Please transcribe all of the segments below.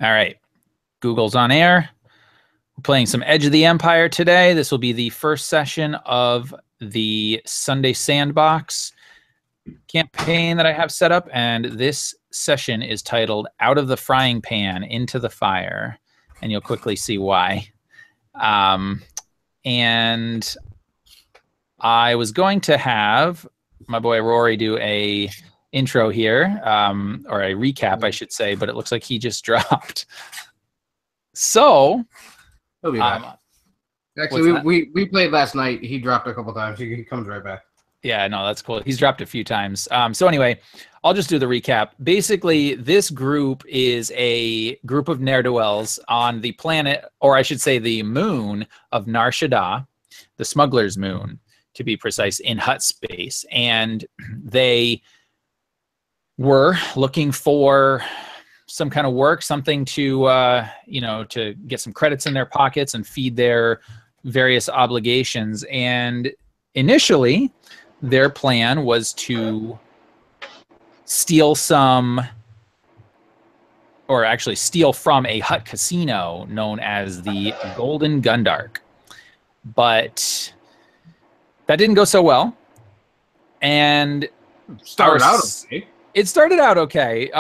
All right. Google's on air. We're playing some Edge of the Empire today. This will be the first session of the Sunday Sandbox campaign that I have set up, and this session is titled Out of the Frying Pan into the Fire, and you'll quickly see why. And I was going to have my boy Rory do a intro here, or a recap, I should say, but it looks like he just dropped. So he'll be back. Actually, we played last night. He dropped a couple times. He comes right back. Yeah, no, that's cool. He's dropped a few times. So anyway, I'll just do the recap. Basically, this group is a group of ne'er-do-wells on the planet, or I should say the moon of Nar Shadda, the smuggler's moon, to be precise, in hut space. And they were looking for some kind of work, something to, you know, to get some credits in their pockets and feed their various obligations. And initially, their plan was to steal some, or actually steal from a hut casino known as the Golden Gundark. But that didn't go so well. And started out okay. It started out okay.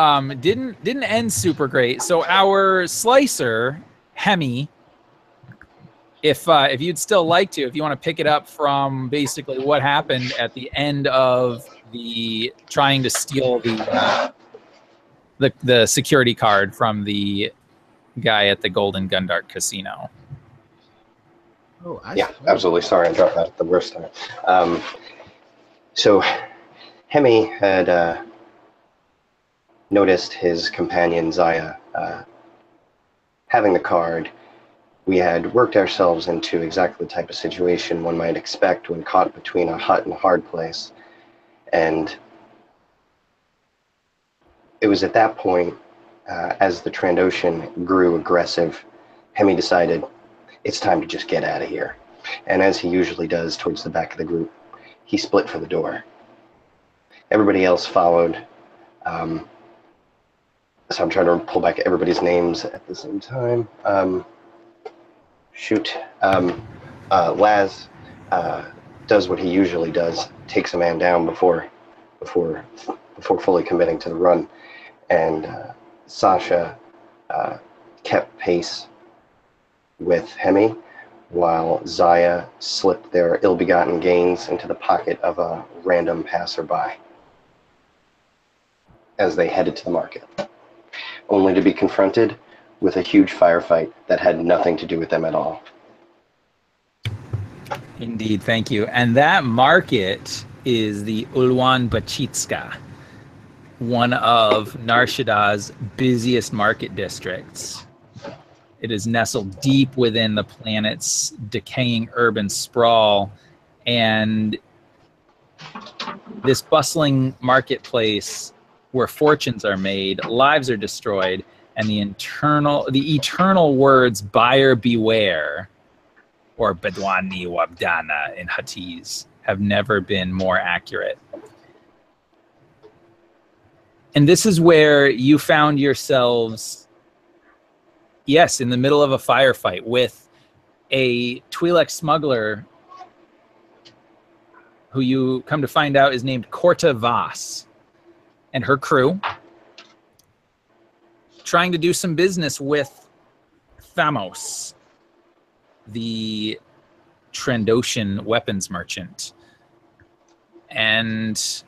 Didn't end super great. So our slicer, Hemi, if you'd still like to, if you want to pick it up from basically what happened at the end of the trying to steal the security card from the guy at the Golden Gundark Casino. Oh, yeah, absolutely. Sorry, I dropped that at the worst time. So Hemi had noticed his companion Zaya having the card. We had worked ourselves into exactly the type of situation one might expect when caught between a hut and a hard place. And it was at that point, as the Trandoshan grew aggressive, Hemi decided it's time to just get out of here. And as he usually does towards the back of the group, he split for the door. Everybody else followed. So I'm trying to pull back everybody's names at the same time. Laz does what he usually does, takes a man down before fully committing to the run, and Sasha kept pace with Hemi, while Zaya slipped their ill-begotten gains into the pocket of a random passerby as they headed to the market, only to be confronted with a huge firefight that had nothing to do with them at all. Indeed, thank you. And that market is the Ulwaan Bacheeska, one of Nar Shadda's busiest market districts. It is nestled deep within the planet's decaying urban sprawl, and this bustling marketplace where fortunes are made, lives are destroyed, and the eternal words "buyer beware" or "bedwani wabdana" in Huttese have never been more accurate. And this is where you found yourselves, yes, in the middle of a firefight with a Twi'lek smuggler who you come to find out is named Corte Voss and her crew, trying to do some business with Thamoss, the Trandoshan weapons merchant. And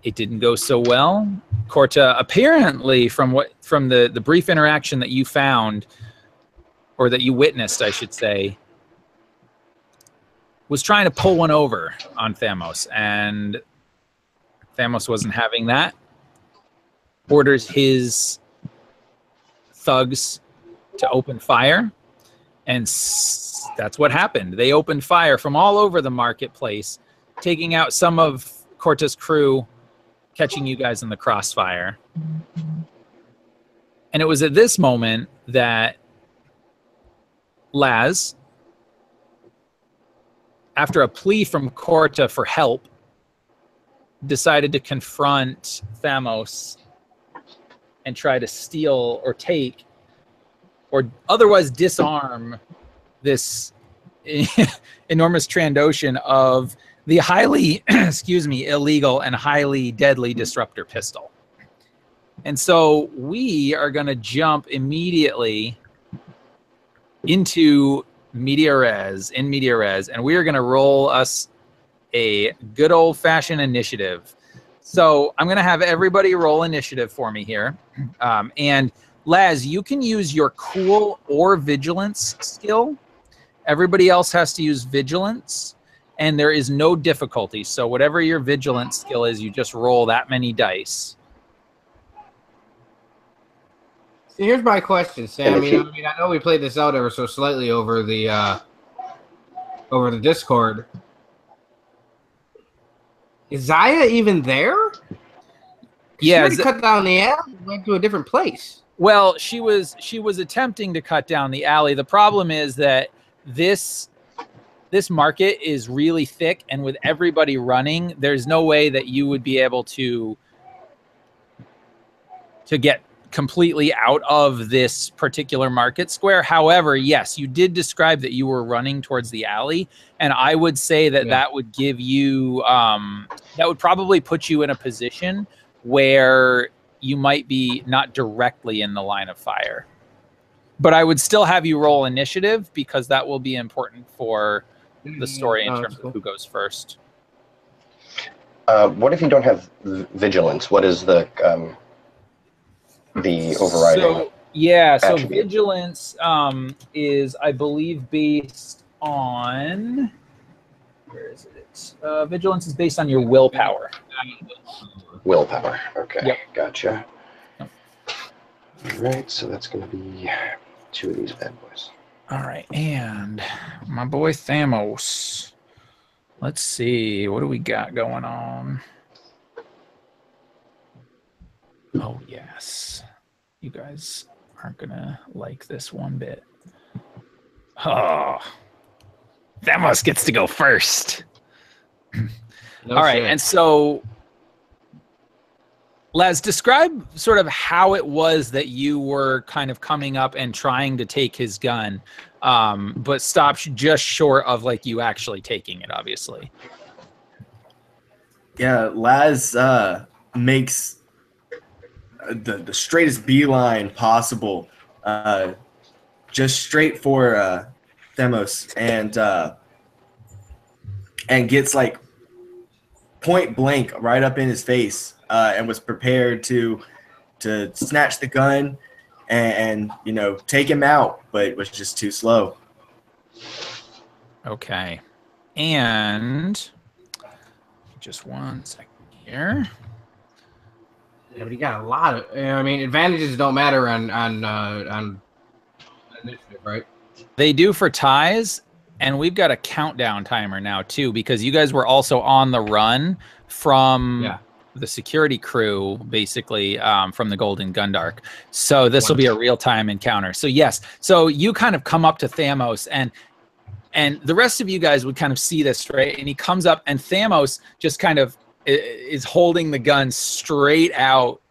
it didn't go so well. Corta, apparently, from the brief interaction that you found, or that you witnessed, I should say, was trying to pull one over on Thamoss, and Thamoss wasn't having that. Orders his thugs to open fire, and that's what happened. They opened fire from all over the marketplace, taking out some of Corta's crew, catching you guys in the crossfire. And it was at this moment that Laz, after a plea from Corta for help, decided to confront Thamoss and try to steal or take or otherwise disarm this enormous Trandoshan of the highly, excuse me, illegal and highly deadly disruptor pistol. And so we are going to jump immediately into media res, and we are going to roll us a good old-fashioned initiative. So I'm going to have everybody roll initiative for me here. And Laz, you can use your cool or vigilance skill. Everybody else has to use vigilance, and there is no difficulty. So whatever your vigilance skill is, you just roll that many dice. So here's my question, Sam. I mean, I know we played this out ever so slightly over the Discord. Is Zaya even there? Yeah, she cut down the alley and went to a different place. Well, she was attempting to cut down the alley. The problem is that this market is really thick, and with everybody running, there's no way that you would be able to get completely out of this particular market square. However, yes, you did describe that you were running towards the alley, and I would say that that would give you that would probably put you in a position where you might be not directly in the line of fire. But I would still have you roll initiative, because that will be important for the story in terms of who goes first. What if you don't have vigilance? What is the overriding? So, yeah, so attribute? vigilance is, I believe, based on, where is it? Vigilance is based on your willpower. Willpower. Okay, yep. Gotcha. Yep. All right, so that's going to be 2 of these bad boys. All right, and my boy Thamoss. Let's see, what do we got going on? Oh, yes. You guys aren't going to like this one bit. Oh, Thamoss gets to go first. No all right, shit. and so, Les, describe sort of how it was that you were kind of coming up and trying to take his gun, but stopped just short of like you actually taking it, obviously. Yeah, Laz makes the straightest beeline possible, just straight for Thamoss, and gets like point blank right up in his face, and was prepared to snatch the gun and you know, take him out, but was just too slow. Okay, and just 1 second here. Yeah, but you got a lot of. I mean, advantages don't matter on initiative, right? They do for ties, and we've got a countdown timer now too, because you guys were also on the run from the security crew, basically, from the Golden Gundark. So this will be a real-time encounter. So yes, so you kind of come up to Thamoss, and the rest of you guys would kind of see this, right? And he comes up, and Thamoss just kind of is holding the gun straight out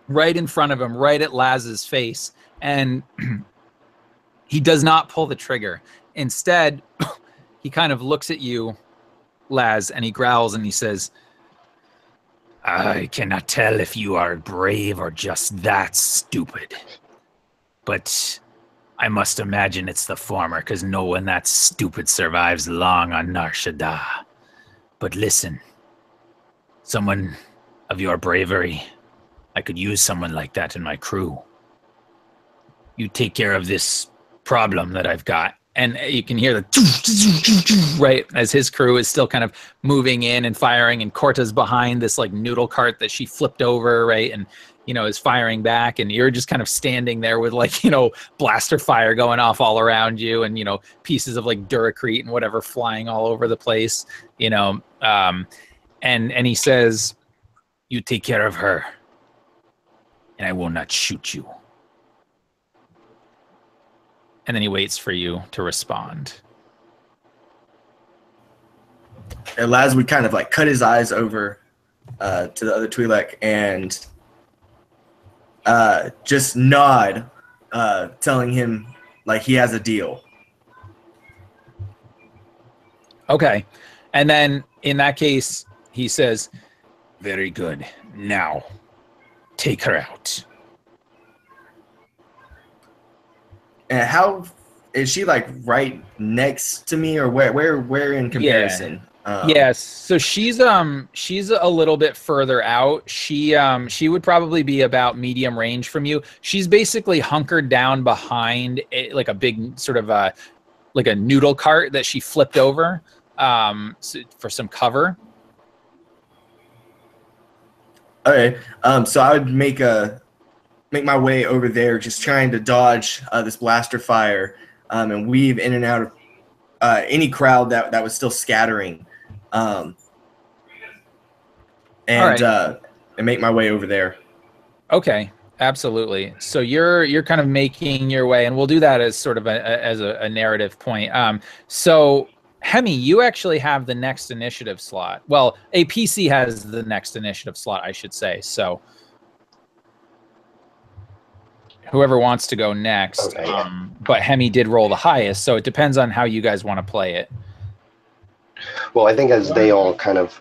right in front of him, right at Laz's face. And he does not pull the trigger. Instead, he kind of looks at you, Laz, and he growls and he says, "I cannot tell if you are brave or just that stupid. But I must imagine it's the former, because no one that stupid survives long on Nar Shadda. But listen, someone of your bravery, I could use someone like that in my crew. You take care of this problem that I've got." And you can hear the right as his crew is still kind of moving in and firing, and Corta's behind this like noodle cart that she flipped over, right, and you know is firing back, and you're just kind of standing there with like, you know, blaster fire going off all around you, and you know, pieces of like Duracrete and whatever flying all over the place, you know, and he says, "You take care of her, and I will not shoot you." And then he waits for you to respond. And Laz would kind of like cut his eyes over to the other Twi'lek and just nod telling him like he has a deal. Okay. And then in that case, he says, very good. Now, take her out. And how is she like right next to me, or where in comparison? Yes. So she's a little bit further out. She would probably be about medium range from you. She's basically hunkered down behind like a big sort of like a noodle cart that she flipped over for some cover. Okay. So I would make my way over there, just trying to dodge this blaster fire, and weave in and out of any crowd that was still scattering, and make my way over there. Okay, absolutely. So you're kind of making your way, and we'll do that as sort of a narrative point. So Hemi, you actually have the next initiative slot. Well, a PC has the next initiative slot, I should say. So whoever wants to go next. Okay. But Hemi did roll the highest, so it depends on how you guys want to play it. Well, I think as they all kind of,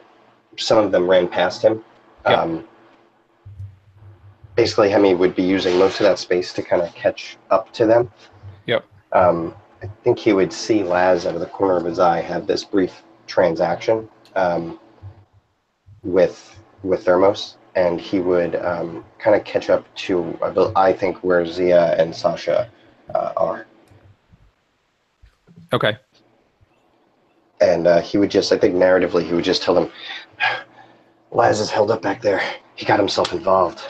some of them ran past him. Yep. Basically, Hemi would be using most of that space to kind of catch up to them. Yep. I think he would see Laz out of the corner of his eye have this brief transaction with Thamoss, and he would kind of catch up to, I think, where Zia and Sasha are. Okay. And he would just, I think narratively, he would just tell them, Laz is held up back there. He got himself involved.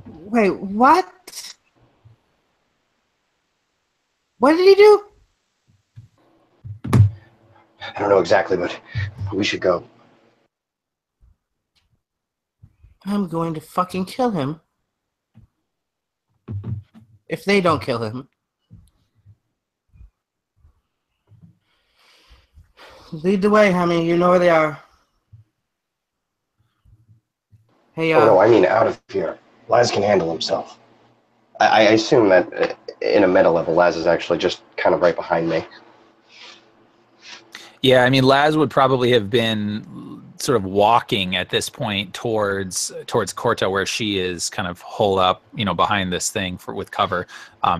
Wait, what? What did he do? I don't know exactly, but we should go. I'm going to fucking kill him. If they don't kill him. Lead the way, Hemi. You know where they are. Hey, Oh, no, I mean out of here. Laz can handle himself. I assume that in a meta level, Laz is actually just kind of right behind me. Yeah, I mean, Laz would probably have been sort of walking at this point towards Corte, where she is kind of holed up, behind this thing with cover.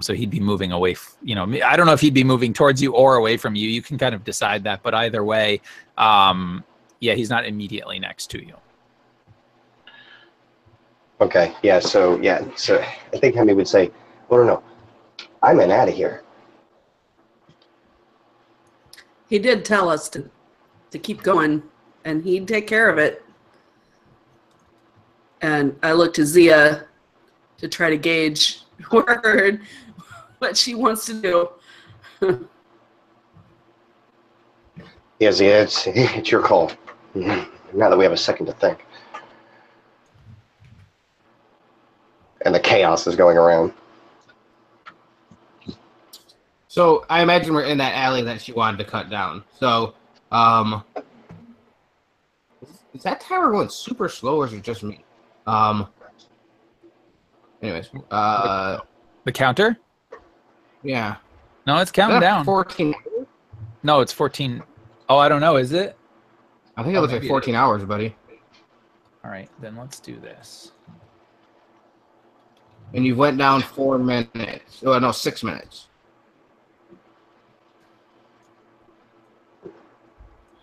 So he'd be moving away. I don't know if he'd be moving towards you or away from you. You can kind of decide that, but either way, he's not immediately next to you. Okay, so I think Hemi would say, well, no, I'm out of here. He did tell us to keep going, and he'd take care of it. And I look to Zia to try to gauge what she wants to do. Yeah, Zia, it's your call. Now that we have a second to think. And the chaos is going around. So I imagine we're in that alley that she wanted to cut down. So, is that timer going super slow, or is it just me? Anyways, The counter? yeah. No, it's counting down. 14. No, it's 14. Oh, I don't know. Is it? I think it looks like 14 hours, buddy. All right, then let's do this. And you went down 4 minutes. Oh, no, 6 minutes.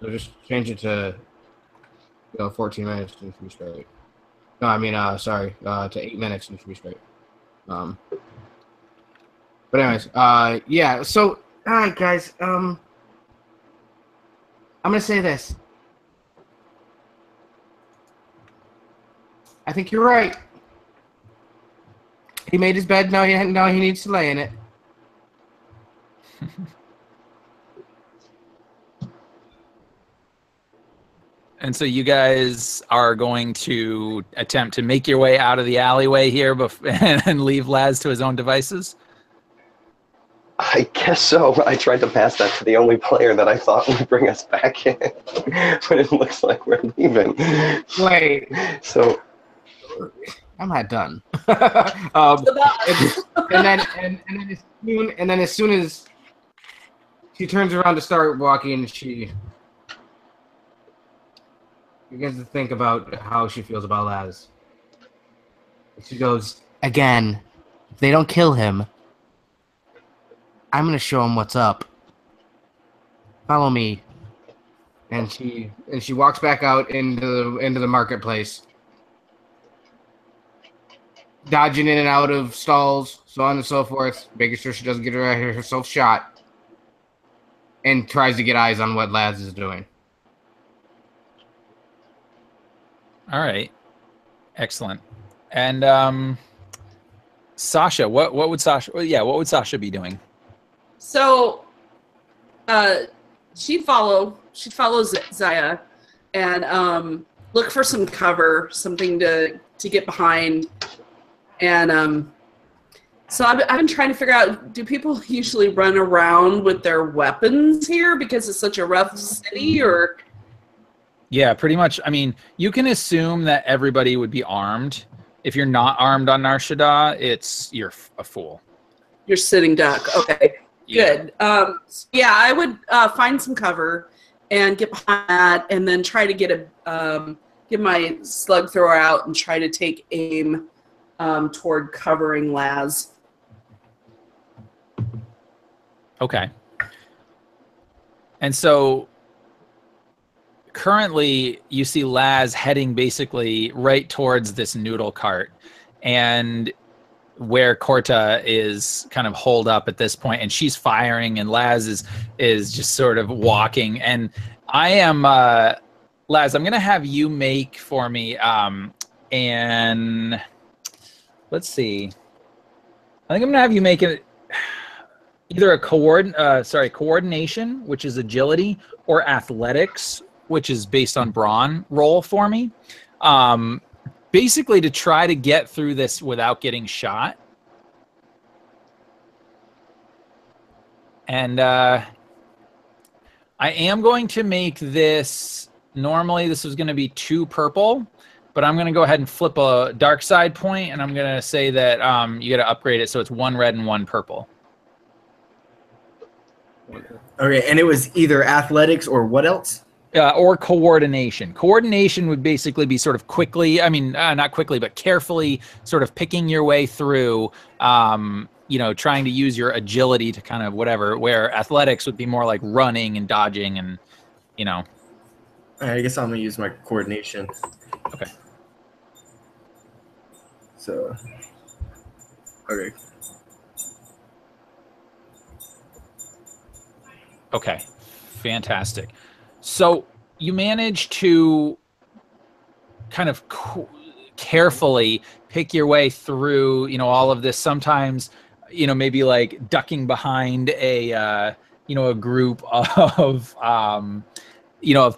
So just change it to 14 minutes and you should be straight. No, I mean, to 8 minutes and you should be straight. But anyways, yeah. So, all right, guys. I'm gonna say this. I think you're right. He made his bed. Now he needs to lay in it. And so you guys are going to attempt to make your way out of the alleyway here and leave Laz to his own devices? I guess so. I tried to pass that to the only player that I thought would bring us back in. But it looks like we're leaving. Wait. So I'm not done. The boss. and then as soon as she turns around to start walking, she begins to think about how she feels about Laz. She goes, again, if they don't kill him, I'm gonna show him what's up. Follow me. And she walks back out into the marketplace, dodging in and out of stalls, so on and so forth, making sure she doesn't get herself shot, and tries to get eyes on what Laz is doing. All right, excellent. And Sasha, what would Sasha be doing? So, she'd follow Zaya and look for some cover, something to get behind. And so I've been trying to figure out, do people usually run around with their weapons here because it's such a rough city, or? Yeah, pretty much. I mean, you can assume that everybody would be armed. If you're not armed on Nar Shadda, you're a fool. You're sitting duck. Okay. Yeah. Good. Yeah, I would find some cover and get behind that, and then try to get my slug thrower out and try to take aim toward covering Laz. Okay. And so currently you see Laz heading basically right towards this noodle cart, and where Corte is kind of holed up at this point, and she's firing, and Laz is just sort of walking. And I am Laz, I'm gonna have you make for me and let's see. I think I'm gonna have you make it either a coordination, which is agility, or athletics, which is based on brawn roll for me. Basically to try to get through this without getting shot. And I am going to make this, normally this was going to be 2 purple, but I'm going to go ahead and flip a dark side point, and I'm going to say that you got to upgrade it so it's 1 red and 1 purple. Okay, and it was either athletics or what else? Or coordination. Coordination would basically be sort of quickly, I mean, not quickly, but carefully sort of picking your way through, you know, trying to use your agility to kind of whatever, where athletics would be more like running and dodging and, you know. All right, I guess I'm going to use my coordination. Okay. So, okay. Okay, fantastic. So you manage to kind of carefully pick your way through, you know, all of this. Sometimes, you know, maybe like ducking behind a, you know, a group of, you know,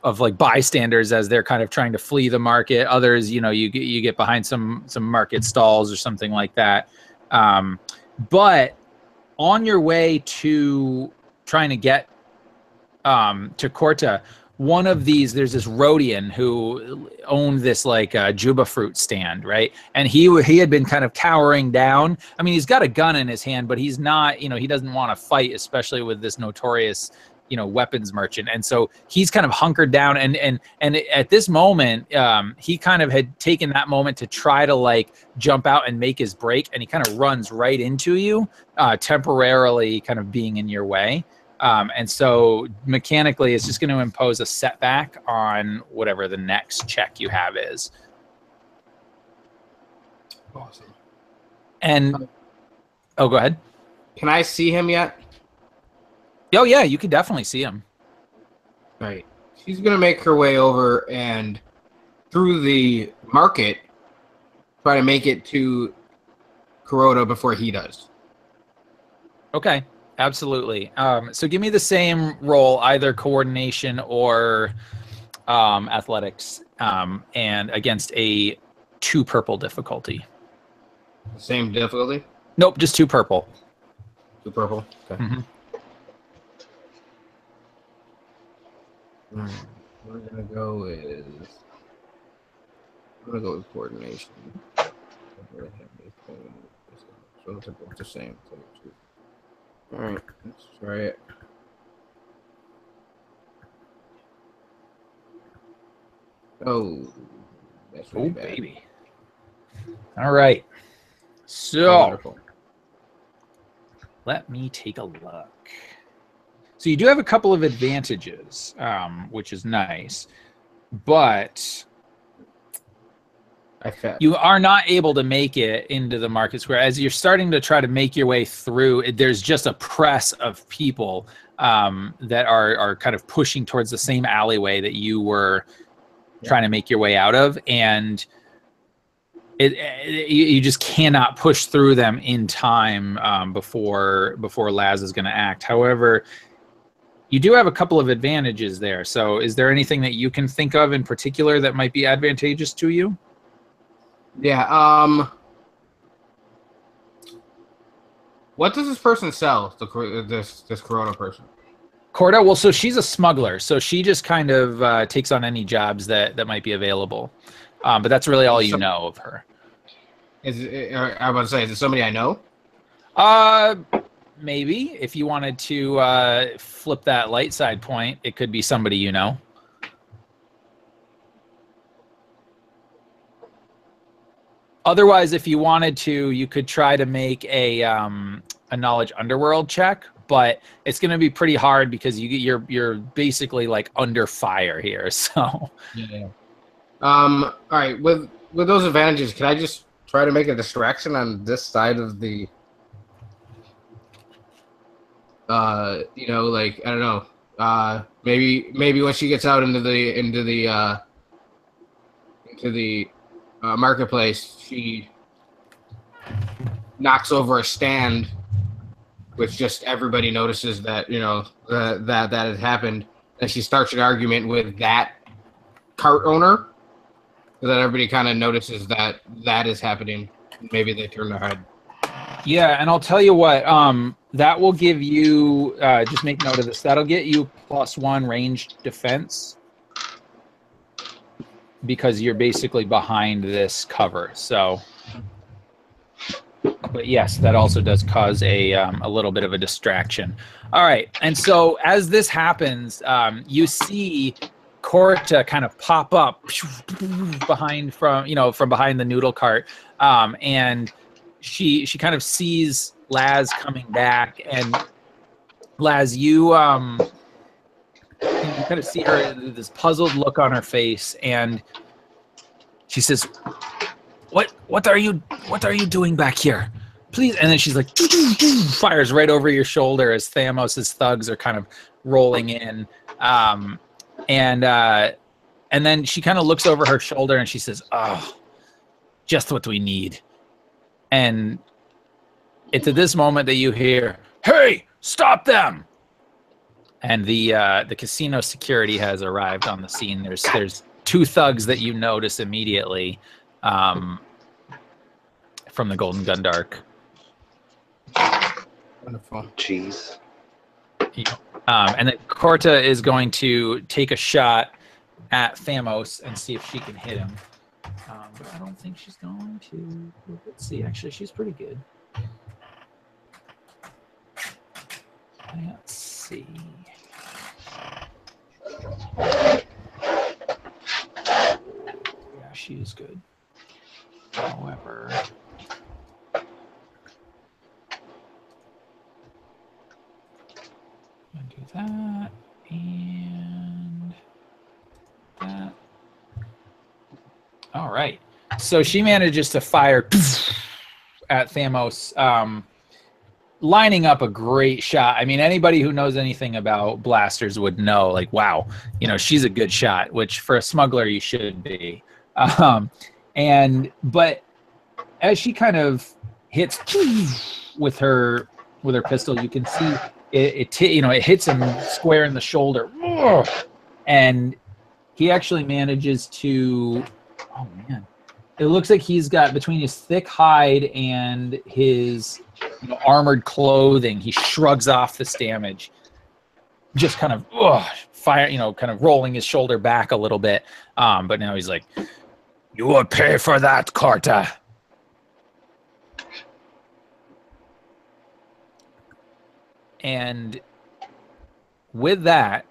of like bystanders as they're kind of trying to flee the market. Others, you know, you get behind some market stalls or something like that. But on your way to trying to get to Corte, one of these, there's this Rhodian who owned this like juba fruit stand, right? And he had been kind of cowering down. I mean, he's got a gun in his hand, but he's not, you know, he doesn't want to fight, especially with this notorious, you know, weapons merchant. And so he's kind of hunkered down, and at this moment, he kind of had taken that moment to try to like jump out and make his break, and he kind of runs right into you, temporarily kind of being in your way. And so mechanically, it's just going to impose a setback on whatever the next check you have is. Awesome. And, oh, go ahead. Can I see him yet? Oh, yeah, you can definitely see him. Right. She's going to make her way over and through the market, try to make it to Kuroda before he does. Okay. Absolutely. So give me the same roll, either coordination or athletics, and against a 2 purple difficulty. Same difficulty? Nope, just 2 purple. 2 purple? Okay. Mm-hmm. We're going to go with coordination. Okay. So they're both the same. All right, let's try it. Oh, that's really bad. Baby. All right. So Wonderful. let me take a look. So you do have a couple of advantages, which is nice, but you are not able to make it into the market square. As you're starting to try to make your way through, there's just a press of people that are kind of pushing towards the same alleyway that you were trying to make your way out of, and you just cannot push through them in time before Laz is going to act. However, you do have a couple of advantages there. So is there anything that you can think of in particular that might be advantageous to you? Yeah. What does this person sell? This Corona person. Corte, well, so she's a smuggler, so she just kind of takes on any jobs that might be available. But that's really all you know of her. I was about to say, is it somebody I know? Maybe. If you wanted to flip that light side point, it could be somebody you know. Otherwise, if you wanted to, you could try to make a knowledge underworld check, but it's going to be pretty hard because you're basically like under fire here. So yeah. All right. With those advantages, can I just try to make a distraction on this side of the? You know, like I don't know. Maybe when she gets out into the marketplace, she knocks over a stand, which just everybody notices that that has happened, and she starts an argument with that cart owner, so that everybody kind of notices that is happening. Maybe they turn their head. Yeah, and I'll tell you what. That will give you. Just make note of this. That'll get you +1 ranged defense, because you're basically behind this cover. So, but yes, that also does cause a little bit of a distraction. All right, and so as this happens, you see Corte kind of pop up behind from behind the noodle cart, and she kind of sees Laz coming back, and Laz, you kind of see her, this puzzled look on her face, and she says, "What are you doing back here? Please!" And then she's like, fires right over your shoulder as Thamoss's thugs are kind of rolling in, and then she kind of looks over her shoulder and she says, "Oh, just what we need." And it's at this moment that you hear, "Hey, stop them!" And the casino security has arrived on the scene. There's 2 thugs that you notice immediately from the Golden Gundark. Wonderful. Jeez. And then Corte is going to take a shot at Thamoss and see if she can hit him. But I don't think she's going to. Let's see. Actually, she's pretty good. Let's see. Yeah, she is good. However, I'm gonna do that and that. All right. So she manages to fire at Thamoss, lining up a great shot. I mean, anybody who knows anything about blasters would know, like, wow, she's a good shot, which for a smuggler you should be. But as she kind of hits with her pistol, you can see it hits him square in the shoulder, and he actually manages to. Oh man, it looks like he's got, between his thick hide and his armored clothing, he shrugs off this damage, just kind of fire, kind of rolling his shoulder back a little bit. But now he's like, "You will pay for that, Corte." And with that,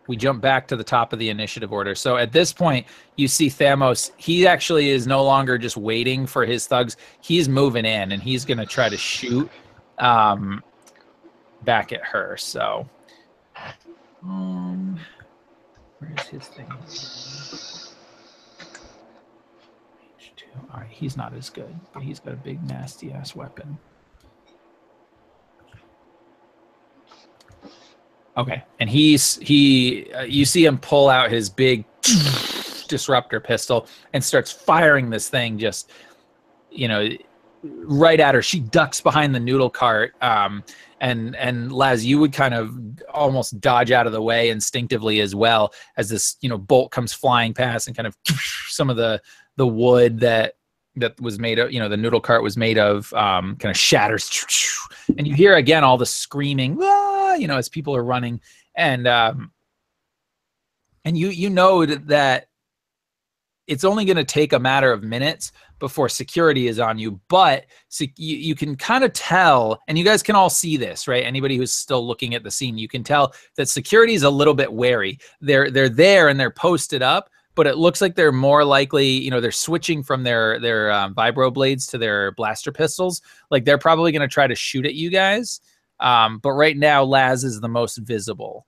we jump back to the top of the initiative order. So at this point, you see Thamoss. He actually is no longer just waiting for his thugs. He's moving in, and he's going to try to shoot back at her. So, where's his thing? All right, he's not as good, but he's got a big, nasty-ass weapon. Okay, and you see him pull out his big disruptor pistol and starts firing this thing just, right at her. She ducks behind the noodle cart, and Laz, you would kind of almost dodge out of the way instinctively as well as this, bolt comes flying past and kind of some of the wood that was made of, the noodle cart was made of, kind of shatters, and you hear again all the screaming, as people are running, and you know that it's only going to take a matter of minutes before security is on you, but you can kind of tell, and you guys can all see this, right? Anybody who's still looking at the scene, you can tell that security is a little bit wary. They're there and they're posted up, but it looks like they're more likely, they're switching from their vibro blades to their blaster pistols. Like they're probably going to try to shoot at you guys. But right now, Laz is the most visible.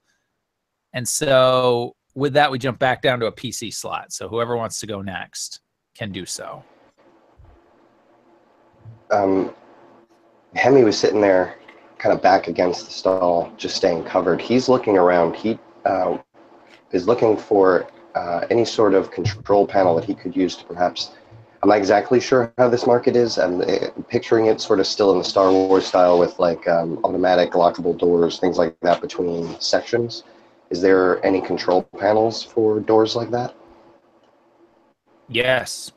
And so with that, we jump back down to a PC slot. So whoever wants to go next can do so. Hemi was sitting there kind of back against the stall, just staying covered. He's looking around. He is looking for any sort of control panel that he could use to perhaps, I'm not exactly sure how this market is. I'm picturing it sort of still in the Star Wars style with like automatic lockable doors, things like that between sections. Is there any control panels for doors like that? Yes,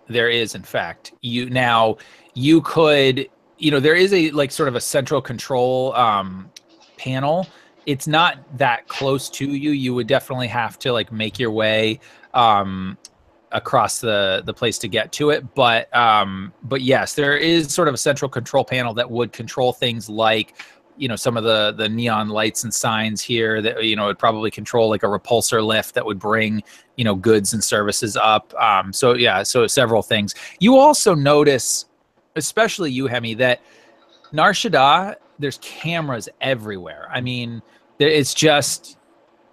there is, in fact. You could, there is a like sort of a central control panel. It's not that close to you. You would definitely have to like make your way across the place to get to it. But yes, there is sort of a central control panel that would control things like, some of the neon lights and signs here that, would probably control like a repulsor lift that would bring, goods and services up. So several things. You also notice, especially you, Hemi, that Nar Shadda, there's cameras everywhere. I mean, it's just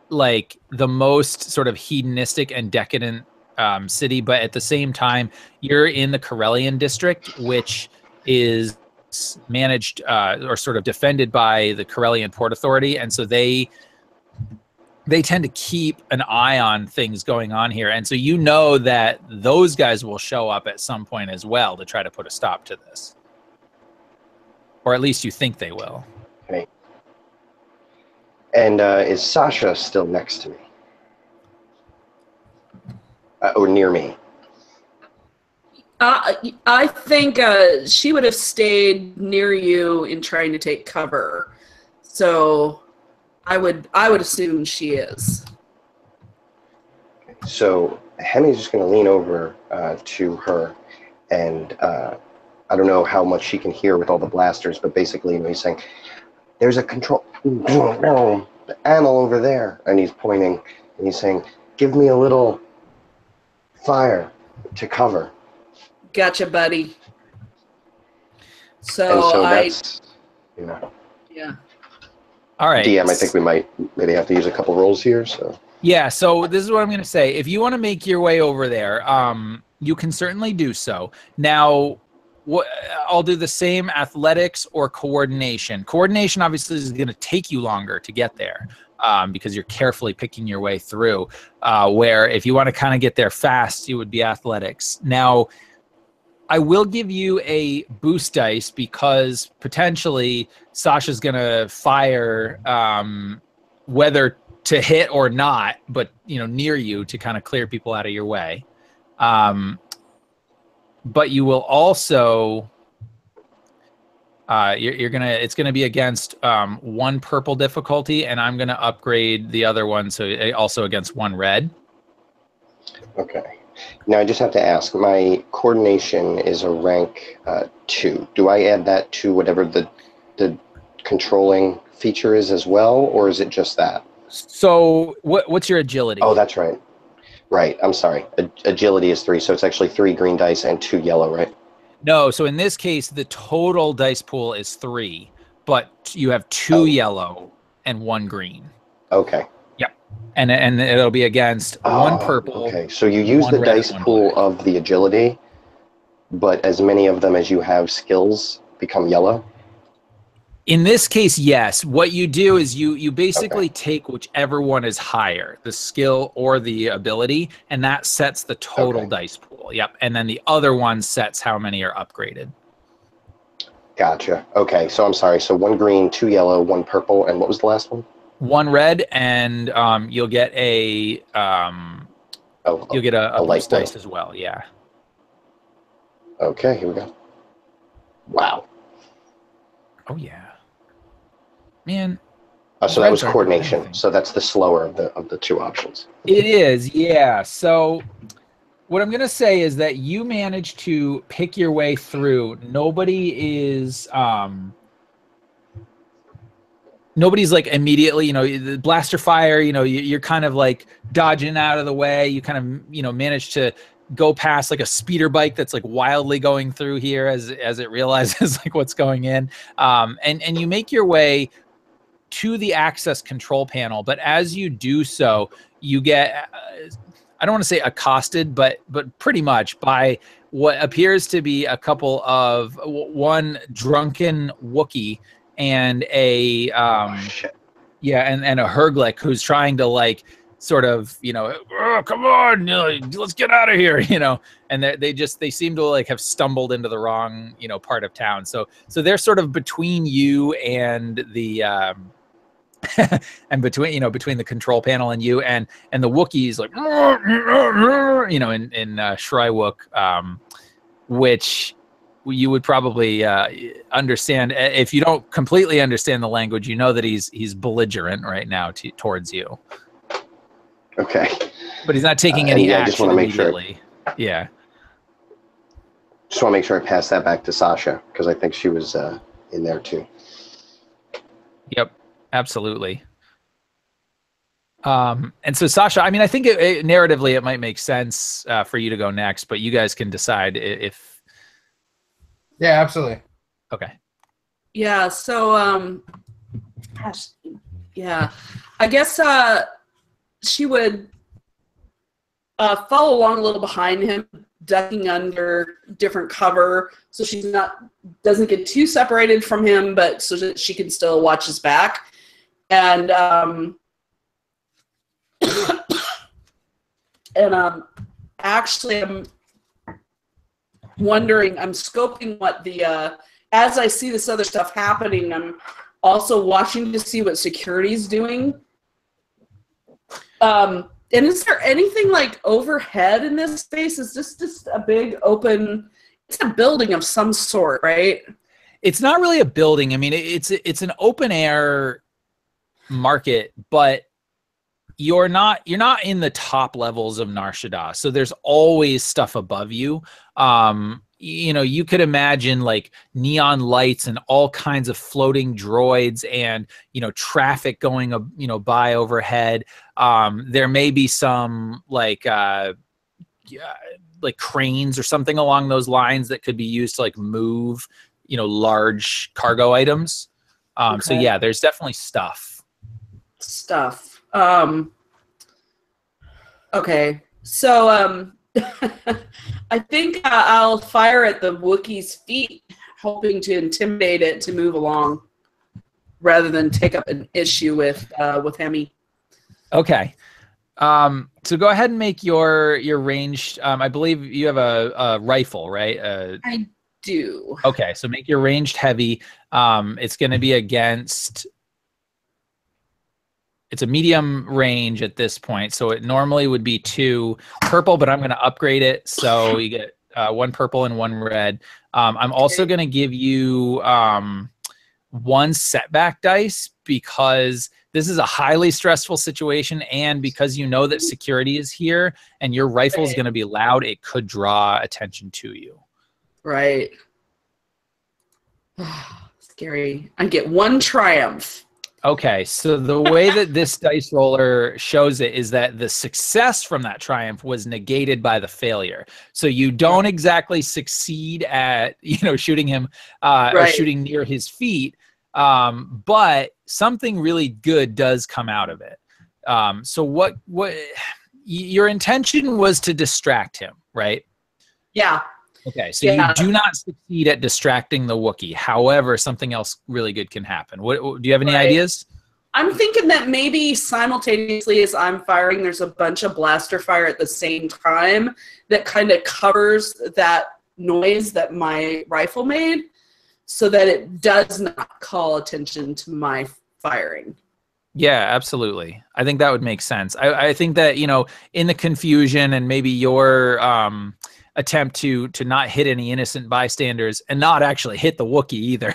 like the most sort of hedonistic and decadent city, but at the same time, you're in the Corellian district, which is managed or sort of defended by the Corellian Port Authority, and so they tend to keep an eye on things going on here, and so that those guys will show up at some point as well to try to put a stop to this, or at least you think they will. Okay. And is Sasha still next to me? Or near me? I think she would have stayed near you in trying to take cover. So I would assume she is. So Hemi's just going to lean over to her, and I don't know how much she can hear with all the blasters, but basically he's saying, there's a control panel over there, and he's pointing, and he's saying, give me a little fire to cover. Gotcha, buddy. So that's, yeah. All right. DM, I think we might maybe have to use a couple rolls here. So yeah. So this is what I'm going to say. If you want to make your way over there, you can certainly do so. Now, I'll do the same: athletics or coordination. Coordination obviously is going to take you longer to get there. Because you're carefully picking your way through, where if you want to kind of get there fast, you would be athletics. Now, I will give you a boost dice because potentially Sasha's going to fire, whether to hit or not, but near you to kind of clear people out of your way. But you will also it's gonna be against one purple difficulty, and I'm gonna upgrade the other one so also against one red. Okay. Now I just have to ask, my coordination is a rank 2. Do I add that to whatever the the controlling feature is as well, or is it just that? So what's your agility? Oh, that's right. Right, I'm sorry. Agility is 3, so it's actually 3 green dice and 2 yellow, right? No, so in this case, the total dice pool is 3, but you have 2 yellow and 1 green. Okay. Yep. And it'll be against 1 purple. Okay, so you use the dice pool of the agility, but as many of them as you have skills become yellow? In this case, yes. What you do is you basically take whichever one is higher, the skill or the ability, and that sets the total dice pool. Yep. And then the other one sets how many are upgraded. Gotcha. Okay, so I'm sorry. So 1 green, 2 yellow, 1 purple, and what was the last one? 1 red, and you'll get a a light dice as well. Yeah. Okay, here we go. Wow. Oh yeah. Man. So that was coordination. So that's the slower of the 2 options. It is, yeah. So what I'm gonna say is that you managed to pick your way through. Nobody's like immediately, the blaster fire, you're kind of like dodging out of the way. You kind of, manage to go past like a speeder bike that's like wildly going through here as it realizes like what's going in. And you make your way to the access control panel, but as you do so, you get, I don't want to say accosted, but pretty much by what appears to be a couple of one drunken Wookiee and a and a Herglick who's trying to like sort of oh, come on, let's get out of here, and they seem to like have stumbled into the wrong part of town. So they're sort of between you and the and between the control panel and you and the Wookiees like in Shrywook, which you would probably understand if you don't completely understand the language. That he's belligerent right now towards you. Okay. But he's not taking any action just want to make immediately. Sure. Yeah. Just want to make sure I pass that back to Sasha because I think she was in there too. Yep. Absolutely. And so Sasha, I mean, I think narratively it might make sense for you to go next, but you guys can decide if. Yeah, absolutely. Okay. Yeah. So, gosh, yeah, I guess she would follow along a little behind him, ducking under different cover, so she's doesn't get too separated from him, but so that she can still watch his back. And actually, I'm wondering, I'm scoping what the as I see this other stuff happening, I'm also watching to see what security's doing. And is there anything like overhead in this space? Is this just a big open? It's a building of some sort, right? It's not really a building. I mean, it's an open air market, but you're not in the top levels of Nar Shadda, so there's always stuff above you. You could imagine like neon lights and all kinds of floating droids and traffic going by overhead. There may be some like cranes or something along those lines that could be used to like move large cargo items. So yeah, there's definitely stuff. Okay, so I think I'll fire at the Wookiee's feet, hoping to intimidate it to move along rather than take up an issue with Hemi. Okay, so go ahead and make your ranged. I believe you have a rifle, right? I do. Okay, so make your ranged heavy. It's going to be against. It's a medium range at this point, so it normally would be 2 purple, but I'm going to upgrade it, so you get 1 purple and 1 red. I'm also going to give you 1 setback dice because this is a highly stressful situation, and because that security is here and your rifle is going to be loud, it could draw attention to you. Right. Scary. I get 1 triumph. Okay, so the way that this dice roller shows it is that the success from that triumph was negated by the failure. So you don't exactly succeed at, shooting him or shooting near his feet, but something really good does come out of it. So what your intention was to distract him, right? Yeah. Okay, so you do not succeed at distracting the Wookiee. However, something else really good can happen. What do you have any ideas? I'm thinking that maybe simultaneously as I'm firing, there's a bunch of blaster fire at the same time that kind of covers that noise that my rifle made so that it does not call attention to my firing. Yeah, absolutely. I think that would make sense. I think that, in the confusion and maybe your attempt to not hit any innocent bystanders and not actually hit the Wookiee either.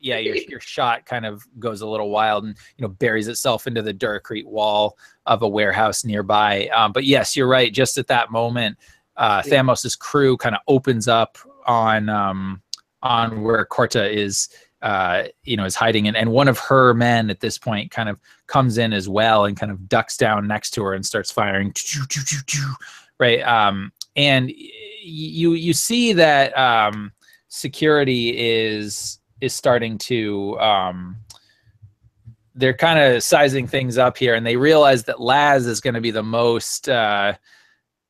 Your shot kind of goes a little wild and buries itself into the Duracrete wall of a warehouse nearby. But yes, you're right. Just at that moment, Thamoss's crew kind of opens up on where Corte is hiding, and one of her men at this point kind of comes in as well and kind of ducks down next to her and starts firing. Right. And you see that security is starting to they're kind of sizing things up here, and they realize that Laz is going to be the most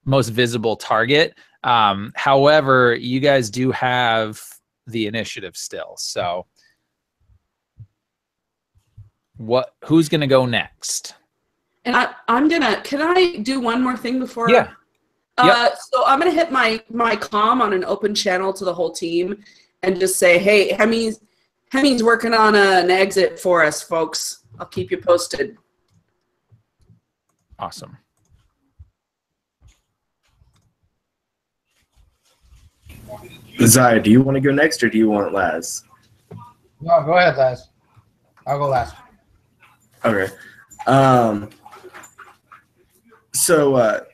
visible target. However, you guys do have the initiative still. So who's going to go next? And can I do one more thing before? Yeah. So I'm going to hit my comm on an open channel to the whole team and just say, hey, Hemi's working on an exit for us, folks. I'll keep you posted. Awesome. Zaya, do you want to go next or do you want Laz? No, go ahead, Laz. I'll go last. Okay. So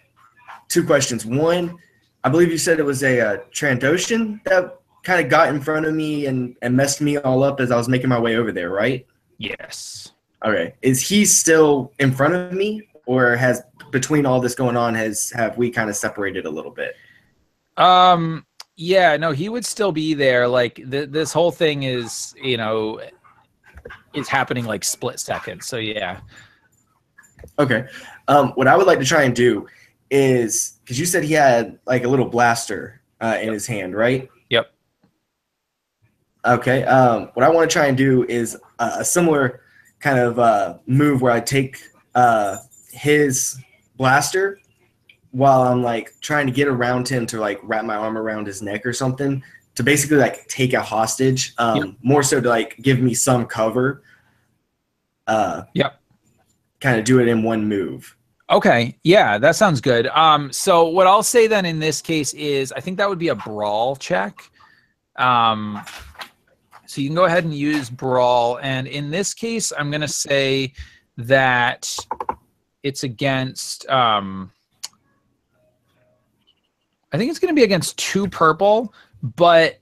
2 questions. One, I believe you said it was a Trandoshan that kind of got in front of me and messed me all up as I was making my way over there, right? Yes. Okay. Is he still in front of me, or has between all this going on have we kind of separated a little bit? Yeah, no, he would still be there. Like this whole thing is, is happening like split second. So yeah. Okay. What I would like to try and do is, because you said he had like a little blaster in his hand, right? Yep. Okay. What I want to try and do is a similar kind of move where I take his blaster while I'm like trying to get around him to like wrap my arm around his neck or something to basically like take a hostage, more so to like give me some cover. Yep. Kind of do it in one move. Okay. Yeah, that sounds good. So what I'll say then in this case is I think that would be a brawl check. So you can go ahead and use brawl. And in this case, I'm going to say that it's against, I think it's going to be against 2 purple, but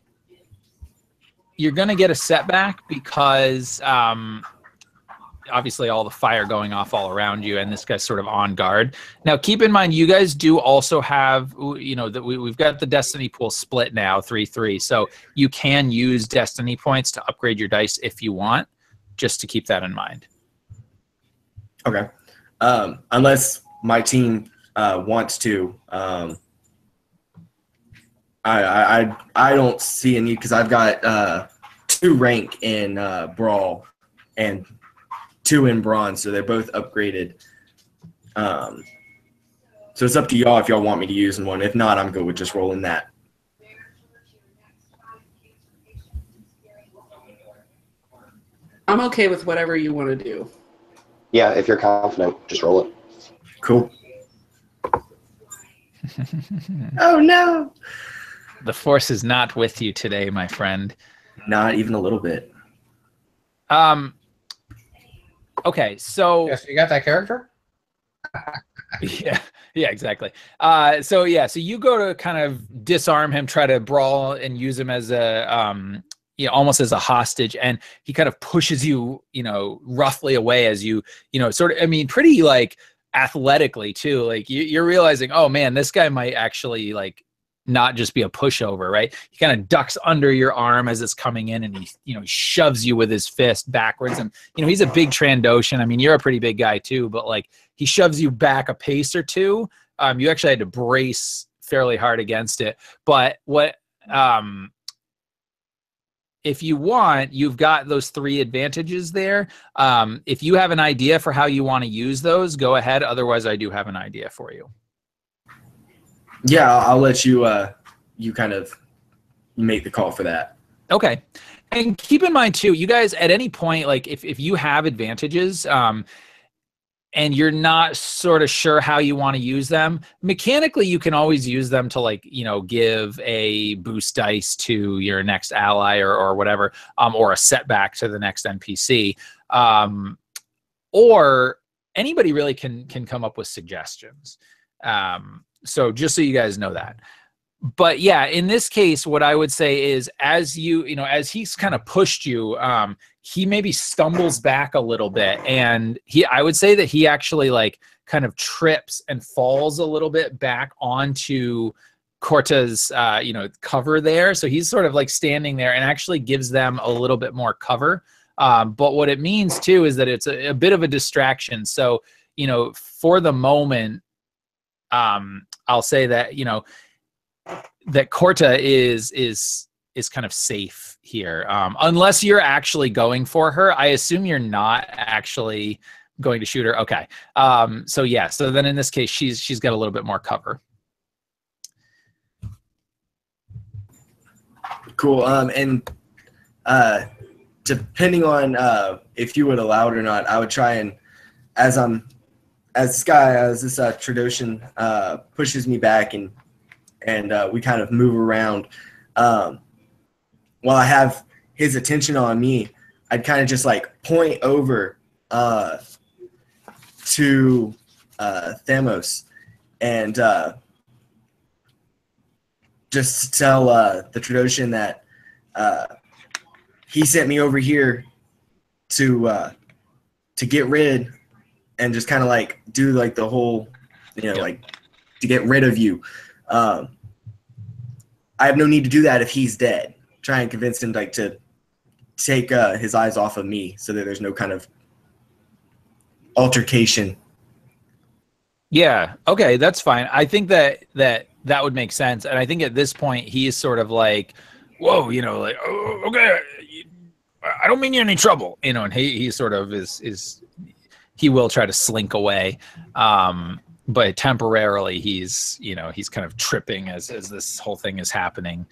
you're going to get a setback because obviously all the fire going off all around you, and this guy's sort of on guard. Now, keep in mind, you guys do also have, that we've got the destiny pool split now, 3-3. So you can use destiny points to upgrade your dice if you want, just to keep that in mind. Okay. Unless my team wants to. I don't see a need because I've got 2 rank in brawl and 2 in bronze, so they're both upgraded. So it's up to y'all if y'all want me to use one. If not, I'm good with just rolling that. I'm okay with whatever you want to do. Yeah, if you're confident, just roll it. Cool. Oh no! The force is not with you today, my friend. Not even a little bit. Okay, so Yes, you got that character? yeah, exactly. So you go to kind of disarm him, try to brawl and use him as a you know, almost as a hostage, and he kind of pushes you, you know, roughly away as you know, sort of, I mean, pretty like athletically too. Like you're realizing, oh man, this guy might actually like not just be a pushover, right? He kind of ducks under your arm as it's coming in, and he, you know, shoves you with his fist backwards. And, you know, he's a big Trandoshan. I mean, you're a pretty big guy too, but like he shoves you back a pace or two. You actually had to brace fairly hard against it. But what, if you want, you've got those 3 advantages there. If you have an idea for how you want to use those, go ahead. Otherwise, I do have an idea for you. Yeah, I'll let you you kind of make the call for that. Okay. And keep in mind too, you guys at any point, like if you have advantages, and you're not sort of sure how you want to use them, mechanically you can always use them to, like, you know, give a boost dice to your next ally or whatever, or a setback to the next NPC. Or anybody really can come up with suggestions. So just so you guys know that. But yeah, in this case, what I would say is, as you know, as he's kind of pushed you, he maybe stumbles back a little bit, and I would say that he actually like kind of trips and falls a little bit back onto Corte's, you know, cover there. So he's sort of like standing there and actually gives them a little bit more cover. But what it means too is that it's a bit of a distraction. So, you know, for the moment, I'll say that, you know, that Corte is kind of safe here, unless you're actually going for her. I assume you're not actually going to shoot her. Okay. So yeah. So then in this case, she's got a little bit more cover. Cool. And depending on if you would allow it or not, I would try and as this Trandoshan pushes me back and we kind of move around. While I have his attention on me, I'd kind of just like point over to Thamoss and just tell the Trandoshan that he sent me over here to get rid, and just kind of like do like the whole, you know, like to get rid of you. I have no need to do that if he's dead. Try and convince him like to take his eyes off of me, so that there's no kind of altercation. Yeah. Okay, that's fine. I think that would make sense, and I think at this point he is sort of like, whoa, you know, like, oh, okay, I don't mean you any trouble, you know, and he sort of is he will try to slink away. But temporarily he's, you know, he's kind of tripping as this whole thing is happening.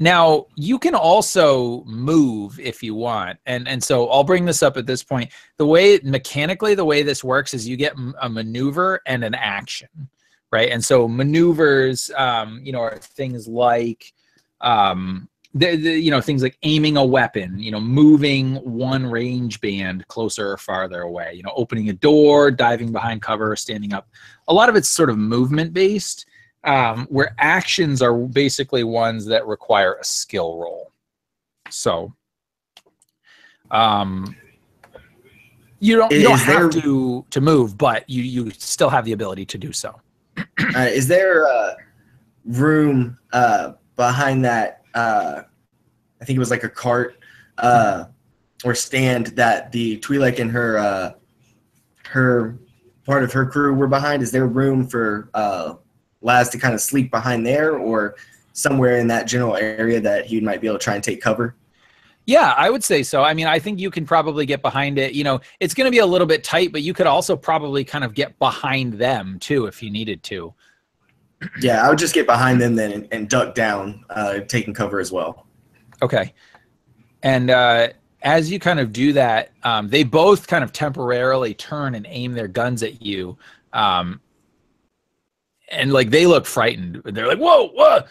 Now you can also move if you want. And so I'll bring this up at this point. Mechanically, the way this works is you get a maneuver and an action, right? And so maneuvers, you know, are things like, you know, things like aiming a weapon, you know, moving one range band closer or farther away, you know, opening a door, diving behind cover, standing up. A lot of it's sort of movement based, where actions are basically ones that require a skill roll. So you don't have to move, but you still have the ability to do so. Is there room behind that? I think it was like a cart or stand that the Twi'lek and her part of her crew were behind. Is there room for Laz to kind of sleep behind there, or somewhere in that general area that he might be able to try and take cover? Yeah, I would say so. I mean, I think you can probably get behind it. You know, it's going to be a little bit tight, but you could also probably kind of get behind them too if you needed to. Yeah, I would just get behind them then and duck down, taking cover as well. Okay. And as you kind of do that, they both kind of temporarily turn and aim their guns at you. And like they look frightened. They're like, whoa, what?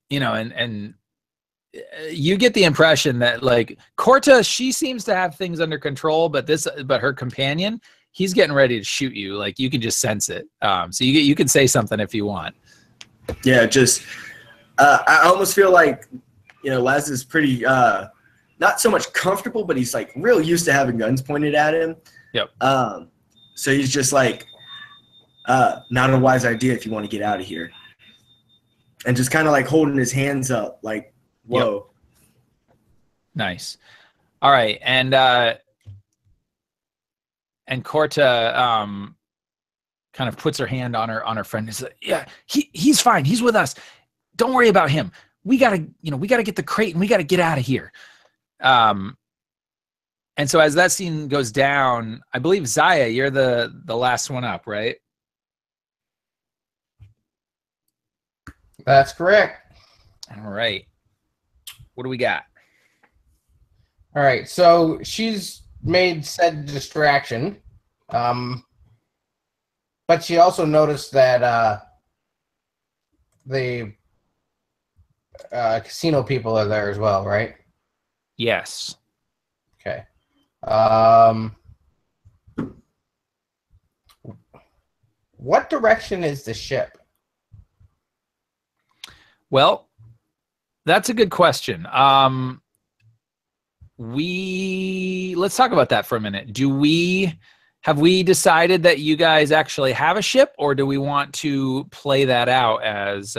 You know, and you get the impression that like Corte, she seems to have things under control, but her companion, he's getting ready to shoot you. Like you can just sense it. So you can say something if you want. Yeah, just I almost feel like, Laz is pretty not so much comfortable, but he's like real used to having guns pointed at him. Yep. So he's just like, not a wise idea if you want to get out of here. And just kind of like holding his hands up, like, whoa. Yep. Nice. All right, and Corte kind of puts her hand on her friend and says, "Yeah, he's fine. He's with us. Don't worry about him. We gotta get the crate and we gotta get out of here." And so as that scene goes down, I believe Zaya, you're the last one up, right? That's correct. All right. What do we got? All right, so she's made said distraction, but she also noticed that the casino people are there as well, right? Yes. Okay. What direction is the ship? Well, that's a good question. Let's talk about that for a minute. Have we decided that you guys actually have a ship, or do we want to play that out as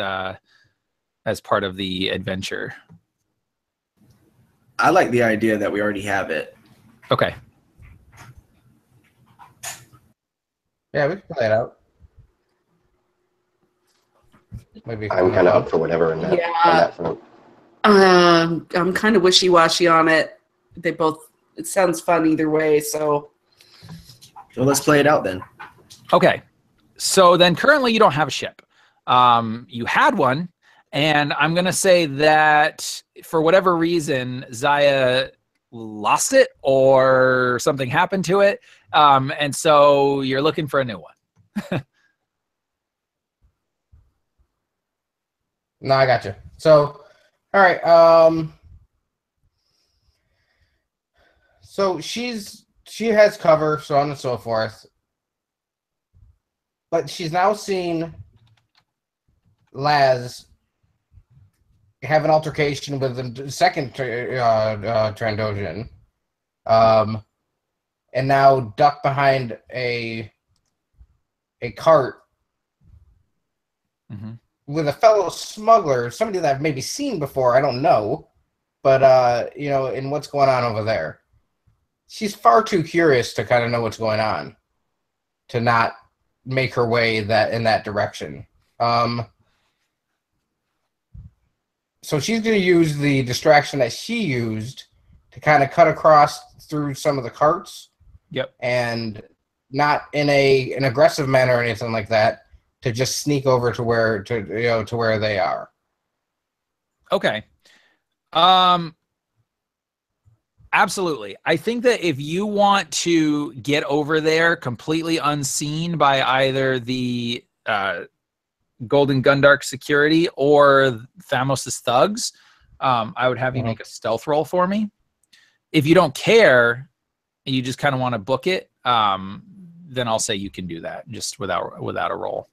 part of the adventure? I like the idea that we already have it. Okay. Yeah, we can play it out. Maybe I'm kind of up for whatever on that front. I'm kind of wishy-washy on it. It sounds fun either way, so let's play it out then. Okay. So then currently you don't have a ship. You had one, and I'm going to say that for whatever reason, Zaya lost it or something happened to it. And so you're looking for a new one. No, I got you. So, all right. So she has cover, so on and so forth. But she's now seen Laz have an altercation with the second Trandoshan, and now duck behind a cart with a fellow smuggler, somebody that I've maybe seen before. I don't know, but and what's going on over there. She's far too curious to kind of know what's going on to not make her way in that direction. So she's going to use the distraction that she used to kind of cut across through some of the carts. Yep. And not in an aggressive manner or anything like that, to just sneak over to where they are. Okay. Absolutely. I think that if you want to get over there completely unseen by either the Golden Gundark security or Thamoss's thugs, I would have you make a stealth roll for me. If you don't care, and you just kind of want to book it, then I'll say you can do that just without a roll.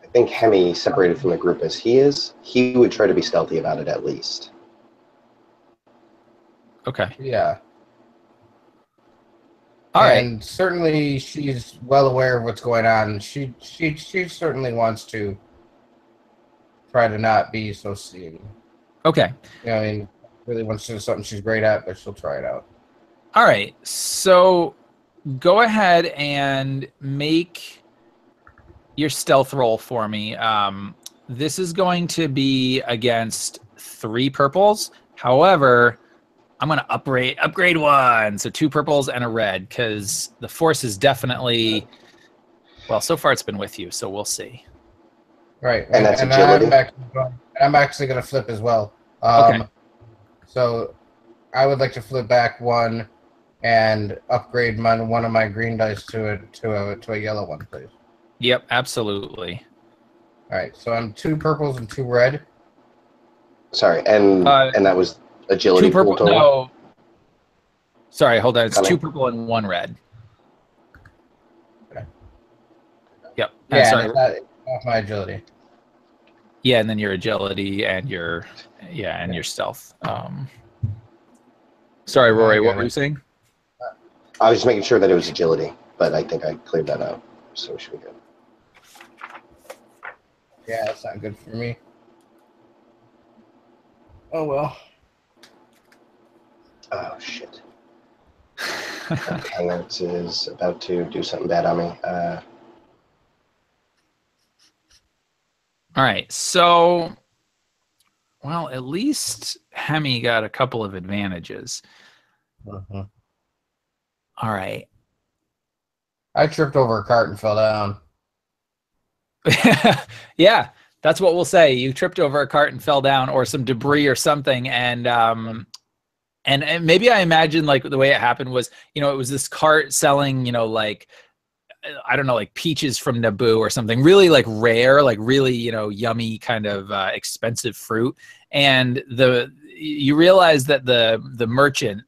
I think Hemi, separated from the group as he is, he would try to be stealthy about it at least. Okay. Yeah. All right. And certainly she's well aware of what's going on. She certainly wants to try to not be so seen. Okay. I mean, really wants to do something she's great at, but she'll try it out. All right. So go ahead and make your stealth roll for me. This is going to be against 3 purples. However, I'm going to upgrade 1. So 2 purples and a red, because the force is definitely, well, so far it's been with you, so we'll see. Right. And that's agility? I'm actually going to flip as well. Okay. So I would like to flip back 1 and upgrade one of my green dice to a yellow one, please. Yep, absolutely. All right. So I'm 2 purples and 2 red. Sorry, and that was agility. 2 purple. Total? No. Sorry, hold on. It's Coming. 2 purple and 1 red. Okay. Yep. Yeah, Sorry. and it's not my agility. Yeah, and then your agility and your your stealth. Sorry, Rory, what were you saying? I was just making sure that it was agility, but I think I cleared that out, so we should be good. Yeah, that's not good for me. Oh well. Oh shit. Hangouts is about to do something bad on me. All right, so, well, at least Hemi got a couple of advantages. Uh-huh. All right. I tripped over a cart and fell down. Yeah, that's what we'll say. You tripped over a cart and fell down, or some debris or something, and maybe I imagine like the way it happened was, it was this cart selling, like, I don't know, like peaches from Naboo or something, really like rare, like really, yummy kind of expensive fruit. And you realize that the merchant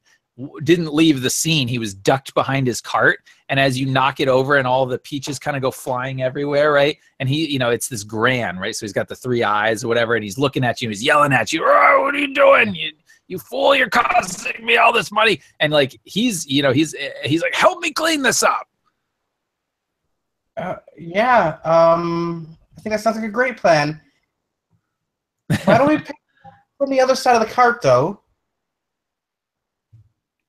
didn't leave the scene. He was ducked behind his cart. And as you knock it over and all the peaches kind of go flying everywhere, right? And he, it's this Gran, right? So he's got the 3 eyes or whatever, and he's looking at you, he's yelling at you, "Oh, what are you doing? You fool, you're costing me all this money." And like, he's like, "Help me clean this up." Yeah, I think that sounds like a great plan. Why don't we pick from the other side of the cart, though?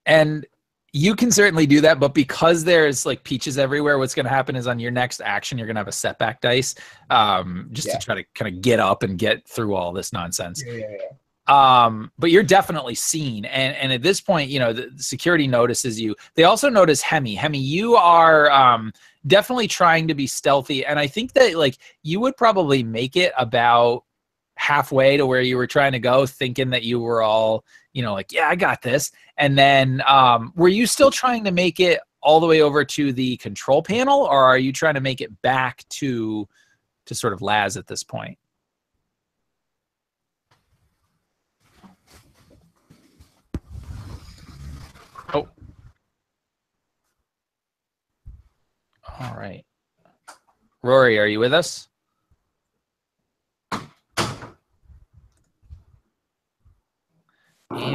And you can certainly do that, but because there's like peaches everywhere, what's going to happen is on your next action, you're going to have a setback dice, just to try to kind of get up and get through all this nonsense. But you're definitely seen, and at this point, the security notices you. They also notice Hemi. Hemi, you are definitely trying to be stealthy, and I think that like you would probably make it about halfway to where you were trying to go, thinking that you were all, like, yeah, I got this. And then were you still trying to make it all the way over to the control panel, or are you trying to make it back to sort of Laz at this point? Oh. All right. Rory, are you with us? And all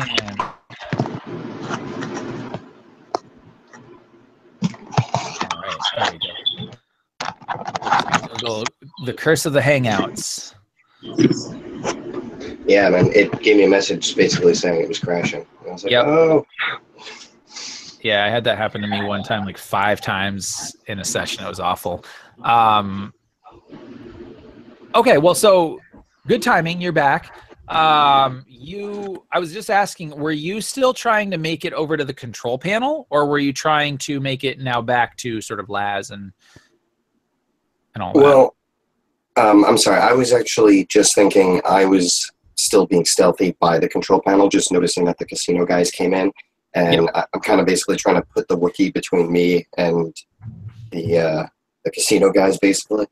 right, there we go. The curse of the Hangouts. Yeah, man, it gave me a message basically saying it was crashing. And I was like, oh. Yeah, I had that happen to me one time, like 5 times in a session. It was awful. Okay, well, so good timing. You're back. I was just asking, were you still trying to make it over to the control panel, or were you trying to make it now back to sort of Laz and all that? Well, I'm sorry. I was actually just thinking I was still being stealthy by the control panel, just noticing that the casino guys came in, and I'm kind of basically trying to put the Wookiee between me and the casino guys, basically.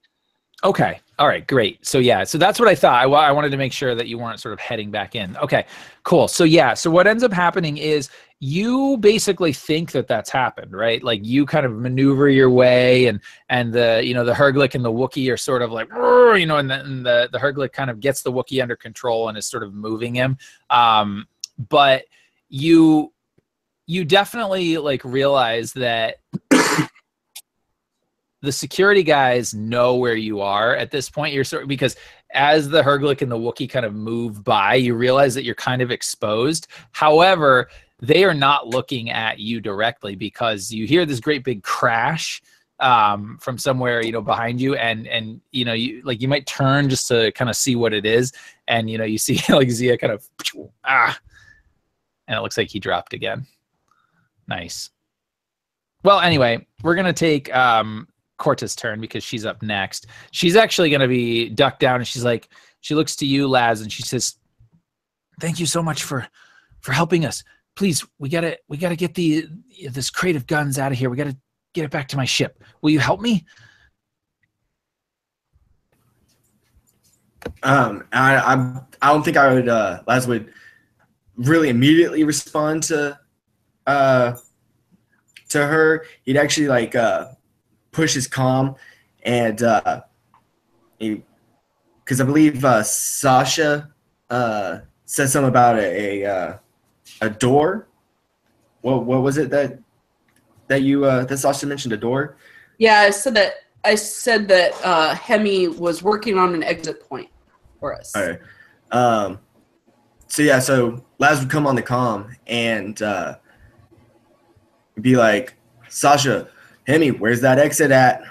Okay. All right, great. So yeah, so that's what I thought. I wanted to make sure that you weren't sort of heading back in. Okay, cool. So yeah, so what ends up happening is you basically think that that's happened, right? Like you kind of maneuver your way, and the the Herglick and the Wookiee are sort of like, and the Herglick kind of gets the Wookiee under control and is sort of moving him. But you definitely like realize that the security guys know where you are at this point. You're sort of, because as the Herglick and the Wookiee kind of move by, you realize that you're kind of exposed. However, they are not looking at you directly, because you hear this great big crash from somewhere, behind you, and you might turn just to kind of see what it is, and you see like Zia kind of and it looks like he dropped again. Nice. Well, anyway, we're gonna take Corte's turn because she's up next. She's actually going to be ducked down, and she looks to you, Laz, and she says, "Thank you so much for helping us. Please, we gotta get this crate of guns out of here. We gotta get it back to my ship. Will you help me?" I don't think I would. Laz would really immediately respond to her. He'd actually like push his comm and because I believe Sasha said something about a door. What was it that Sasha mentioned, a door? Yeah, I said that Hemi was working on an exit point for us. All right. So Laz would come on the comm and be like, Sasha, Hemi, where's that exit at?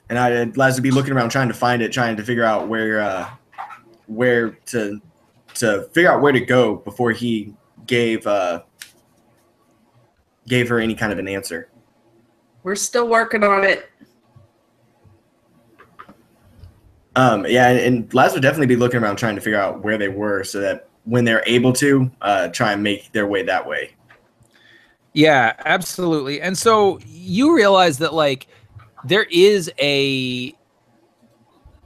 And Laz would be looking around trying to find it, trying to figure out where to figure out where to go before he gave her any kind of an answer. We're still working on it. Yeah, and Laz would definitely be looking around trying to figure out where they were so that when they're able to, try and make their way that way. Yeah, absolutely. And so you realize that, like, there is a,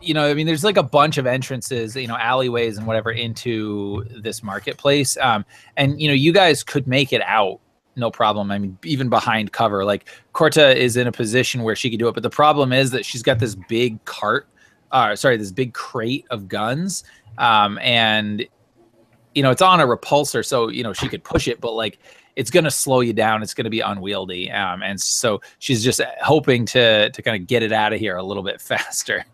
there's like a bunch of entrances, alleyways and whatever into this marketplace. And, you guys could make it out. No problem. I mean, even behind cover, like Corte is in a position where she could do it. But the problem is that she's got this big this big crate of guns. And, it's on a repulsor. So, she could push it, but like, it's going to slow you down. It's going to be unwieldy. And so she's just hoping to kind of get it out of here a little bit faster.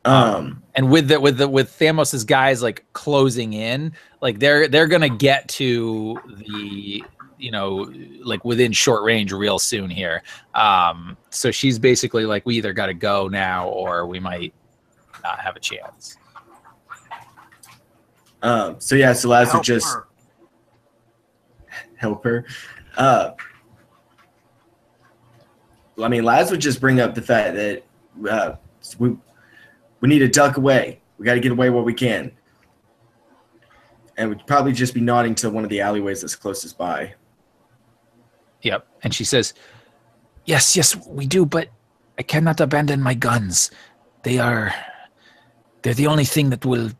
And with Thamoss's guys like closing in, like they're gonna get to the like within short range real soon here. So she's basically like, we either got to go now or we might not have a chance. So Laz would just help her. Laz would just bring up the fact that we need to duck away. We got to get away where we can. And we'd probably just be nodding to one of the alleyways that's closest by. Yep. And she says, yes, we do, but I cannot abandon my guns. They're the only thing that will,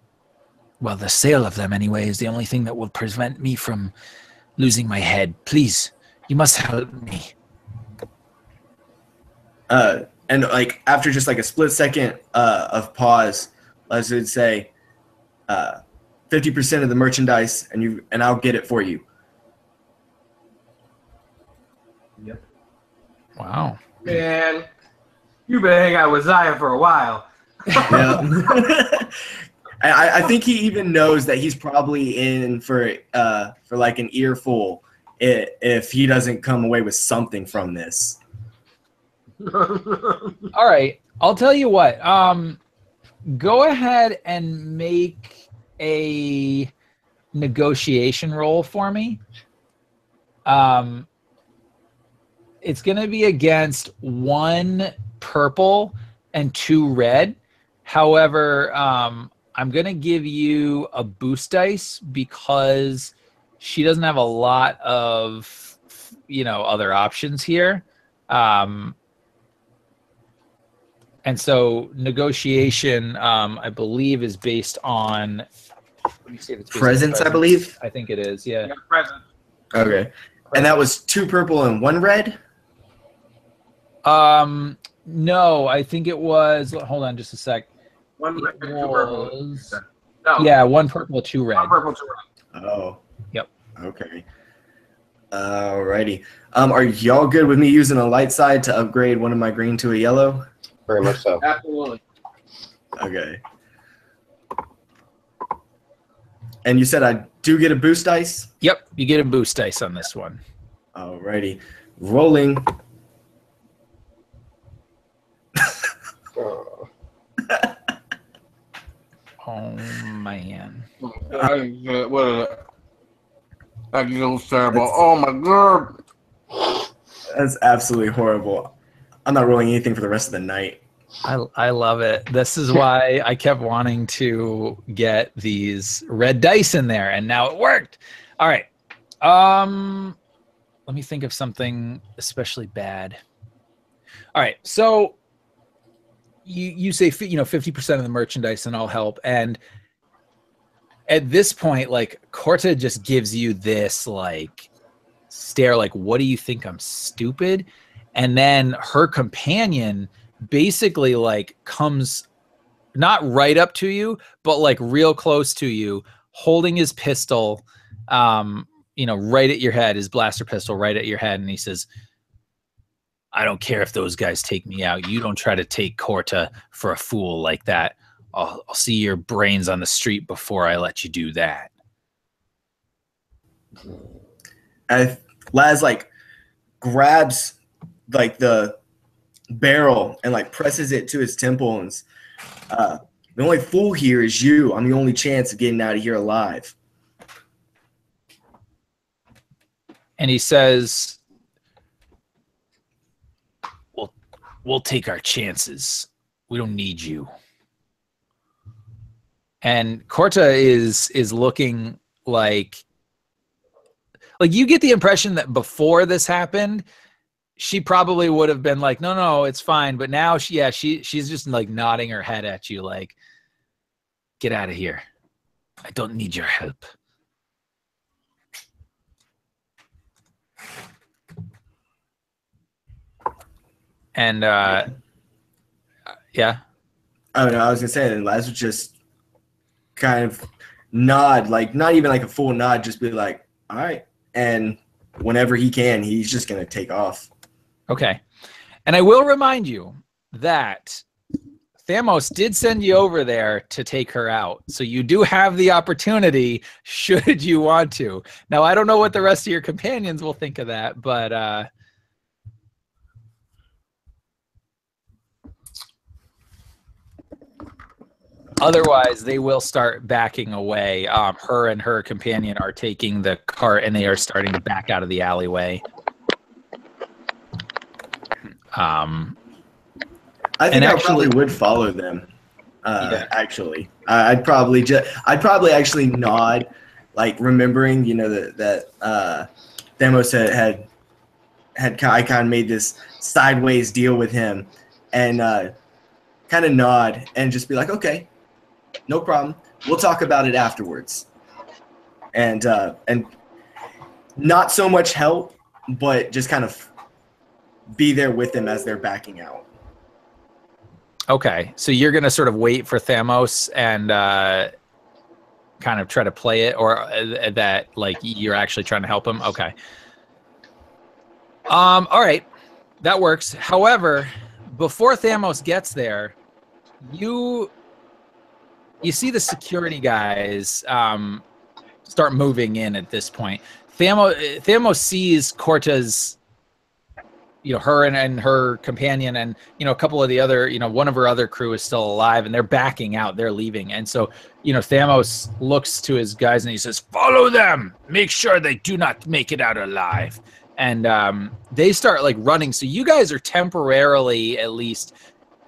well, the sale of them anyway, is the only thing that will prevent me from losing my head. Please, you must help me. And like after just like a split second of pause, Laz would say, 50% of the merchandise, and I'll get it for you. Yep. Wow. Man, you've been hanging out with Zaya for a while. Yeah. I think he even knows that he's probably in for like an earful if he doesn't come away with something from this. All right. I'll tell you what. Go ahead and make a negotiation roll for me. It's going to be against 1 purple and 2 red. However, I'm going to give you a boost dice because she doesn't have a lot of, other options here. And so negotiation, I believe, is based on, let me see if it's presence, I believe. I think it is, yeah. Present. Okay. And that was 2 purple and 1 red? No, I think it was, hold on just a sec. 1 red, 2 It purple. was, No. yeah, 1 purple, 2 red. 1 purple, 2 red. Oh. Yep. Okay. Alrighty. Are y'all good with me using a light side to upgrade one of my green to a yellow? Very much so. Absolutely. Okay. And you said I do get a boost dice? Yep, you get a boost dice on this one. Alrighty. Rolling. Oh. Oh, man. What is it? That feels terrible. Oh my god. That's absolutely horrible. I'm not rolling anything for the rest of the night. I love it. This is why I kept wanting to get these red dice in there, and now it worked. All right. Let me think of something especially bad. All right. So you say 50% of the merchandise and I'll help, and at this point, like, Corte just gives you this like stare like, what do you think, I'm stupid? And then her companion basically like comes not right up to you, but like real close to you, holding his pistol, right at your head, his blaster pistol right at your head. And he says, I don't care if those guys take me out. You don't try to take Corte for a fool like that. I'll see your brains on the street before I let you do that. Laz like grabs like the barrel and like presses it to his temple and the only fool here is you. I'm the only chance of getting out of here alive. And he says, we'll take our chances. We don't need you. And Corte is looking like you get the impression that before this happened, she probably would have been like, no, it's fine. But now she's just like nodding her head at you like, get out of here. I don't need your help. And yeah. Oh no, I was gonna say that Laz would just kind of nod, like not even like a full nod, just be like, all right. And whenever he can, he's just gonna take off. Okay. And I will remind you that Thamoss did send you over there to take her out. So you do have the opportunity should you want to. Now, I don't know what the rest of your companions will think of that, but otherwise, they will start backing away. Her and her companion are taking the cart, and they are starting to back out of the alleyway. I think I probably would follow them. Yeah. Actually, I'd probably actually nod, like remembering, that Thamoss had kind of made this sideways deal with him, and kind of nod and just be like, okay, no problem. We'll talk about it afterwards. And not so much help, but just kind of be there with them as they're backing out. Okay, so you're going to sort of wait for Thamoss and kind of try to play it, or that like you're actually trying to help him? Okay. All right, that works. However, before Thamoss gets there, you see the security guys start moving in at this point. Thamoss sees Corte's, her and her companion and, a couple of the other, one of her other crew is still alive, and they're backing out. They're leaving. And so, Thamoss looks to his guys and he says, follow them. Make sure they do not make it out alive. And they start like running. So you guys are temporarily, at least,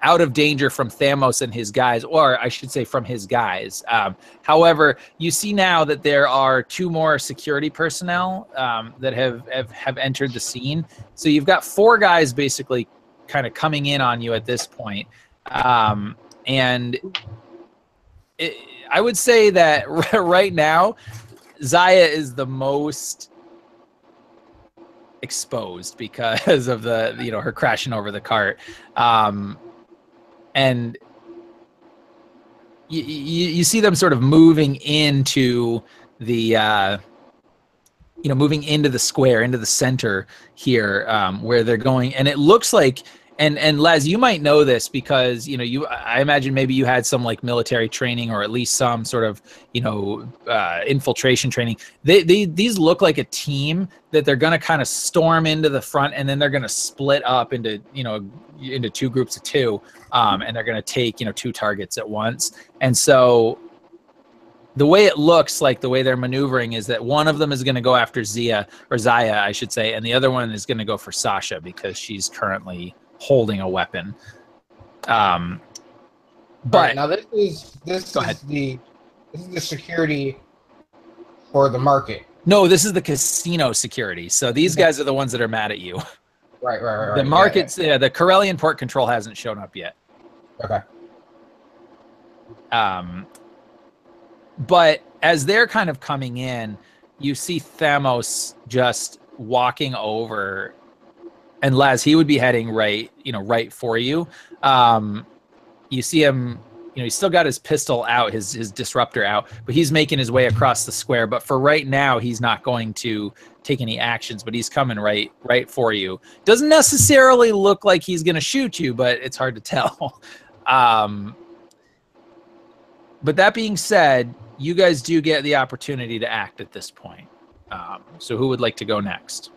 out of danger from Thamoss and his guys, or I should say from his guys. However, you see now that there are 2 more security personnel that have entered the scene. So you've got 4 guys basically kind of coming in on you at this point. And I would say that right now, Zaya is the most exposed because of the, her crashing over the cart. And you see them sort of moving into the, moving into the square, into the center here, where they're going. And it looks like, and Laz, you might know this because, I imagine maybe you had some like military training, or at least some sort of, infiltration training. These look like a team that they're going to kind of storm into the front, and then they're going to split up into, into 2 groups of 2. And they're going to take, 2 targets at once. And so the way it looks like, the way they're maneuvering, is that one of them is going to go after Zaya, I should say, and the other one is going to go for Sasha because she's currently holding a weapon. But right, now this is the security for the market. No, this is the casino security. So these guys are the ones that are mad at you. Right. The markets, the Corellian port control hasn't shown up yet. Okay. But as they're kind of coming in, you see Thamoss just walking over, and Laz, he would be heading right, right for you. You see him, he's still got his pistol out, his disruptor out, but he's making his way across the square. But for right now, he's not going to take any actions, but he's coming right for you. Doesn't necessarily look like he's going to shoot you, but it's hard to tell. But that being said, you guys do get the opportunity to act at this point. So who would like to go next?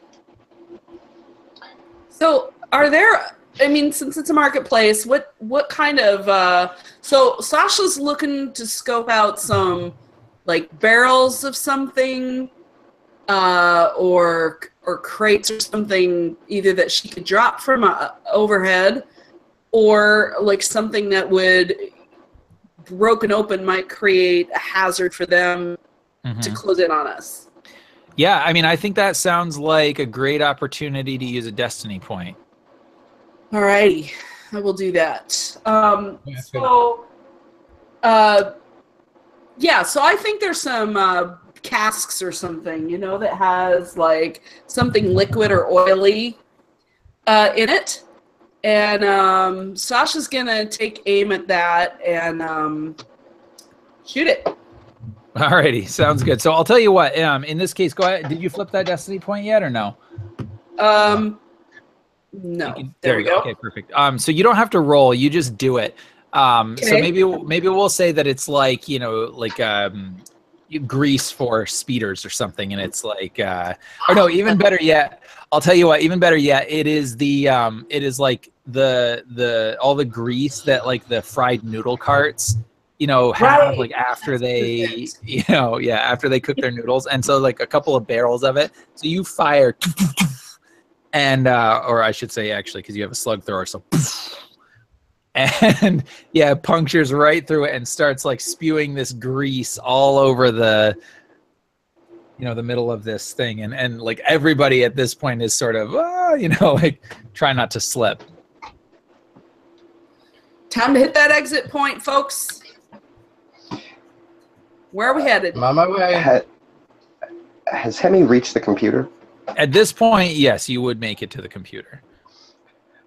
So are there, I mean, since it's a marketplace, what kind of, so Sasha's looking to scope out some like barrels of something, or crates or something, either that she could drop from overhead, or like something that would, broken open, might create a hazard for them to close in on us. Yeah, I mean, I think that sounds like a great opportunity to use a destiny point. Alrighty, I will do that. Yeah, so I think there's some casks or something, that has like something liquid or oily in it. And Sasha's gonna take aim at that and shoot it. Alrighty, sounds good. So I'll tell you what, in this case, go ahead. Did you flip that destiny point yet or no? No. There we go. Okay, perfect. So you don't have to roll, you just do it. Okay. So maybe we'll say that it's like, grease for speeders or something, and it's like or no, even better yet, I'll tell you what, even better yet, it is like the all the grease that like the fried noodle carts have like after they after they cook their noodles, and so like a couple of barrels of it, so you fire and or I should say actually, because you have a slug thrower, so and yeah, it punctures right through it and starts like spewing this grease all over the the middle of this thing, and like everybody at this point is sort of like try not to slip. Time to hit that exit point, folks. Where are we headed? I'm on my way. Has Hemi reached the computer? At this point, yes, you would make it to the computer.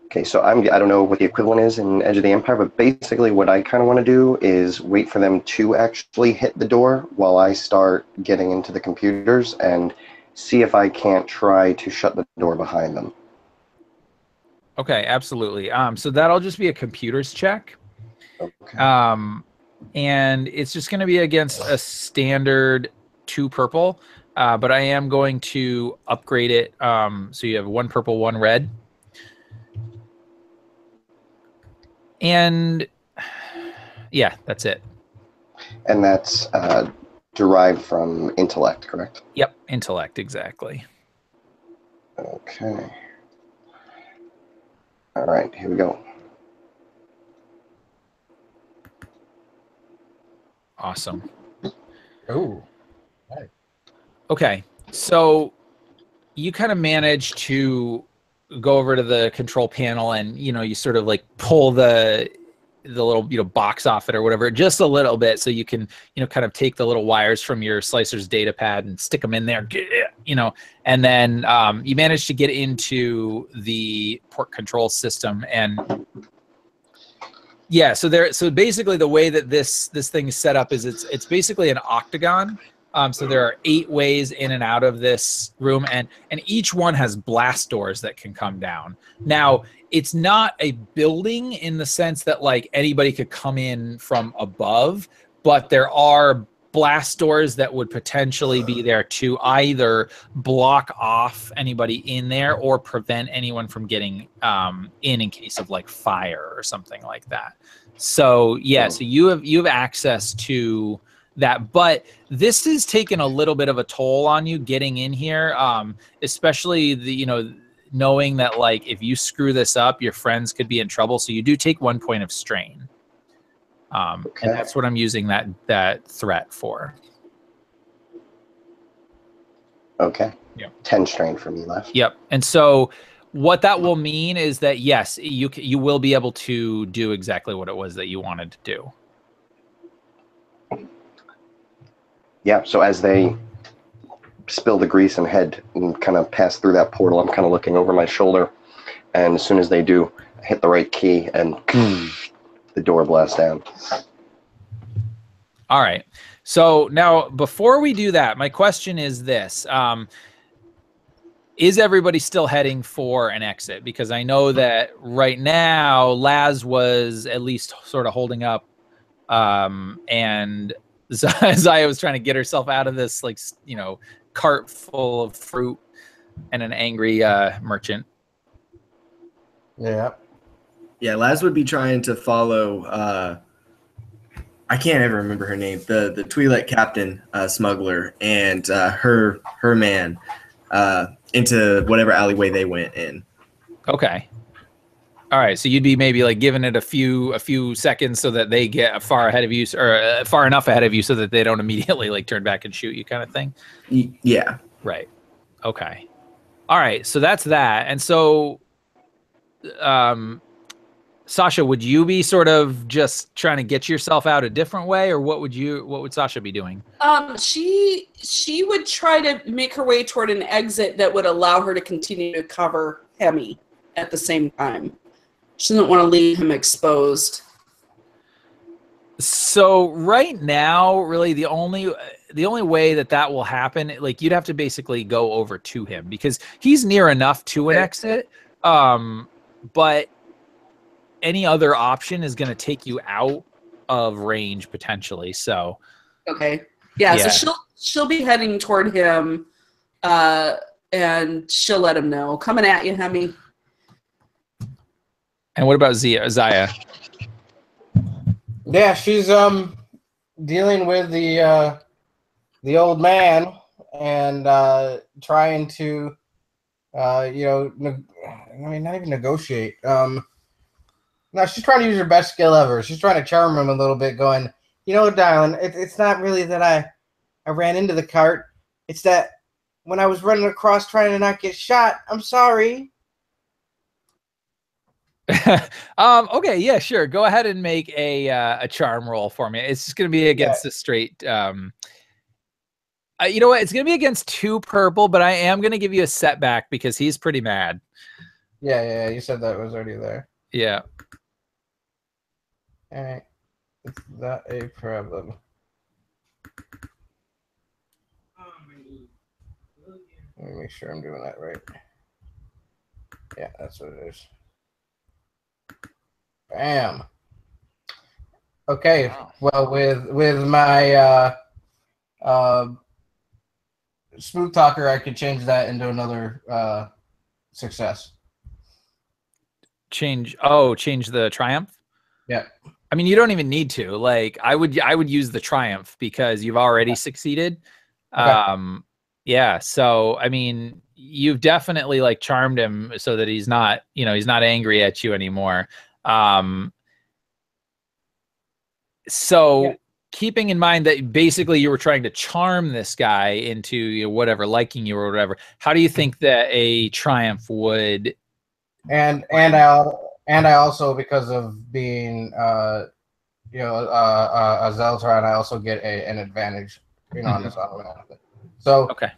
Okay, so I don't know what the equivalent is in Edge of the Empire, but basically what I kind of want to do is wait for them to actually hit the door while I start getting into the computers and see if I can't try to shut the door behind them. Okay, absolutely. So that'll just be a computers check. Okay. And it's just going to be against a standard 2 purple, but I am going to upgrade it. So you have 1 purple, 1 red. And yeah, that's it. And that's derived from intellect, correct? Yep, intellect, exactly. Okay. All right, here we go. Awesome. Oh. Right. Okay, so you kind of manage to go over to the control panel, and you sort of like pull the little box off it or whatever, just a little bit, so you can kind of take the little wires from your slicer's data pad and stick them in there, and then you manage to get into the port control system. And yeah, so basically the way that this thing is set up is it's basically an octagon. So there are 8 ways in and out of this room, and each one has blast doors that can come down. Now, it's not a building in the sense that like anybody could come in from above, but there are blast doors that would potentially be there to either block off anybody in there or prevent anyone from getting in case of like fire or something like that. So yeah, so you have access to that, but this has taken a little bit of a toll on you getting in here, especially the knowing that like if you screw this up, your friends could be in trouble. So you do take 1 point of strain, Okay. and that's what I'm using that threat for. Okay. Yep. 10 strain for me left. Yep. And so what that will mean is that yes, you will be able to do exactly what it was that you wanted to do. Yeah, so as they spill the grease and head and kind of pass through that portal. I'm kind of looking over my shoulder, and as soon as they do, I hit the right key, and the door blasts down. All right. So now, before we do that, my question is this. Is everybody still heading for an exit? Because I know that right now, Laz was at least sort of holding up, and Zaya was trying to get herself out of this, like, you know, cart full of fruit and an angry merchant. Yeah. Yeah, Laz would be trying to follow. I can't ever remember her name. The Twi'lek captain, smuggler, and her man into whatever alleyway they went in. Okay. All right. So you'd be maybe like giving it a few seconds so that they get far ahead of you, or far enough ahead of you so that they don't immediately like turn back and shoot you, kind of thing. Yeah. Right. Okay. All right. So that's that. And so, Sasha, would you be sort of just trying to get yourself out a different way, or what would Sasha be doing? She would try to make her way toward an exit that would allow her to continue to cover Hemi at the same time. She doesn't want to leave him exposed. So right now, really the only way that will happen, like, you'd have to basically go over to him because he's near enough to an exit. But any other option is going to take you out of range potentially. So, okay, yeah. So she'll be heading toward him, and she'll let him know. Coming at you, Hemi. And what about Zaya? Yeah, she's dealing with the old man and trying to not even negotiate. No, she's trying to use her best skill ever. She's trying to charm him a little bit, going, you know, darling, it's not really that I ran into the cart. It's that when I was running across trying to not get shot, I'm sorry. Okay, yeah, sure. Go ahead and make a charm roll for me. It's just going to be against the straight. You know what? It's going to be against 2 purple, but I am going to give you a setback because he's pretty mad. Yeah. You said that was already there. Yeah. All right. It's not a problem. Let me make sure I'm doing that right. Yeah, that's what it is. Bam. Okay. Well, with my smooth talker, I could change that into another success. Change the triumph? Yeah. I mean, you don't even need to. Like, I would use the triumph because you've already succeeded. Okay. Yeah. So, I mean, you've definitely like charmed him so that he's not angry at you anymore. Keeping in mind that basically you were trying to charm this guy into whatever, liking you or whatever, how do you think that a triumph would? And I also, because of being a Zeltron, I also get an advantage, on this automatically. So okay.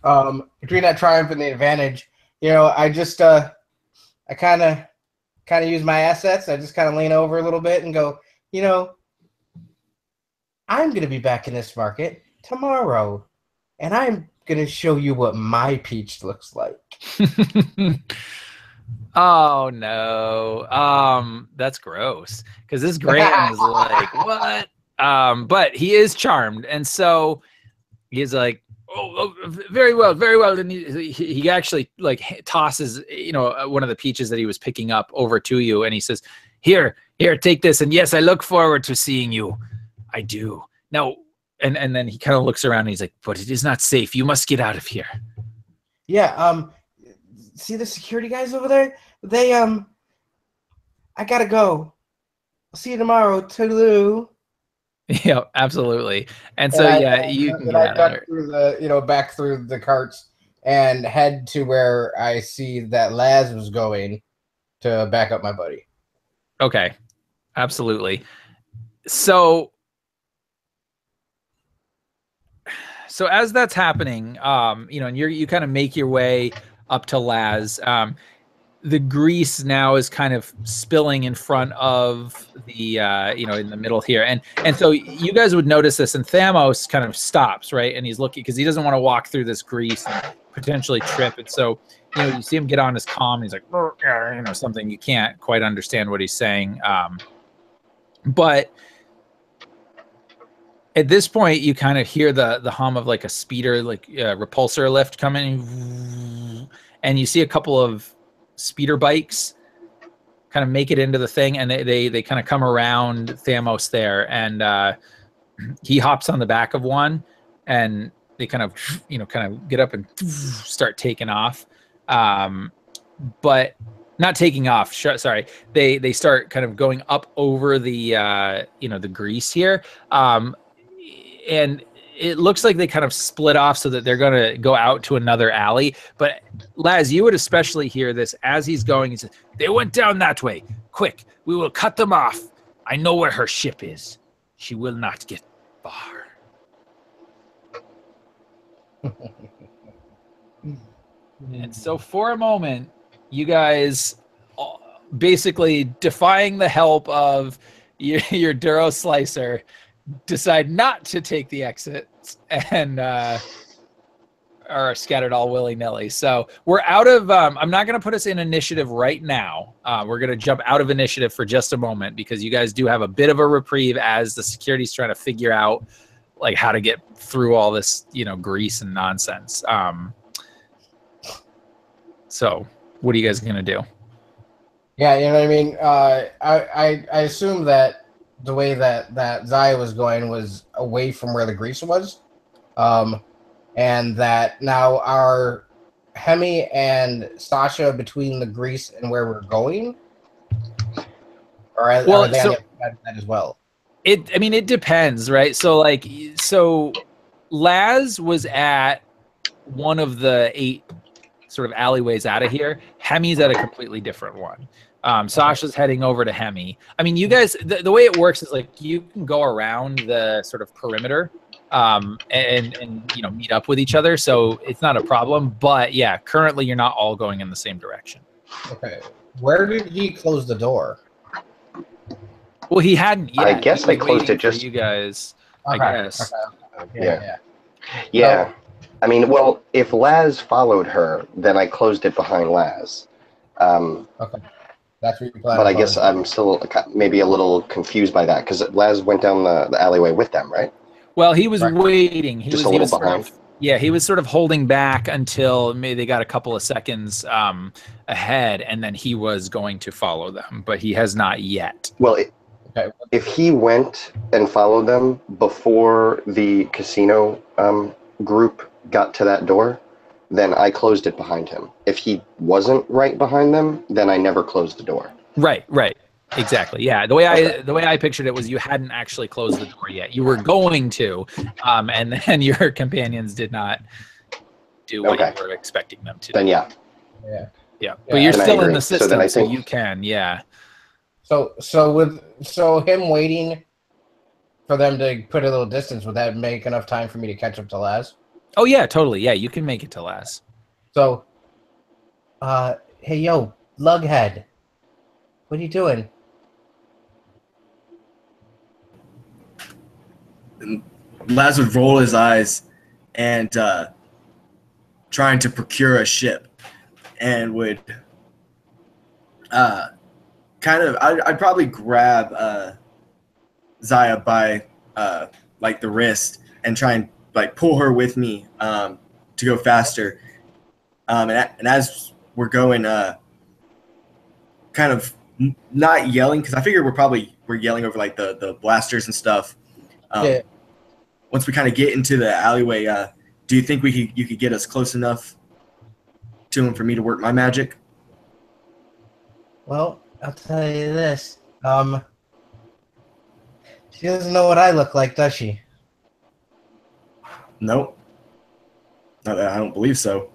Between that triumph and the advantage, I just I kind of use my assets. I just kind of lean over a little bit and go, I'm going to be back in this market tomorrow, and I'm going to show you what my peach looks like. Oh, no. That's gross, because this Graham is like, what? But he is charmed, and so he's like, oh, very well, very well. And he actually like tosses, one of the peaches that he was picking up over to you, and he says, here, take this. And yes, I look forward to seeing you. I do. Now, and then he kind of looks around and he's like, but it is not safe. You must get out of here. Yeah. See the security guys over there? They, I gotta go. I'll see you tomorrow. Toodaloo. Yeah, absolutely. And so, you can get out of there. Through back through the carts and head to where I see that Laz was going to back up my buddy. Okay, absolutely. So so as that's happening, and you kind of make your way up to Laz. The grease now is kind of spilling in front of the in the middle here, and so you guys would notice this, and Thamoss kind of stops, right, and he's looking because he doesn't want to walk through this grease and potentially trip, and so you see him get on his comm, and he's like something you can't quite understand what he's saying, but at this point you kind of hear the hum of like a speeder, like repulsor lift coming, and you see a couple of speeder bikes kind of make it into the thing, and they kind of come around Thamoss there, and he hops on the back of one, and they kind of get up and start taking off, but not taking off, sorry, they start kind of going up over the the grease here, and it looks like they kind of split off so that they're going to go out to another alley. But Laz, you would especially hear this as he's going. He says, "They went down that way. Quick, we will cut them off. I know where her ship is. She will not get far." And so for a moment, you guys basically defying the help of your Duro Slicer, decide not to take the exits and are scattered all willy-nilly. So we're out of I'm not going to put us in initiative right now. We're going to jump out of initiative for just a moment because you guys do have a bit of a reprieve as the security's trying to figure out like how to get through all this grease and nonsense. So what are you guys going to do? Yeah, you know what I mean? I assume that the way that Zaya was going was away from where the grease was, and that now our Hemi and Sasha between the grease and where we're going, or are they on the other side of that as well? It depends, right? So Laz was at one of the 8 sort of alleyways out of here. Hemi's at a completely different one. Sasha's heading over to Hemi. I mean, you guys, the way it works is like you can go around the sort of perimeter and meet up with each other, so it's not a problem. But yeah, currently you're not all going in the same direction. Okay. Where did he close the door? Well, he hadn't yet. I guess I closed it just you guys. Okay. I guess. Okay. Yeah. I mean, well, if Laz followed her, then I closed it behind Laz. Okay. That's what you plan. But I guess I'm still maybe a little confused by that because Laz went down the alleyway with them, right? Well, he was waiting. He just was a little behind. He was sort of holding back until maybe they got a couple of seconds ahead, and then he was going to follow them, but he has not yet. Well, if he went and followed them before the casino group got to that door, then I closed it behind him. If he wasn't right behind them, then I never closed the door. Right. Exactly. Yeah. The way I pictured it was you hadn't actually closed the door yet. You were going to, and then your companions did not do what you were expecting them to. Then yeah. But you're still in the system, so you can. Yeah. So him waiting for them to put a little distance, would that make enough time for me to catch up to Laz? Oh yeah, totally. Yeah, you can make it to Laz. So, hey yo, Lughead, what are you doing? And Laz would roll his eyes and trying to procure a ship, and would I'd probably grab Zaya by like the wrist and try and like pull her with me to go faster, and as we're going, kind of not yelling because I figure we're yelling over like the blasters and stuff. Once we kind of get into the alleyway, do you think you could get us close enough to him for me to work my magic? Well, I'll tell you this. She doesn't know what I look like, does she? Nope. I don't believe so.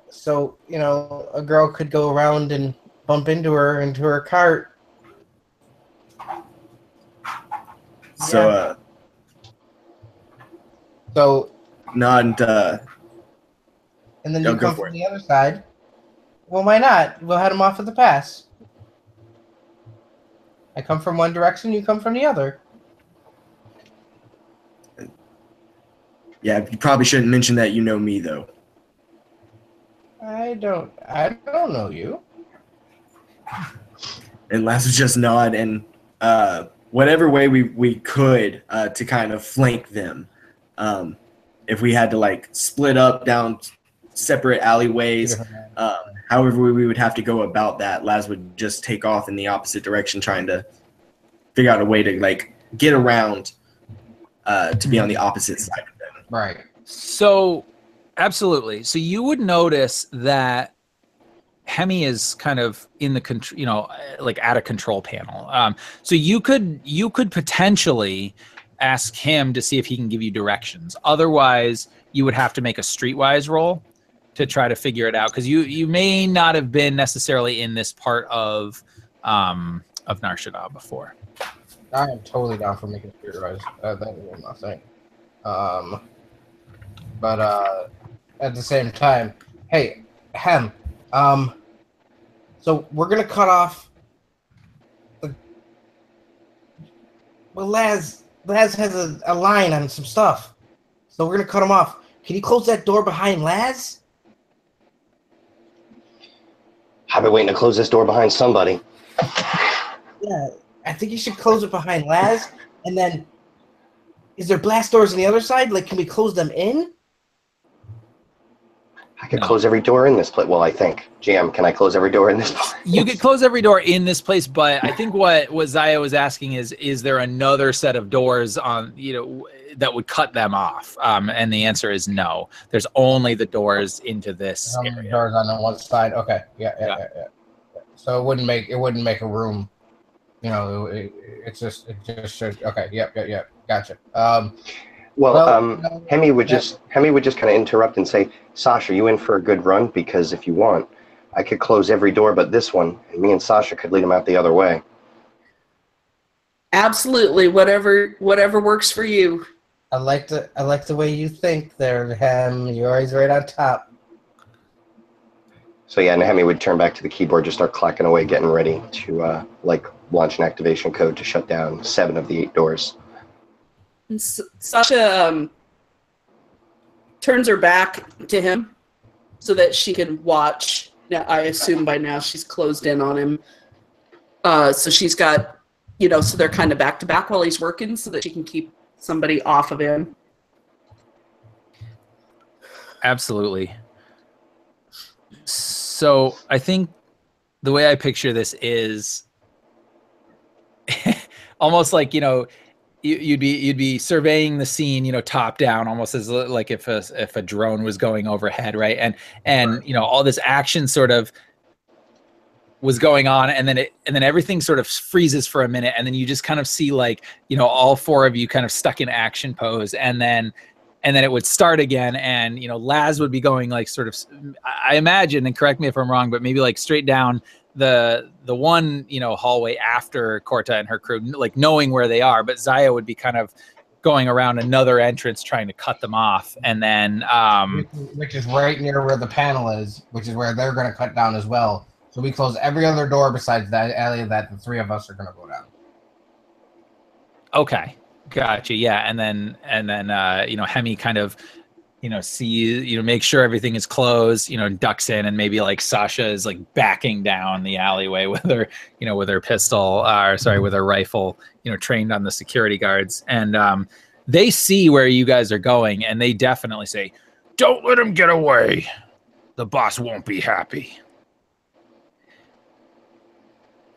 So, a girl could go around and bump into her cart. So, So, Nod. And then No, you go come for from it. the other side. Well, why not? We'll head him off at the pass. I come from one direction, you come from the other. Yeah, you probably shouldn't mention that you know me though. I don't know you. And Laz would just nod and whatever way we could to kind of flank them. If we had to like split up down separate alleyways, however we would have to go about that, Laz would just take off in the opposite direction, trying to figure out a way to like get around to be on the opposite side of them. Right. So, absolutely. So you would notice that Hemi is kind of in the control, you know, like at a control panel. So you could potentially ask him to see if he can give you directions. Otherwise, you would have to make a streetwise roll to try to figure it out, because you may not have been necessarily in this part of Nar Shadda before. I am totally down for making spirit rise. That is my thing. But at the same time, hey, Hem, so we're gonna cut off. Well, Laz has a line on some stuff, so we're gonna cut him off. Can you close that door behind Laz? I've been waiting to close this door behind somebody. Yeah, I think you should close it behind Laz, and then is there blast doors on the other side? Like, can we close them in? I could close every door in this place. Well, I think. GM, can I close every door in this place? You could close every door in this place, but I think what Zaya was asking is there another set of doors on, you know, that would cut them off? And the answer is no. There's only the doors into this area. Doors on the one side. Okay. Yeah. So it wouldn't make a room. You know, it just should. Okay. Yep. Gotcha. Hemi would just kind of interrupt and say, "Sasha, you in for a good run? Because if you want, I could close every door but this one, and me and Sasha could lead him out the other way." Absolutely, whatever works for you. I like the way you think there, Hem. You're always right on top. So yeah, and Hemi would turn back to the keyboard, just start clacking away, getting ready to like launch an activation code to shut down 7 of the 8 doors. And Sasha turns her back to him so that she can watch. Now, I assume by now she's closed in on him. So she's got, you know, so they're kind of back to back while he's working so that she can keep somebody off of him. Absolutely. So I think the way I picture this is almost like, you know, you'd be surveying the scene, you know, top down, almost as like if a drone was going overhead, right? And you know, all this action sort of was going on, and then everything sort of freezes for a minute, and then you just kind of see, like, you know, all 4 of you kind of stuck in action pose, and then it would start again, and, you know, Laz would be going like sort of, I imagine, and correct me if I'm wrong, but maybe like straight down the one, you know, hallway after Corte and her crew, like knowing where they are, but Zaya would be kind of going around another entrance trying to cut them off, and then which is right near where the panel is, which is where they're going to cut down as well. So we close every other door besides that alley that the 3 of us are going to go down. Okay, gotcha. Yeah, and then you know, Hemi kind of, you know, make sure everything is closed, you know, ducks in, and maybe like Sasha is like backing down the alleyway with her, you know, with her pistol, with her rifle, you know, trained on the security guards. And they see where you guys are going, and they definitely say, "Don't let him get away. The boss won't be happy."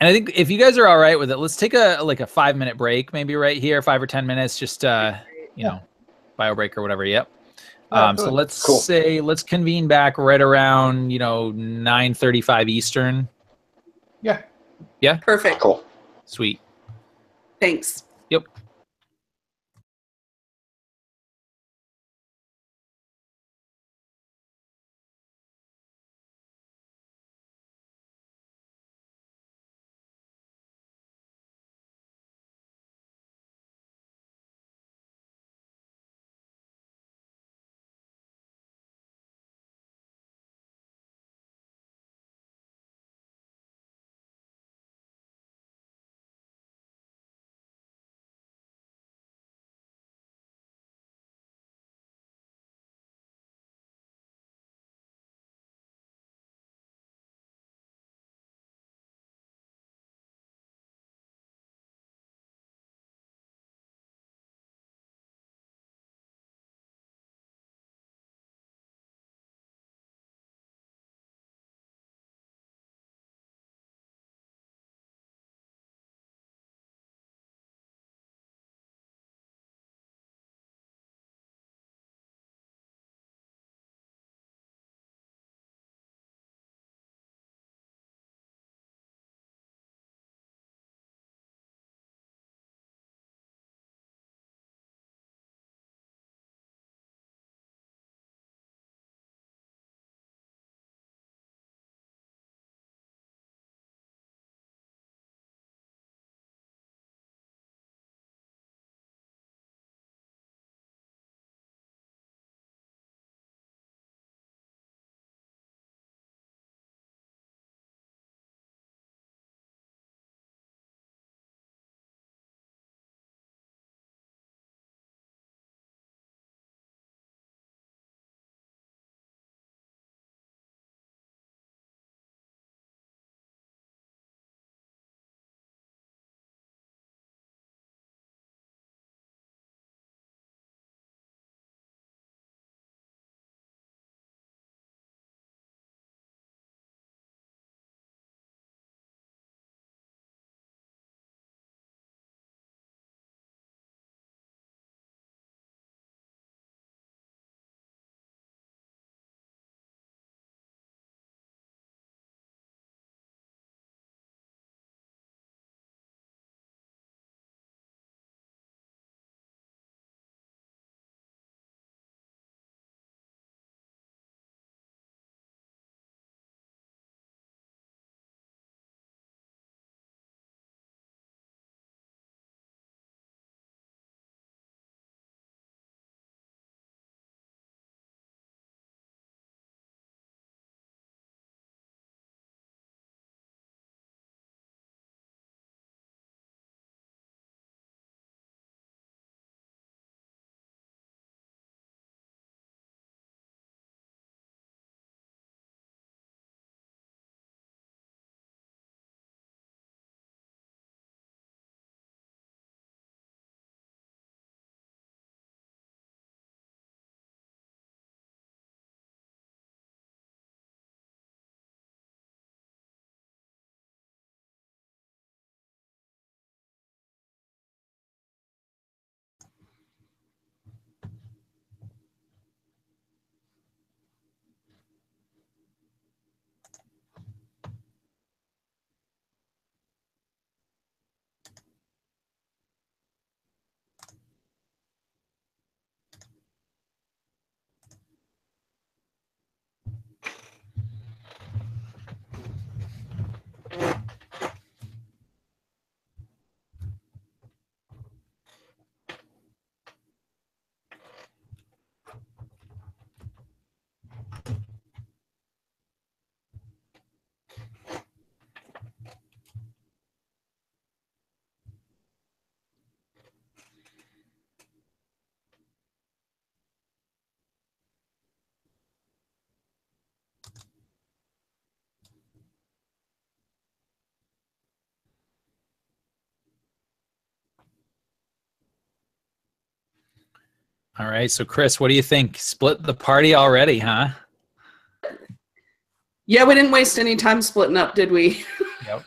And I think if you guys are all right with it, let's take a 5-minute break, maybe right here, 5 or 10 minutes, just you know, bio break or whatever. Yep. So let's convene back right around, you know, 9:35 Eastern. Yeah. Yeah. Perfect. Cool. Sweet. Thanks. Yep. All right, so Chris, what do you think? Split the party already, huh? Yeah, we didn't waste any time splitting up, did we? Yep.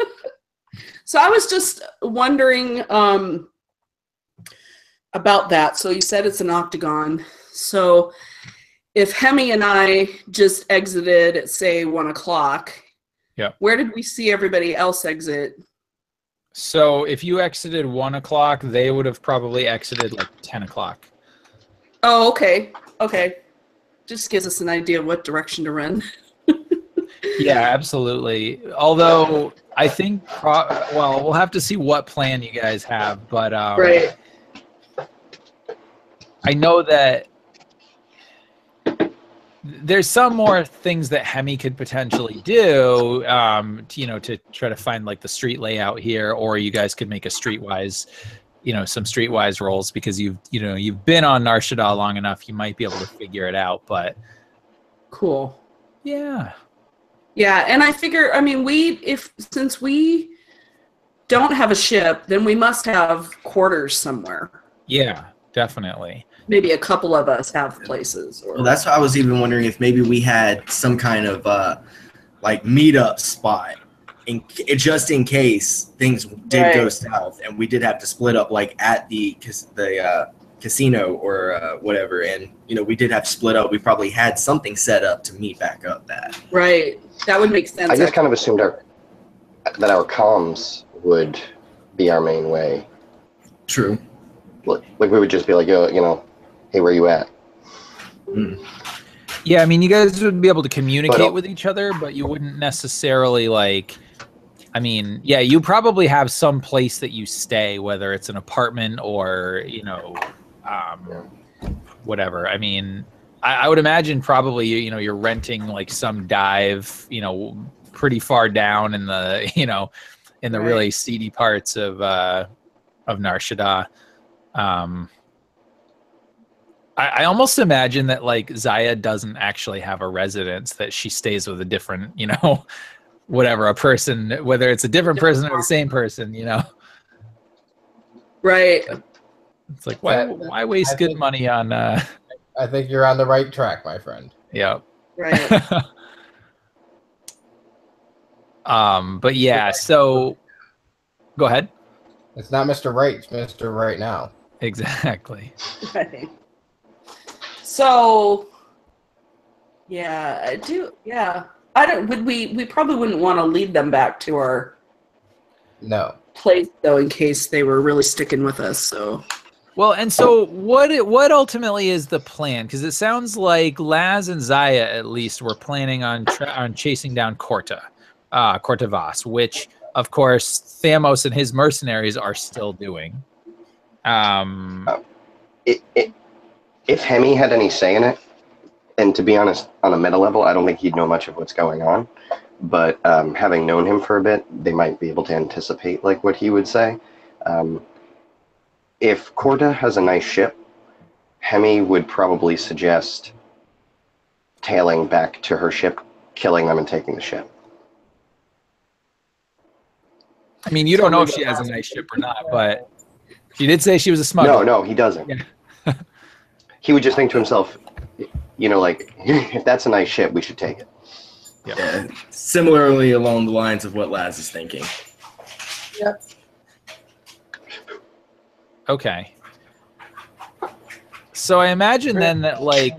So I was just wondering about that. So you said it's an octagon. So if Hemi and I just exited at, say, 1 o'clock, yeah, where did we see everybody else exit? So if you exited 1 o'clock, they would have probably exited like 10 o'clock. Oh, okay. Okay. Just gives us an idea of what direction to run. Yeah, absolutely. Although I think, well, we'll have to see what plan you guys have. But Right. I know that there's some more things that Hemi could potentially do, to try to find like the street layout here, or you guys could make a streetwise, some streetwise rolls because you've been on Nar Shadda long enough, you might be able to figure it out. But Cool. yeah. Yeah, and I figure, I mean, since we don't have a ship, then we must have quarters somewhere. Yeah, definitely. Maybe a couple of us have places. Or Well, that's why I was even wondering if maybe we had some kind of like meetup spot, just in case things did go south and we did have to split up, like at the casino or whatever, and we did have to split up. We probably had something set up to meet back up at. Right, that would make sense. I just kind of assumed that our comms would be our main way. True. Like we would just be like, hey, where you at? Yeah, I mean, you guys would be able to communicate with each other, but you wouldn't necessarily you probably have some place that you stay, whether it's an apartment or, whatever. I mean, I would imagine probably, you're renting like some dive, pretty far down in the, in the really seedy parts of Nar Shadda. I almost imagine that like Zaya doesn't actually have a residence, that she stays with a different, whatever, a person, whether it's a different person or the same person, Right. It's like, why waste good money on... I think you're on the right track, my friend. Yeah. Right. But yeah, so... Go ahead. It's not Mr. Right, it's Mr. Right Now. Exactly. Right. So, yeah, I don't. We probably wouldn't want to lead them back to our place though, in case they were really sticking with us. So, well, and so what ultimately is the plan? Because it sounds like Laz and Zaya at least were planning on chasing down Corte Voss, which of course Thamoss and his mercenaries are still doing. If Hemi had any say in it, and to be honest, on a meta level, I don't think he'd know much of what's going on. But having known him for a bit, they might be able to anticipate like what he would say. If Corte has a nice ship, Hemi would probably suggest tailing back to her ship, killing them, and taking the ship. I mean, you don't know if she has a nice ship or not, but she did say she was a smuggler. No, he doesn't. Yeah. He would just think to himself, if that's a nice ship, we should take it. Yeah. Similarly along the lines of what Laz is thinking. Yep. Okay. So I imagine then that like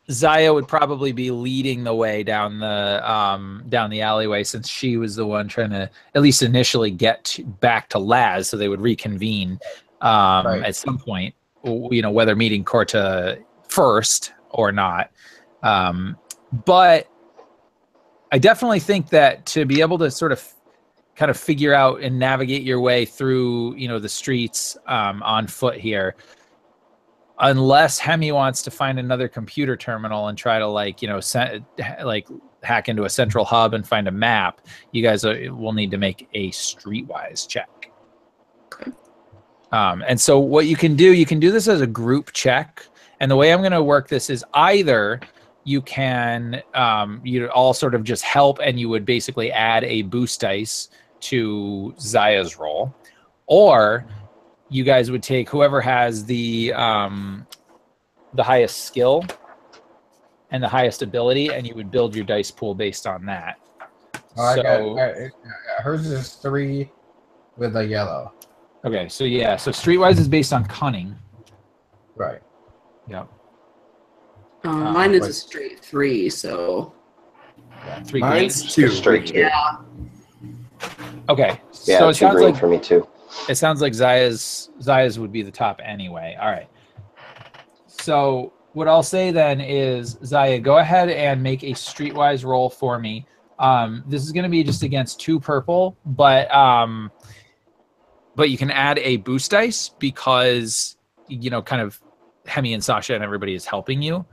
Zaya would probably be leading the way down the alleyway, since she was the one trying to at least initially get back to Laz, so they would reconvene at some point. Whether meeting Corte first or not. But I definitely think that to be able to sort of kind of figure out and navigate your way through, the streets on foot here, unless Hemi wants to find another computer terminal and try to hack into a central hub and find a map, you guys will need to make a streetwise check. Okay. And so what you can do this as a group check. And the way I'm going to work this is either you can, you all sort of just help, and you would basically add a boost dice to Zaya's roll, or you guys would take whoever has the highest skill and the highest ability, and you would build your dice pool based on that. Hers is 3 with a yellow. Okay, so yeah, so Streetwise is based on cunning. Right. Yeah. Mine is a straight 3, so. Yeah, 3 Mine's green. 2. Straight 2. Yeah. Okay. Yeah, so it 2 sounds green like for me too. it sounds like Zaya's would be the top anyway. All right. So what I'll say then is, Zaya, go ahead and make a Streetwise roll for me. This is going to be just against 2 purple, but you can add a boost dice because, you know, kind of Hemi and Sasha and everybody is helping you.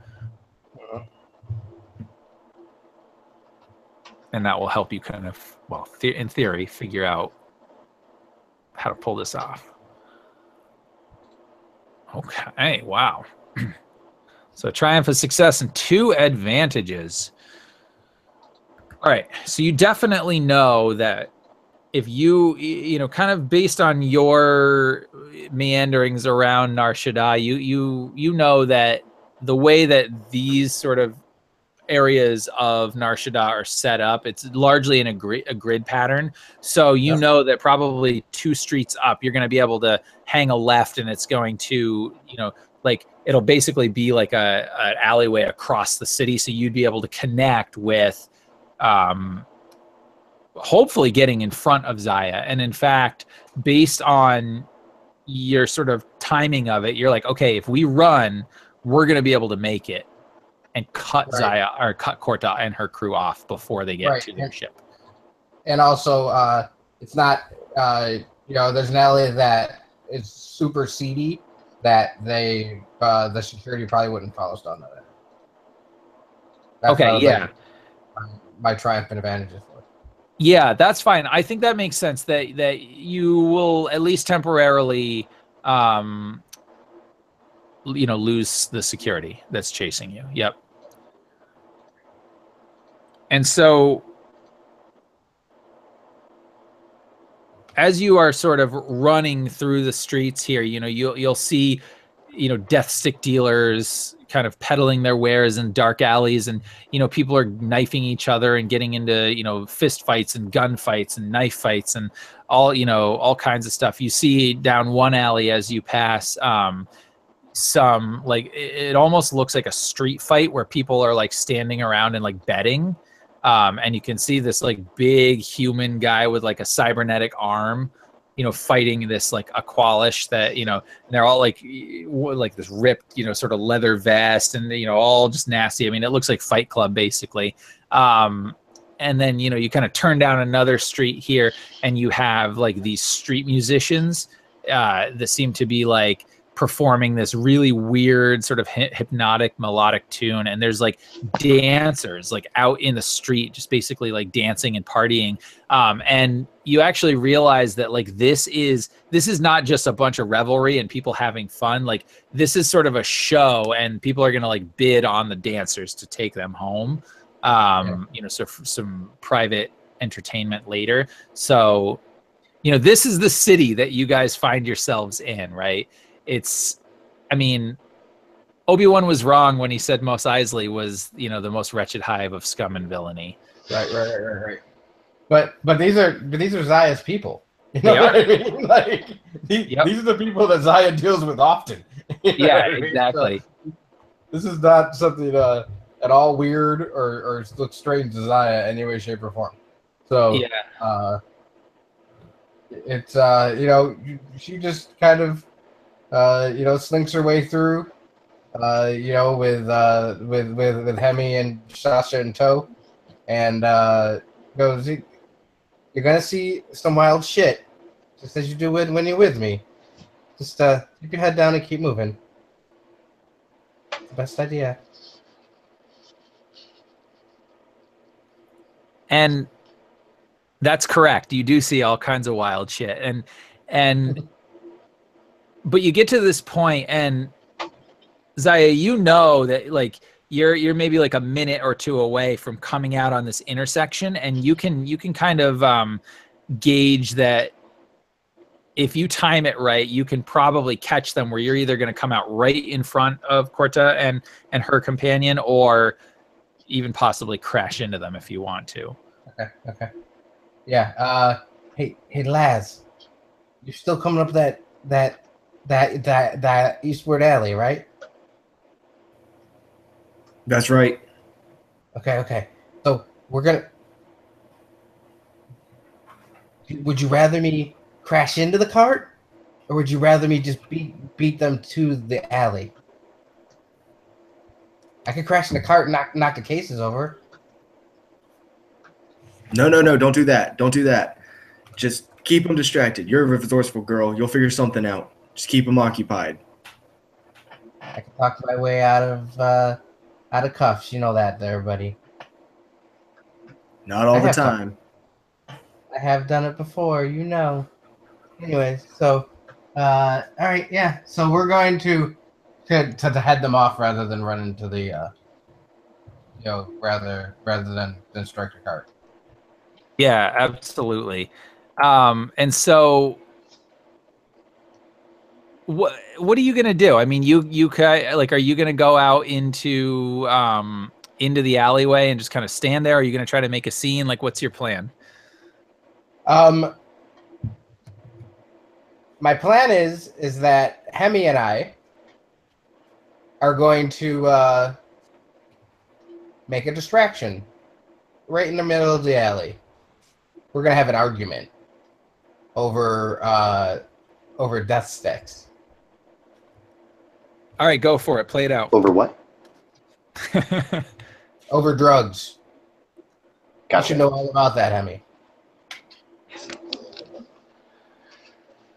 And that will help you kind of, well, in theory, figure out how to pull this off. Okay, wow. So triumph of success and 2 advantages. All right, so you definitely know that if you know, kind of based on your meanderings around Nar Shadda, you know that the way that these sort of areas of Nar Shadda are set up, it's largely in a grid pattern. So you know that probably 2 streets up, you're going to be able to hang a left, and it's going to, you know, like it'll basically be like an alleyway across the city. So you'd be able to connect with, hopefully getting in front of Zaya. And in fact, based on your sort of timing of it, you're like, okay, if we run, we're going to be able to make it and cut Zaya or cut Corte and her crew off before they get to their ship. And also, it's not, you know, there's an alley that is super seedy that they, the security probably wouldn't follow us down to that. That's Okay, yeah. My triumphant advantages for. Yeah, that's fine. I think that makes sense that you will at least temporarily, you know, lose the security that's chasing you. Yep. And so as you are sort of running through the streets here, you know, you'll see, you know, death stick dealers kind of peddling their wares in dark alleys, and, you know, people are knifing each other and getting into, you know, fist fights and gun fights and knife fights and all, you know, all kinds of stuff. You see down one alley as you pass, some, like, it almost looks like a street fight where people are like standing around and like betting. And you can see this like big human guy with like a cybernetic arm, you know, fighting this like Aqualish that, you know, and they're all like this ripped, you know, sort of leather vest, and, you know, all just nasty. I mean, it looks like Fight Club basically. And then, you know, you kind of turn down another street here, and you have like these street musicians that seem to be like performing this really weird sort of hypnotic melodic tune, and there's like dancers like out in the street just basically like dancing and partying, and you actually realize that like this is not just a bunch of revelry and people having fun. Like, this is sort of a show, and people are gonna like bid on the dancers to take them home, you know, so for some private entertainment later. So, you know, this is the city that you guys find yourselves in, right? It's, I mean, Obi-Wan was wrong when he said Mos Eisley was, you know, the most wretched hive of scum and villainy. Right. But these are Zaya's people. You know what I mean? Like, these are the people that Zaya deals with often. Yeah, exactly. So, this is not something at all weird or looks strange to Zaya in any way, shape, or form. So yeah, it's you know, she just kind of you know, slinks her way through, you know, with Hemi and Sasha in tow, and goes, "You're gonna see some wild shit, just as you do when you're with me. Just keep your head down and keep moving. It's the best idea." And that's correct. You do see all kinds of wild shit, and but you get to this point, and Zaya, you know that like you're maybe like a minute or two away from coming out on this intersection, and you can kind of gauge that if you time it right, you can probably catch them where you're either going to come out right in front of Corta and her companion, or even possibly crash into them if you want to. Okay. Yeah. Hey, Laz, you're still coming up that eastward alley, right? That's right. Okay. So we're gonna. Would you rather me crash into the cart, or would you rather me just beat them to the alley? I could crash in the cart and knock the cases over. No, don't do that. Don't do that. Just keep them distracted. You're a resourceful girl. You'll figure something out. Just keep them occupied. I can talk my way out of cuffs. You know that, there, buddy. Not all the time. I have done it before, you know. Anyways, so all right, yeah. So we're going to head them off rather than run into the rather than strike the cart. Yeah, absolutely. And so what are you gonna do? I mean, you like, are you gonna go out into the alleyway and just kind of stand there? Are you gonna try to make a scene? Like, what's your plan? My plan is that Hemi and I are going to make a distraction right in the middle of the alley. We're gonna have an argument over death sticks. All right, go for it. Play it out. Over what? Over drugs. Gotcha. You should know all about that, Hemi.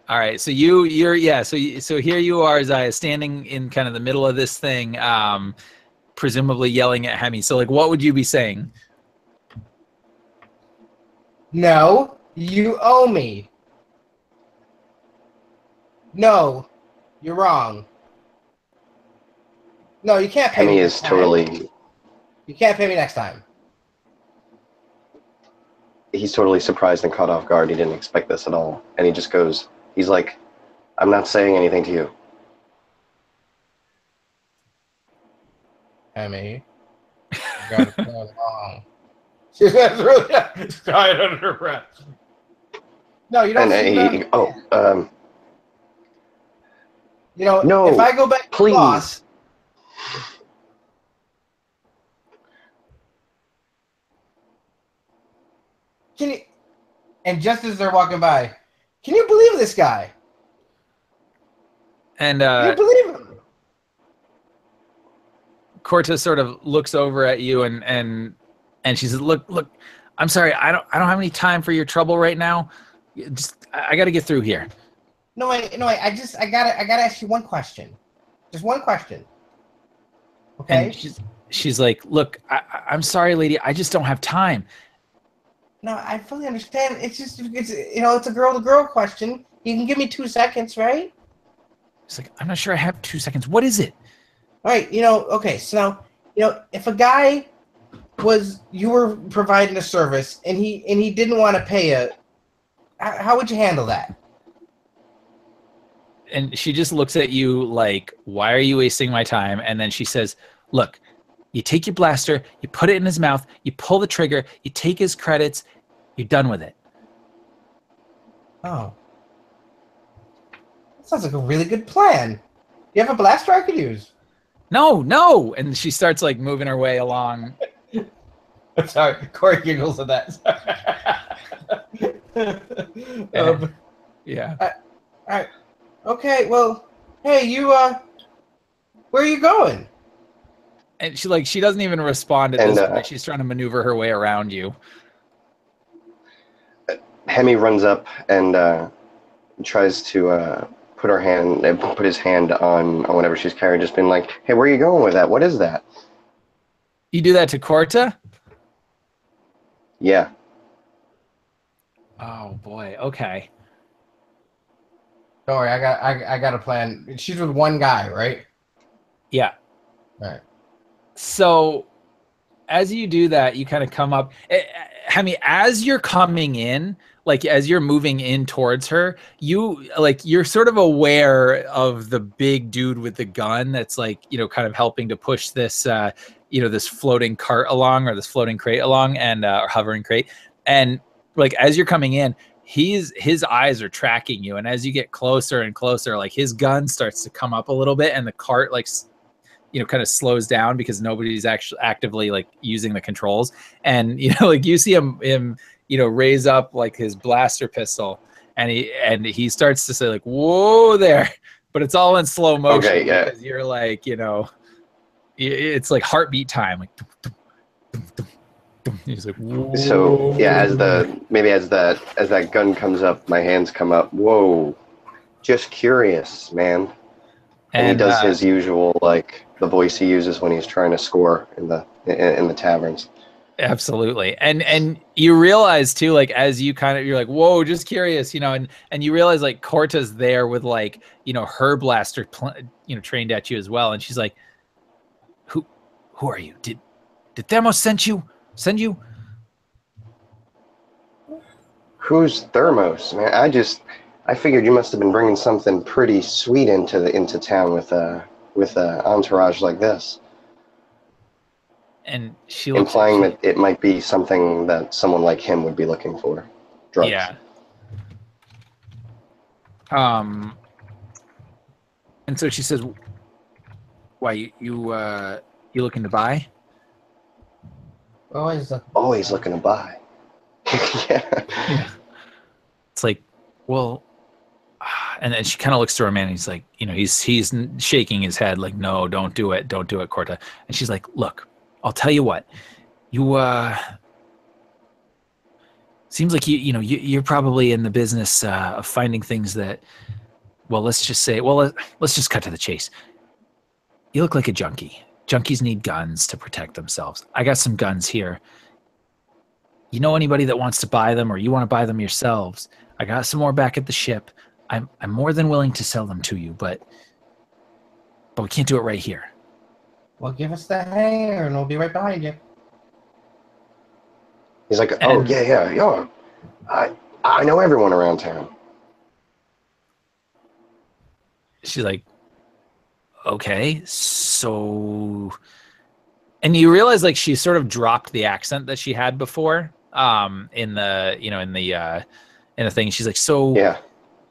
All right, so so here you are, Zaya, standing in kind of the middle of this thing, presumably yelling at Hemi. So, like, what would you be saying? No, you owe me. No, you're wrong. No, you can't pay me. Hemi next is time. totally. You can't pay me next time. He's totally surprised and caught off guard. He didn't expect this at all, and he just goes. He's like, "I'm not saying anything to you." Hemi, you got it wrong. She's really dying under her breath. No, you don't. You know, no, if I go back to please. Boss, can you? And just as they're walking by, can you believe this guy? And Can you believe him? Corta sort of looks over at you and she says, "Look, I'm sorry, I don't have any time for your trouble right now. I got to get through here." No, I gotta ask you one question. Just one question. Okay. And she's like, "Look, I'm sorry, lady. I just don't have time." No, I fully understand. It's a girl-to-girl question. You can give me 2 seconds, right? It's like, "I'm not sure I have 2 seconds. What is it?" All right. Okay. So if a guy you were providing a service and he didn't want to pay it, how would you handle that? And she just looks at you like, "Why are you wasting my time?" And then she says, "Look, you take your blaster, you put it in his mouth, you pull the trigger, you take his credits, you're done with it." Oh. That sounds like a really good plan. Do you have a blaster I could use? No. And she starts like moving her way along. Sorry, Corey giggles at that. Yeah. All right. Okay, well, hey, you, where are you going? And she doesn't even respond at this point. She's trying to maneuver her way around you. Hemi runs up and tries to put his hand on whatever she's carrying, just been like, "Hey, where are you going with that? What is that?" You do that to Corta? Yeah. Oh boy. Okay. Don't worry, I got a plan. She's with one guy, right? Yeah. All right. So as you do that, you kind of come up. Hemi, as you're coming in, like as you're moving in towards her, you're sort of aware of the big dude with the gun that's like, kind of helping to push this this floating cart along, or this floating crate along, and or hovering crate. And like as you're coming in, his eyes are tracking you, and as you get closer and closer, like his gun starts to come up a little bit, and the cart like kind of slows down because nobody's actually actively like using the controls. And like you see him raise up like his blaster pistol, and he starts to say like, whoa there, but it's all in slow motion. Okay, yeah. Because you're like, it's like heartbeat time, like dum, dum, dum, dum. He's like, whoa. So yeah, as that gun comes up, my hands come up. Whoa, just curious, man. And he does his usual, like the voice he uses when he's trying to score in the taverns. Absolutely. And you realize too, like as you're like, whoa, just curious, and you realize like Corta's there with like, her blaster, trained at you as well. And she's like, who are you? Did Thamoss send you? Who's Thermos, man? I figured you must have been bringing something pretty sweet into town with a entourage like this. And she implying that it might be something that someone like him would be looking for. Drugs. Yeah. And so she says, "Why you looking to buy?" Always looking to buy. Yeah. It's like, well, and then she kind of looks to her man, and he's like, he's shaking his head like, no, don't do it, Corta. And she's like, look, I'll tell you what, you seems like you're probably in the business of finding things that, well, let's just cut to the chase. You look like a junkie. Junkies need guns to protect themselves. I got some guns here. You know anybody that wants to buy them, or you want to buy them yourselves? I got some more back at the ship. I'm more than willing to sell them to you, but we can't do it right here. Well, give us the hanger and we'll be right behind you. He's like, oh, yeah. I know everyone around town. She's like, okay, so... And you realize, like, she sort of dropped the accent that she had before in the thing. She's like, so... Yeah.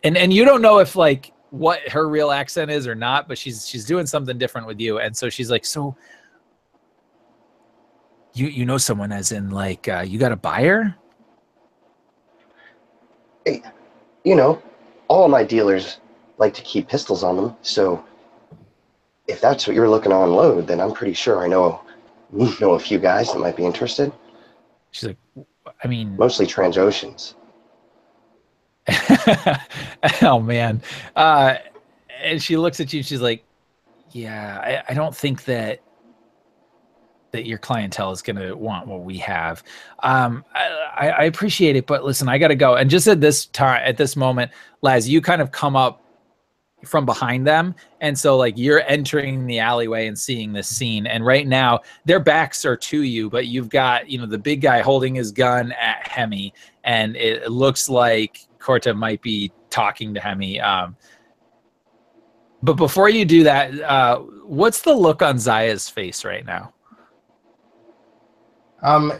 And you don't know if, like, what her real accent is or not, but she's doing something different with you. And so she's like, so... You know someone, as in, like, you got a buyer? Hey, all of my dealers like to keep pistols on them, so if that's what you're looking to unload, then I'm pretty sure I know a few guys that might be interested. She's like, I mean... Mostly Trandoshans. Oh, man. And she looks at you and she's like, yeah, I don't think that your clientele is going to want what we have. I appreciate it, but listen, I got to go. And just at this moment, Laz, you kind of come up from behind them. And so like you're entering the alleyway and seeing this scene. And right now their backs are to you, but you've got, the big guy holding his gun at Hemi. And it looks like Corte might be talking to Hemi. But before you do that, what's the look on Zaya's face right now?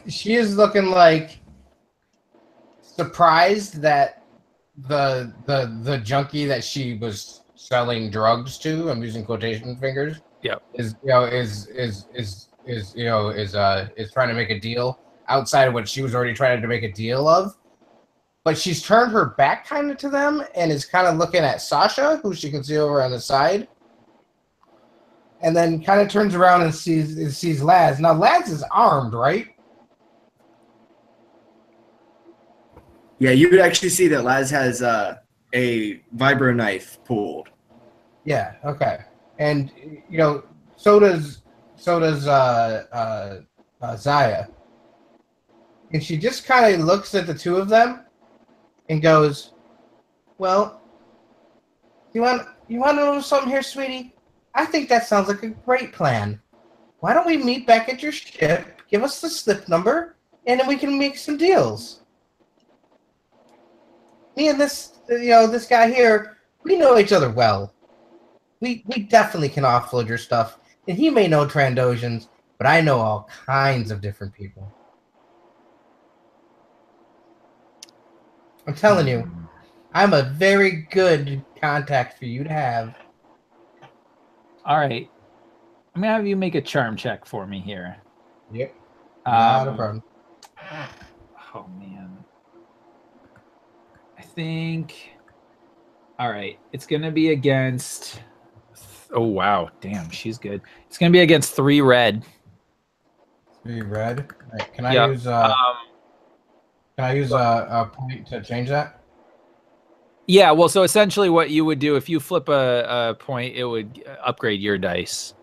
She is looking like surprised that the junkie that she was selling drugs to, I'm using quotation fingers. Yep. Is trying to make a deal outside of what she was already trying to make a deal of. But she's turned her back kind of to them and is kind of looking at Sasha, who she can see over on the side. And then kind of turns around and sees Laz. Now Laz is armed, right? Yeah, you would actually see that Laz has a vibro knife pulled. Yeah. Okay. And so does Zaya. And she just kind of looks at the two of them and goes, "Well, you want to know something here, sweetie? I think that sounds like a great plan. Why don't we meet back at your ship, give us the slip number, and then we can make some deals. Me and this guy here, we know each other well. We definitely can offload your stuff, and he may know Trandoshans, but I know all kinds of different people. I'm telling you, I'm a very good contact for you to have. All right. I'm going to have you make a charm check for me here. Yep. Not a problem. Oh, man. I think... All right. It's going to be against... Oh, wow. Damn, she's good. It's going to be against 3 red. 3 red? All right. Can I use a point to change that? Yeah, well, so essentially what you would do, if you flip a point, it would upgrade your dice.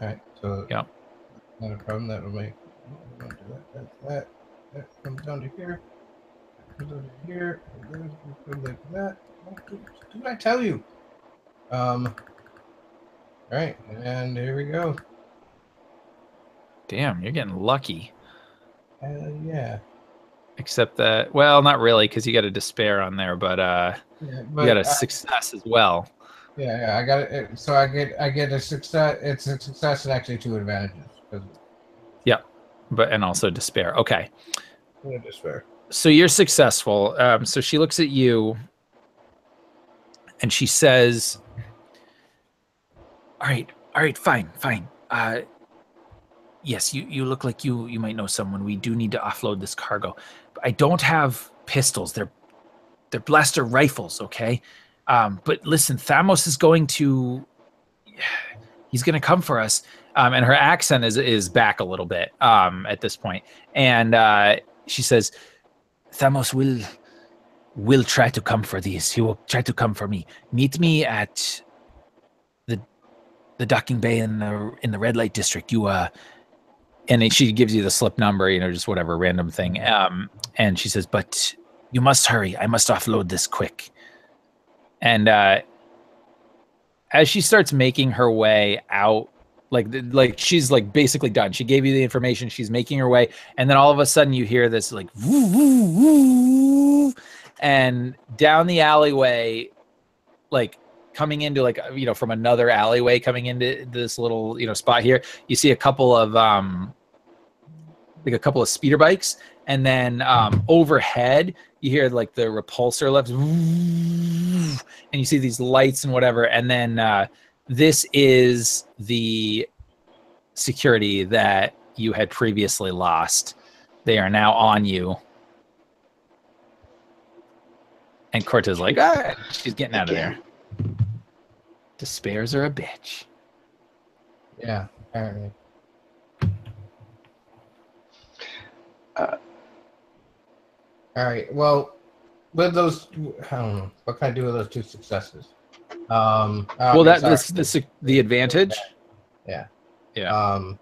All right, so yeah, not a problem. That will make that comes down to here. Comes down to here. Like that. Didn't I tell you? All right, and here we go. Damn, you're getting lucky. Yeah. Except that, well, not really, because you got a despair on there, but you got a success as well. Yeah, I got it. So I get a success. It's a success and actually 2 advantages. Yeah, and also despair. Okay. Yeah, despair. So you're successful. So she looks at you, and she says, "All right, fine. Yes, you look like you might know someone. We do need to offload this cargo. But I don't have pistols. They're blaster rifles, okay? But listen, Thamoss is going to come for us." And her accent is back a little bit at this point. And she says, "Thamoss will try to come for these. He will try to come for me. Meet me at the docking bay in the red light district. You And she gives you the slip number, just whatever random thing. And she says, "But you must hurry. I must offload this quick." And as she starts making her way out, like she's like basically done. She gave you the information. She's making her way, and then all of a sudden you hear this like woo woo woo, and down the alleyway, like coming into from another alleyway coming into this little spot here, you see a couple of speeder bikes, and then overhead you hear like the repulsor left, and you see these lights and whatever, and then this is the security that you had previously lost. They are now on you. And Corte's like, she's getting out of there. Despairs are a bitch. Yeah, apparently. All right. Well, with those, I don't know. What can I do with those 2 successes? Well, that's the advantage. Yeah. Yeah.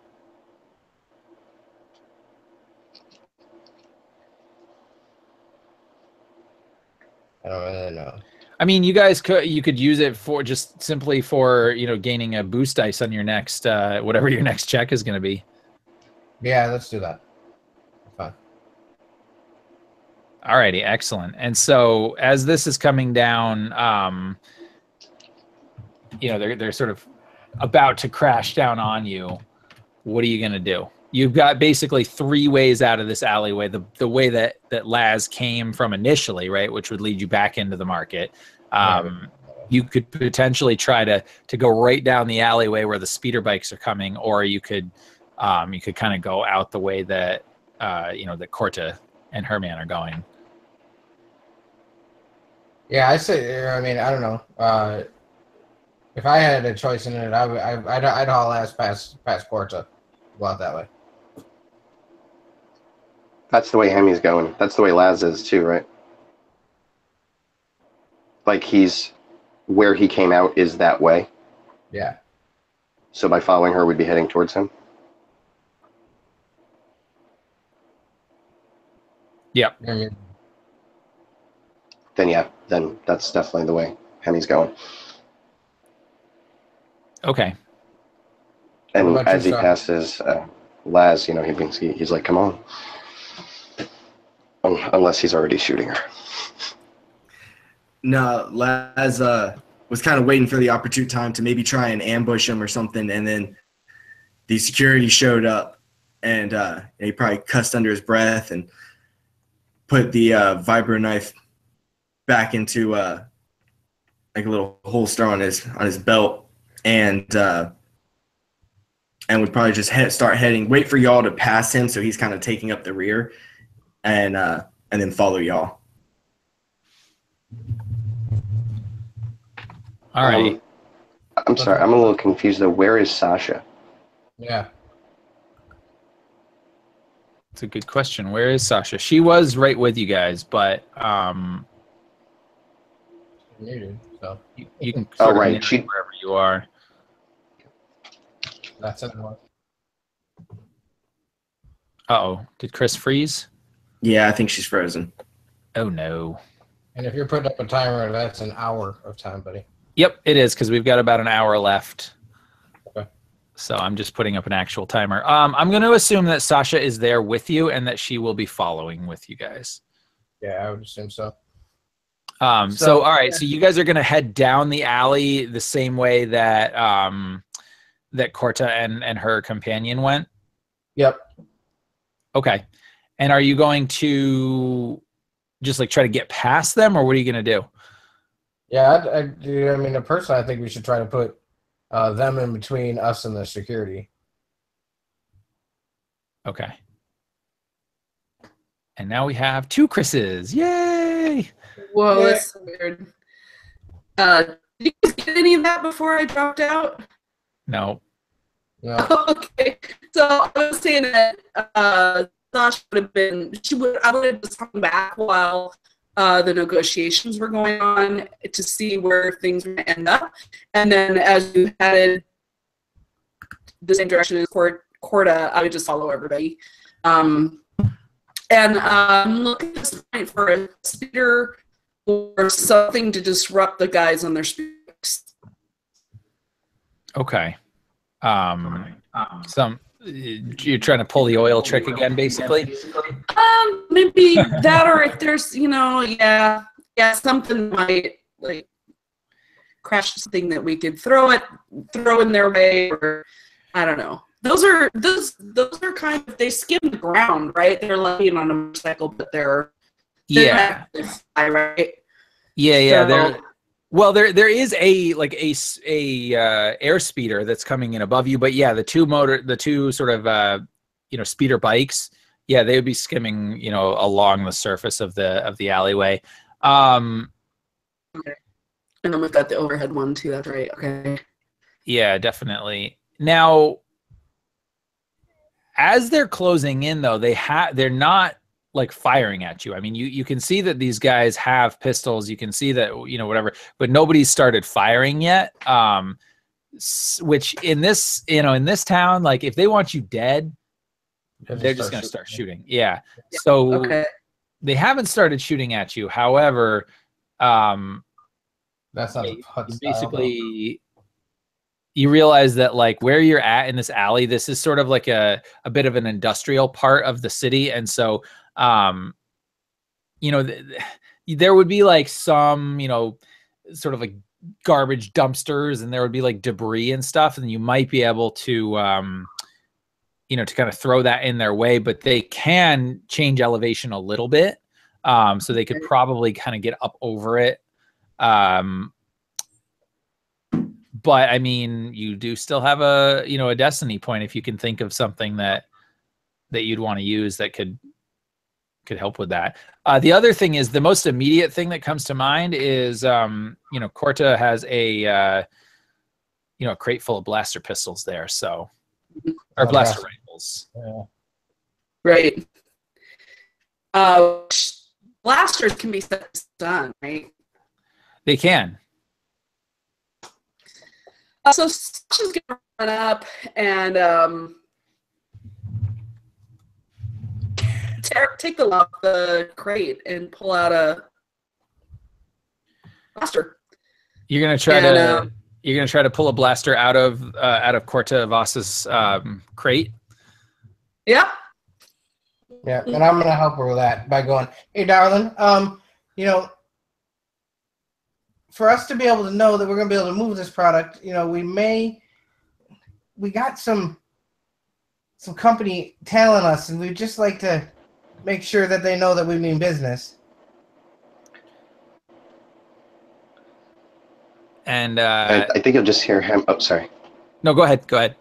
I don't really know. I mean, you could use it for just simply for gaining a boost dice on your next whatever your next check is going to be. Yeah, let's do that. Fine. Alrighty, excellent. And so as this is coming down, they're sort of about to crash down on you. What are you going to do? You've got basically 3 ways out of this alleyway. The way that Laz came from initially, right, which would lead you back into the market. You could potentially try to go right down the alleyway where the speeder bikes are coming, or you could kind of go out the way that that Corte and her man are going. Yeah, I say. I mean, I don't know. If I had a choice in it, I'd haul ass past Corte. Go out that way. That's the way Hemi's going. That's the way Laz is too, right? Like where he came out is that way. Yeah. So by following her, we'd be heading towards him. Yep. Then that's definitely the way Hemi's going. Okay. And as he passes, Laz, you know, he's like, come on. Unless he's already shooting her. No, Laz was kind of waiting for the opportune time to maybe try and ambush him or something, and then the security showed up, and he probably cussed under his breath and put the vibro knife back into like a little holster on his belt, and would probably just start heading. Wait for y'all to pass him, so he's kind of taking up the rear, and then follow y'all. All right. I'm sorry. I'm a little confused though. Where is Sasha? Yeah. It's a good question. Where is Sasha? She was right with you guys, but Muted, so you can Oh, sort of right. name it wherever you are. that's it. Uh-oh. Did Chris freeze? Yeah, I think she's frozen. Oh, no. And if you're putting up a timer, that's an hour of time, buddy. Yep, it is, because we've got about an hour left. Okay. So I'm just putting up an actual timer. I'm going to assume that Sasha is there with you and that she will be following with you guys. Yeah, I would assume so. So all right, so you guys are going to head down the alley the same way that that Corte and her companion went? Yep. Okay. And are you going to just like try to get past them, or what are you going to do? Yeah, I mean, personally, I think we should try to put them in between us and the security. Okay. And now we have 2 Chris's. Yay! Whoa, that's so weird. Did you guys get any of that before I dropped out? No. No. Okay. So I was saying that Sasha would have been, I would have just hung back while the negotiations were going on to see where things were going to end up. And then as you headed the same direction as Corte, I would just follow everybody. And I'm looking at this point for a speeder or something to disrupt the guys on their speeders. Okay. You're trying to pull the oil trick again, basically? Maybe that, or if there's, yeah, something might like crash something that we could throw in their way, or I don't know. Those are kind of, they skim the ground, right? They're landing on a motorcycle, but they're Yeah. high, right? Yeah. So, There is a air speeder that's coming in above you, but yeah, the two sort of speeder bikes, yeah, they would be skimming along the surface of the alleyway. okay. And then we've got the overhead one too. That's right. Okay. Yeah, definitely. Now, as they're closing in, though, they're not like firing at you. I mean, you can see that these guys have pistols. You can see that, whatever, but nobody's started firing yet. Which in this town, like if they want you dead, they're just going to start shooting. Yeah. So Okay. they haven't started shooting at you. However, That's not basically you realize that like where you're at in this alley, this is sort of like a bit of an industrial part of the city. And so, there would be like some, sort of like garbage dumpsters, and there would be like debris and stuff. And you might be able to, to kind of throw that in their way, but they can change elevation a little bit. So they could probably kind of get up over it. But I mean, you do still have a destiny point if you can think of something that you'd want to use that could help with that. The other thing is, the most immediate thing that comes to mind is, Corte has a crate full of blaster pistols there. So, or blaster rifles. Yeah. Right. Blasters can be set to stun, right? They can. So Sasha's gonna run up and take the lock of the crate and pull out a blaster. You're gonna try to pull a blaster out of Corte Voss's crate. Yep. Yeah, and I'm gonna help her with that by going, "Hey, darling, you know, for us to be able to know that we're gonna be able to move this product, you know, we got some company tailing us, and we'd just like to make sure that they know that we mean business." And I think you'll just hear him. Oh, sorry. no, go ahead. Go ahead.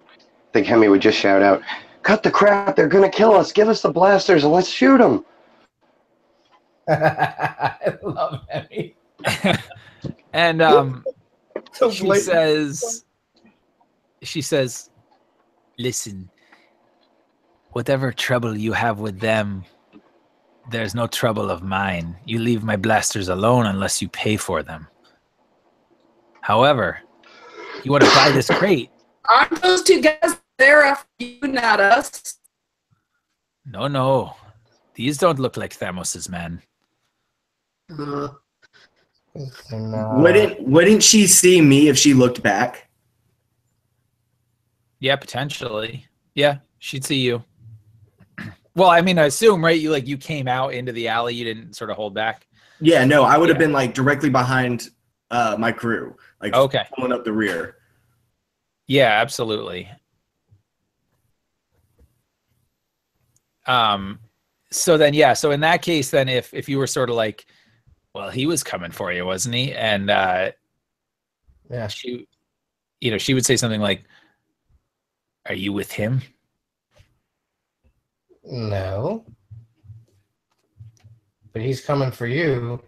I think Hemi would just shout out, "Cut the crap! They're gonna kill us! Give us the blasters and let's shoot them!" I love Emmy. And So she blatant. says, "Listen, whatever trouble you have with them, there's no trouble of mine. You leave my blasters alone unless you pay for them. However, you want to buy this crate?" Aren't those two guys there after you, not us? No. These don't look like Thamoss's men. Uh, Wouldn't she see me if she looked back? Yeah, potentially. Yeah, she'd see you. Well, I mean, I assume, right? You came out into the alley. You didn't sort of hold back. Yeah, no, I would have Yeah. been like directly behind my crew, like Okay. pulling up the rear. Yeah, absolutely. So then, yeah. So in that case, then if you were sort of like, well, he was coming for you, wasn't he? And Yeah. she would say something like, "Are you with him?" No. But he's coming for you.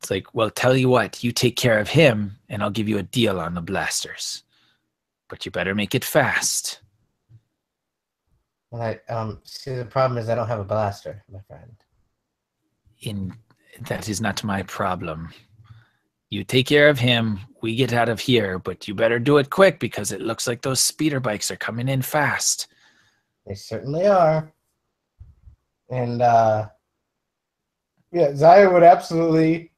It's like, well, tell you what, you take care of him, and I'll give you a deal on the blasters. But you better make it fast. Well, see, the problem is I don't have a blaster, my friend. That is not my problem. You take care of him, we get out of here, but you better do it quick because it looks like those speeder bikes are coming in fast. They certainly are. And yeah, Zaya would absolutely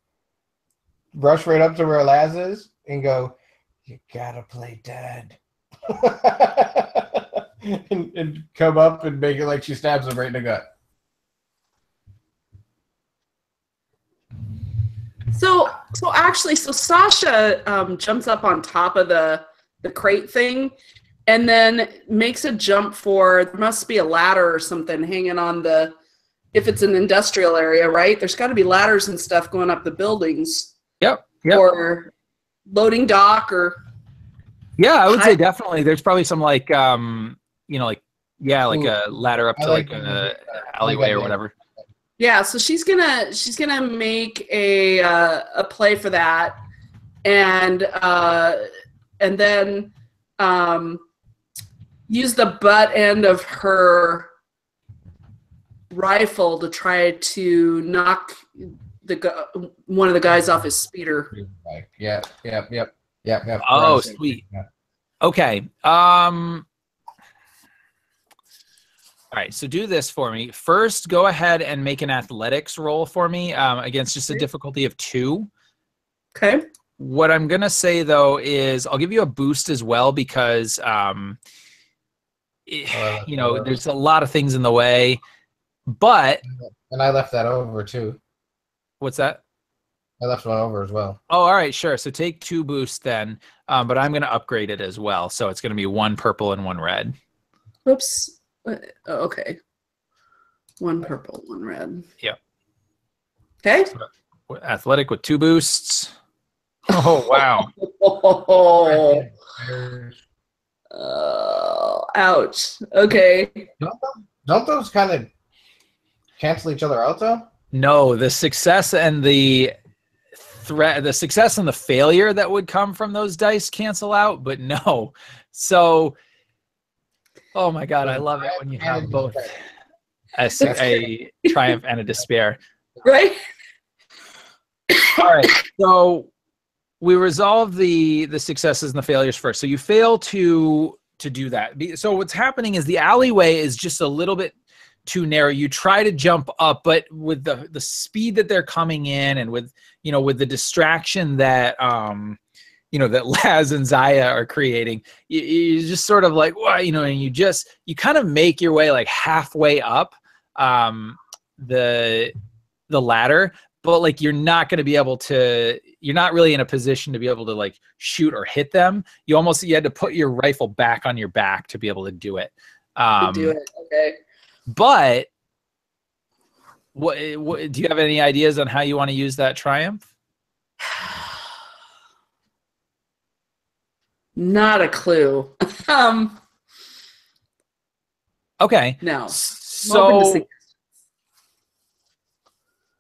rush right up to where Laz is and go, "You gotta play dead." and come up and make it like she stabs him right in the gut. So actually, Sasha jumps up on top of the crate thing, and then makes a jump for. There must be a ladder or something hanging on the. If it's an industrial area, right? There's got to be ladders and stuff going up the buildings. Yep. Or loading dock or. Yeah, I would say definitely. There's probably some like a ladder up to like an alleyway or whatever. Yeah, so she's gonna make a play for that, and then use the butt end of her rifle to try to knock one of the guys off his speeder. Yep. Oh, Right. sweet. Yeah. Okay. All right, so do this for me. First, go ahead and make an athletics roll for me against just a difficulty of 2. Okay. What I'm going to say, though, is I'll give you a boost as well because, there's a lot of things in the way. But And I left that over too. what's that? I left one over as well. Oh, all right, sure. So take 2 boosts then, but I'm going to upgrade it as well. So it's going to be 1 purple and 1 red. Oops. Okay. 1 purple, 1 red. Yep. Okay. Athletic with 2 boosts. Oh, wow. Ouch. Okay. Don't those kind of cancel each other out though? No, the success and the failure that would come from those dice cancel out, but no. So, oh my God, I love it when you have both a triumph and a despair. Right? All right, so we resolve the successes and the failures first. So you fail to do that. So what's happening is the alleyway is just a little bit too narrow. You try to jump up, but with the speed that they're coming in, and with the distraction that that Laz and Zaya are creating. You just sort of like, well, and you kind of make your way like halfway up the ladder, but like you're not really in a position to be able to like shoot or hit them. You had to put your rifle back on your back to be able to do it. Okay. But what do you have any ideas on how you want to use that triumph? Not a clue. Okay. No. So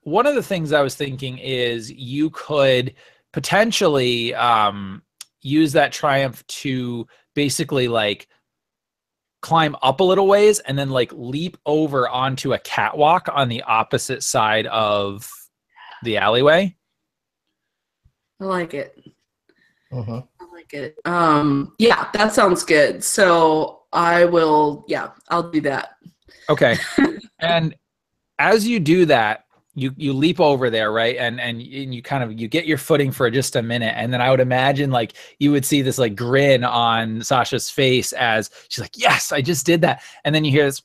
one of the things I was thinking is you could potentially use that triumph to basically like climb up a little ways and then like leap over onto a catwalk on the opposite side of the alleyway. I like it. Uh-huh. I like it. Yeah, that sounds good. So I'll do that. Okay. And as you do that, you leap over there, right? And you kind of, you get your footing for just a minute. And then I would imagine like you would see this like grin on Sasha's face as she's like, yes, I just did that. And then you hear this,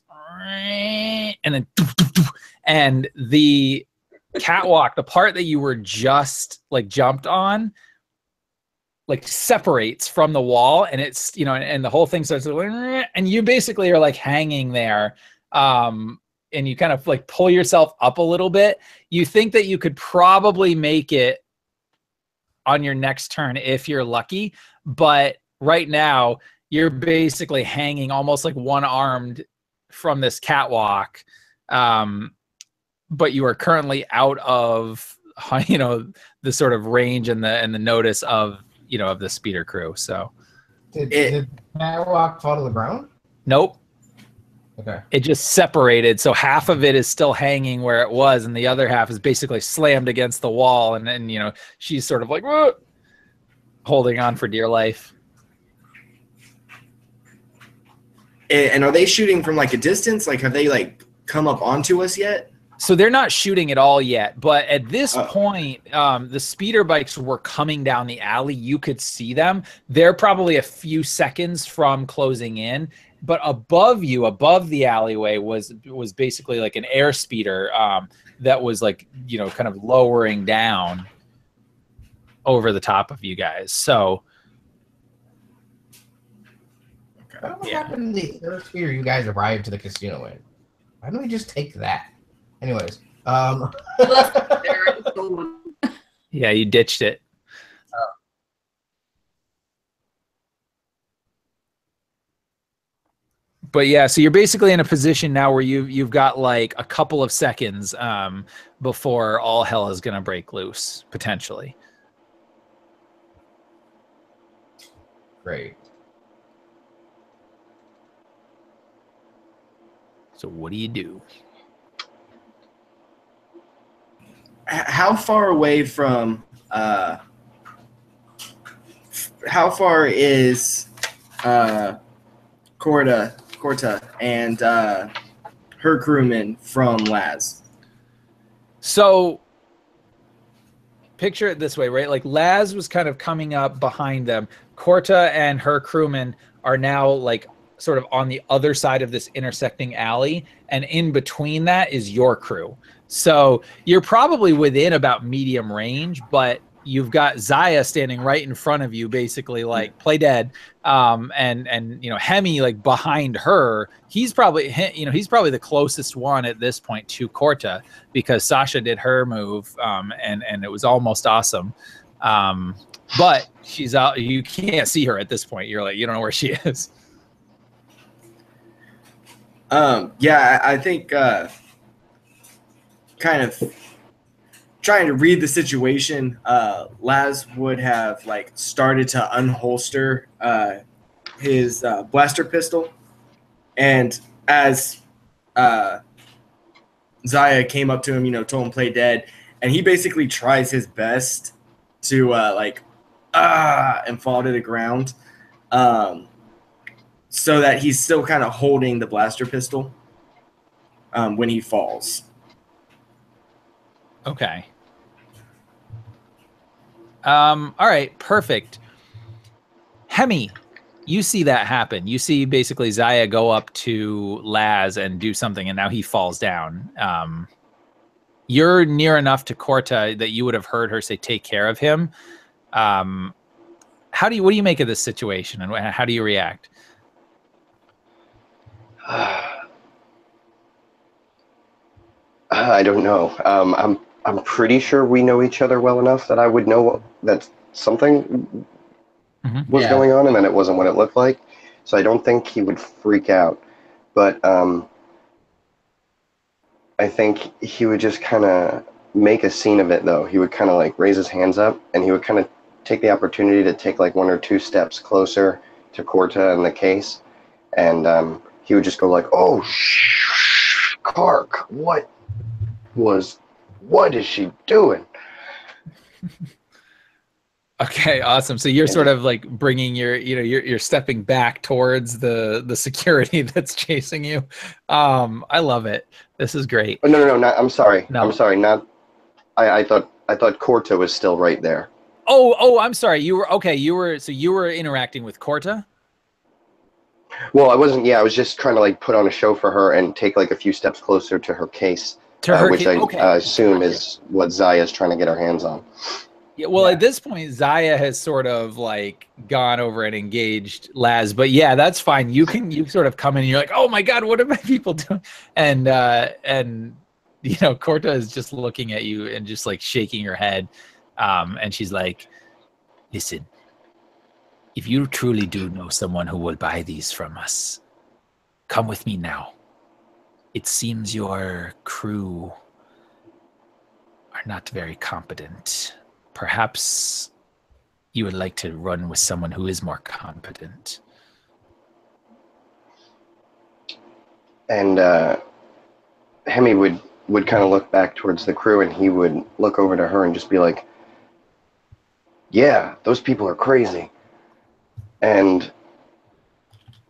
and then, and the catwalk, the part that you were just like jumped on, like separates from the wall, and it's, and the whole thing starts to, and you basically are like hanging there. And you kind of like pull yourself up a little bit. You think that you could probably make it on your next turn if you're lucky. But right now you're basically hanging almost like one-armed from this catwalk. But you are currently out of, the sort of range and the notice of, of the speeder crew. So did the catwalk fall to the ground? Nope. Okay. It just separated, so half of it is still hanging where it was, and the other half is basically slammed against the wall, and then she's sort of like, whoa, holding on for dear life. And are they shooting from like a distance? Like, have they like come up onto us yet? So they're not shooting at all yet, but at this point, the speeder bikes were coming down the alley. You could see them. They're probably a few seconds from closing in. But above you, above the alleyway, was basically like an air speeder that was like, kind of lowering down over the top of you guys. So, what happened to the air speeder you guys arrived to the casino in? Why don't we just take that? Anyways, yeah, you ditched it. But yeah, so you're basically in a position now where you've got like a couple of seconds before all hell is gonna break loose, potentially. Great. So what do you do? How far away from how far is Corte and her crewman from Laz? So picture it this way, right? Like Laz was kind of coming up behind them. Corte and her crewman are now like sort of on the other side of this intersecting alley, and in between that is your crew. So you're probably within about medium range, but you've got Zaya standing right in front of you, basically like play dead. And Hemi like behind her. He's probably the closest one at this point to Corte, because Sasha did her move, and it was almost awesome. But she's out. You can't see her at this point. You're like, you don't know where she is. Yeah, I think kind of trying to read the situation, Laz would have like started to unholster his blaster pistol, and as Zaya came up to him, told him play dead, and he basically tries his best to and fall to the ground, so that he's still kind of holding the blaster pistol when he falls. Okay. All right, perfect. Hemi, you see that happen. You see basically Zaya go up to Laz and do something, and now he falls down. You're near enough to Corta that you would have heard her say, "Take care of him." What do you make of this situation, and how do you react? I don't know. I'm pretty sure we know each other well enough that I would know that something was going on, and then it wasn't what it looked like. So I don't think he would freak out. But I think he would just kind of make a scene of it, though. He would kind of like raise his hands up, and he would kind of take the opportunity to take like 1 or 2 steps closer to Corta and the case, and he would just go like, "Oh, Kark, what is she doing?" Okay, awesome. So you're sort of like bringing you're stepping back towards the security that's chasing you. I love it. This is great. Oh, no, I'm sorry. No. I'm sorry. Not. I thought Corta was still right there. Oh, I'm sorry. You were interacting with Corta? Well, I wasn't. Yeah, I was just trying to like put on a show for her and take like a few steps closer to her case, which I assume is what Zaya's trying to get her hands on. Yeah, well, at this point, Zaya has sort of like gone over and engaged Laz, but yeah, that's fine. You sort of come in and you're like, "Oh my God, what are my people doing?" And Corta is just looking at you and just like shaking her head, and she's like, "Listen, if you truly do know someone who will buy these from us, come with me now. It seems your crew are not very competent. Perhaps you would like to run with someone who is more competent." And Hemi would kind of look back towards the crew, and he would look over to her and just be like, "Yeah, those people are crazy." And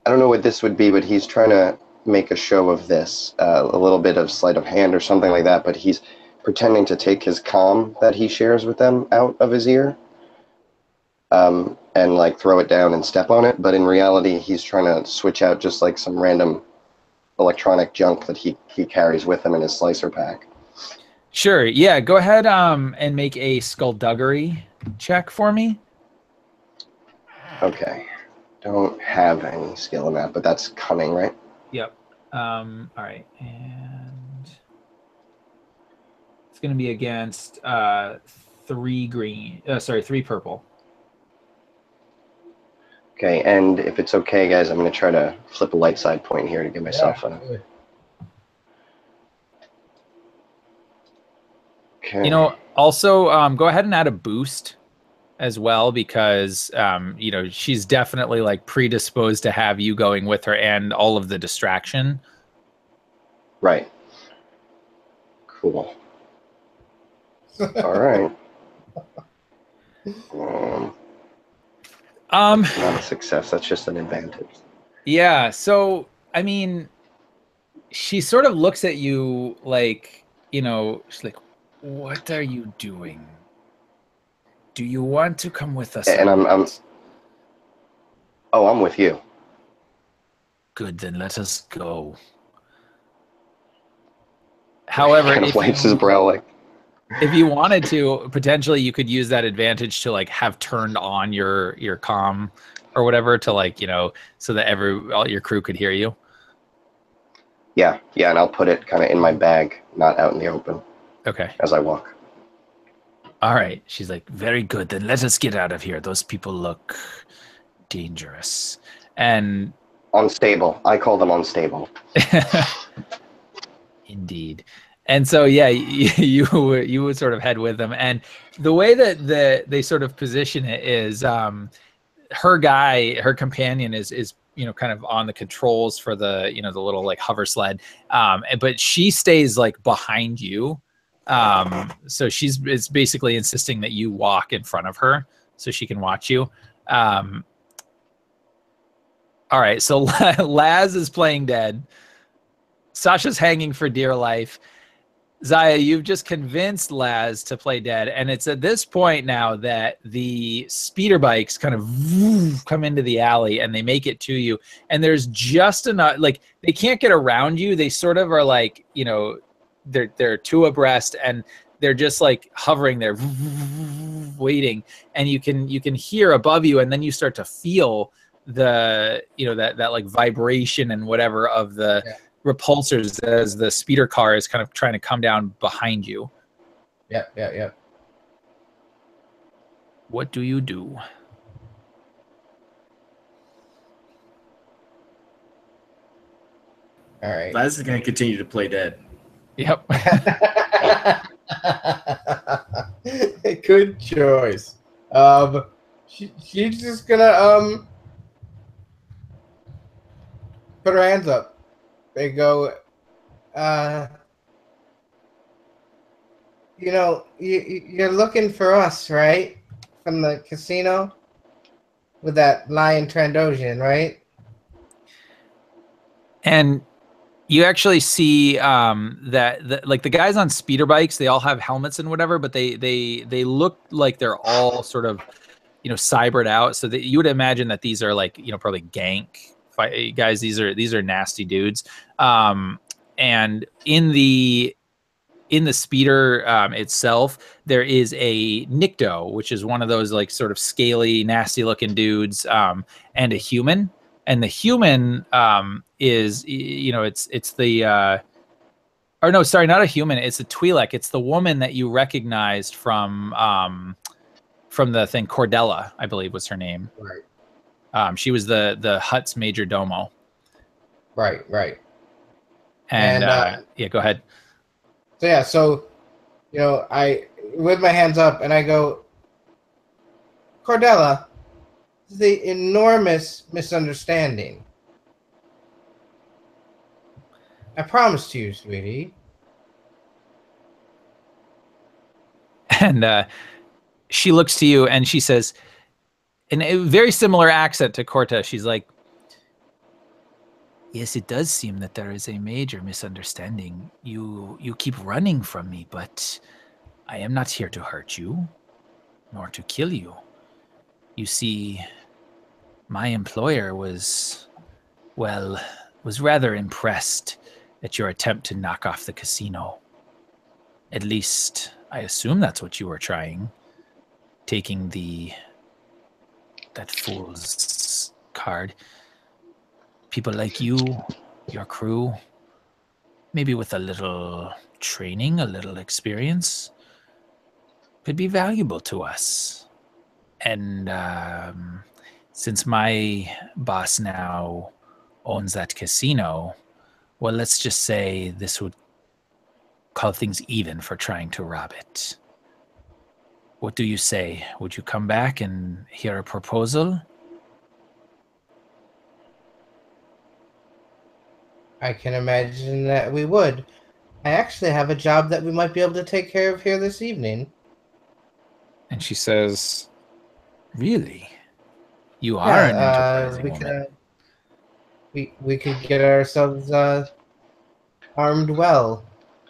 I don't know what this would be, but he's trying to make a show of this, a little bit of sleight of hand or something like that, but he's pretending to take his comm that he shares with them out of his ear, and like throw it down and step on it. But in reality, he's trying to switch out just like some random electronic junk that he carries with him in his slicer pack. Sure. Yeah. Go ahead and make a skullduggery check for me. Okay. Don't have any skill in that, but that's cunning, right? Yep. All right. And it's going to be against 3 purple. Okay, and if it's okay, guys, I'm going to try to flip a light side point here to give myself a... Okay. Also, go ahead and add a boost as well, because, she's definitely like predisposed to have you going with her and all of the distraction. Right. Cool. All right. That's not a success. That's just an advantage. Yeah. So, I mean, she sort of looks at you like, she's like, "What are you doing? Do you want to come with us?" And I'm with you. Good, then let us go. However, kind of wipes his brow like, if you wanted to, potentially you could use that advantage to like have turned on your comm or whatever to like, so that all your crew could hear you. Yeah, and I'll put it kind of in my bag, not out in the open. Okay. As I walk. All right. She's like, "Very good. Then let us get out of here. Those people look dangerous." And unstable. I call them unstable. Indeed. And so, yeah, you would sort of head with them. And the way that they sort of position it is, her companion is kind of on the controls for the the little like hover sled, but she stays like behind you. So it's basically insisting that you walk in front of her so she can watch you. All right, so Laz is playing dead. Sasha's hanging for dear life. Zaya, you've just convinced Laz to play dead, and it's at this point now that the speeder bikes kind of come into the alley and they make it to you, and there's just enough, like they can't get around you. They sort of are like, you know, they're two abreast and they're just like hovering there, waiting, and you can hear above you, and then you start to feel the, you know, that like vibration and whatever of the repulsors as the speeder car is kind of trying to come down behind you. Yep. What do you do? All right. Laz is going to continue to play dead. Yep. Good choice. She's just gonna put her hands up. They go, you know, you're looking for us, right? From the casino with that lion Trandoshan, right? And you actually see that like the guys on speeder bikes, they all have helmets and whatever, but they look like they're all sort of, you know, cybered out. So that you would imagine that these are like, you know, probably gank guys. These are nasty dudes. And in the speeder itself, there is a Nikto, which is one of those like sort of scaly, nasty looking dudes, and a human. And the human is, you know, it's the, or no, sorry, not a human. It's a Twi'lek. It's the woman that you recognized from the thing. Cordella, I believe, was her name. Right. She was the hut's major domo. Right. And yeah, go ahead. So yeah, you know, I with my hands up and I go, Cordella, the enormous misunderstanding. I promised you, sweetie. And she looks to you and she says, in a very similar accent to Corte, she's like, yes, it does seem that there is a major misunderstanding. You keep running from me, but I am not here to hurt you, nor to kill you. You see, my employer was rather impressed at your attempt to knock off the casino. At least, I assume that's what you were trying. Taking that fool's card. People like you, your crew, maybe with a little training, a little experience, could be valuable to us. And since my boss now owns that casino, well, let's just say this would call things even for trying to rob it. What do you say? Would you come back and hear a proposal? I can imagine that we would. I actually have a job that we might be able to take care of here this evening. And she says, really? You are an enterprising woman. We could get ourselves armed well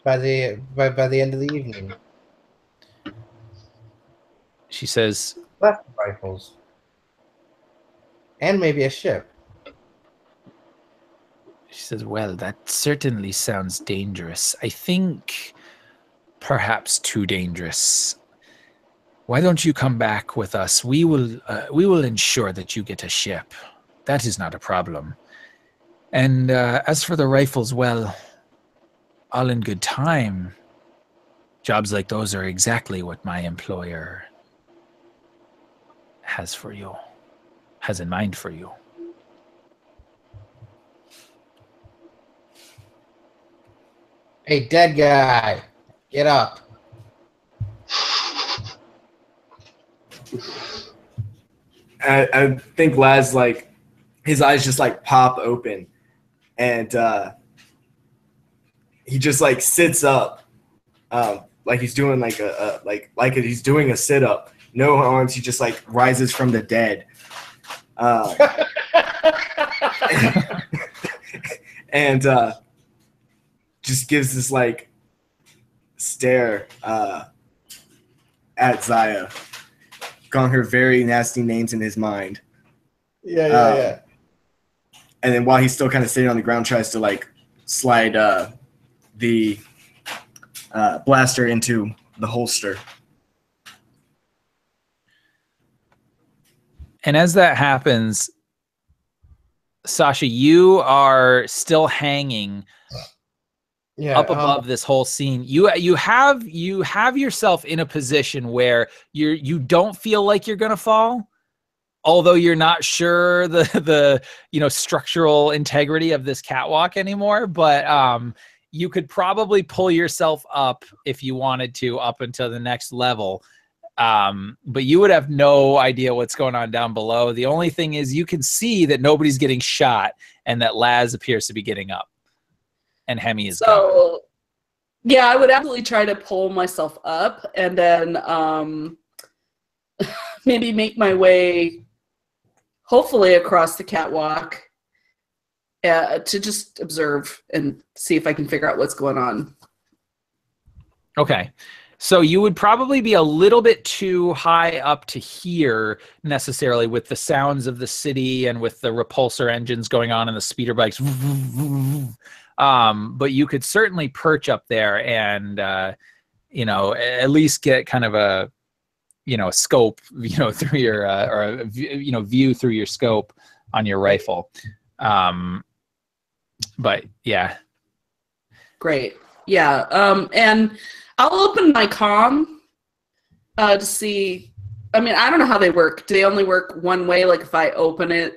by the end of the evening. She says, Left rifles. And maybe a ship. She says, well, that certainly sounds dangerous. I think perhaps too dangerous. Why don't you come back with us? We will ensure that you get a ship. That is not a problem. And as for the rifles, well, all in good time. Jobs like those are exactly what my employer has in mind for you. Hey, dead guy, get up. I think Laz, like, his eyes just like pop open, and he just like sits up, like he's doing like he's doing a sit up. No arms. He just like rises from the dead, and just gives this like stare at Zaya, calling her very nasty names in his mind. Yeah. And then while he's still kind of sitting on the ground, tries to like slide the blaster into the holster. And as that happens, Sasha, you are still hanging up above this whole scene. You have yourself in a position where you don't feel like you're gonna fall, although you're not sure the structural integrity of this catwalk anymore. But you could probably pull yourself up if you wanted to up until the next level. But you would have no idea what's going on down below. The only thing is you can see that nobody's getting shot and that Laz appears to be getting up and Hemi is gone. Yeah, I would absolutely try to pull myself up and then maybe make my way hopefully across the catwalk to just observe and see if I can figure out what's going on. Okay. So you would probably be a little bit too high up to hear necessarily with the sounds of the city and with the repulsor engines going on and the speeder bikes. But you could certainly perch up there and, at least get kind of a scope, through your, or view through your scope on your rifle. But yeah. Great. Yeah. And I'll open my comm to see. I mean, I don't know how they work. Do they only work one way? Like if I open it,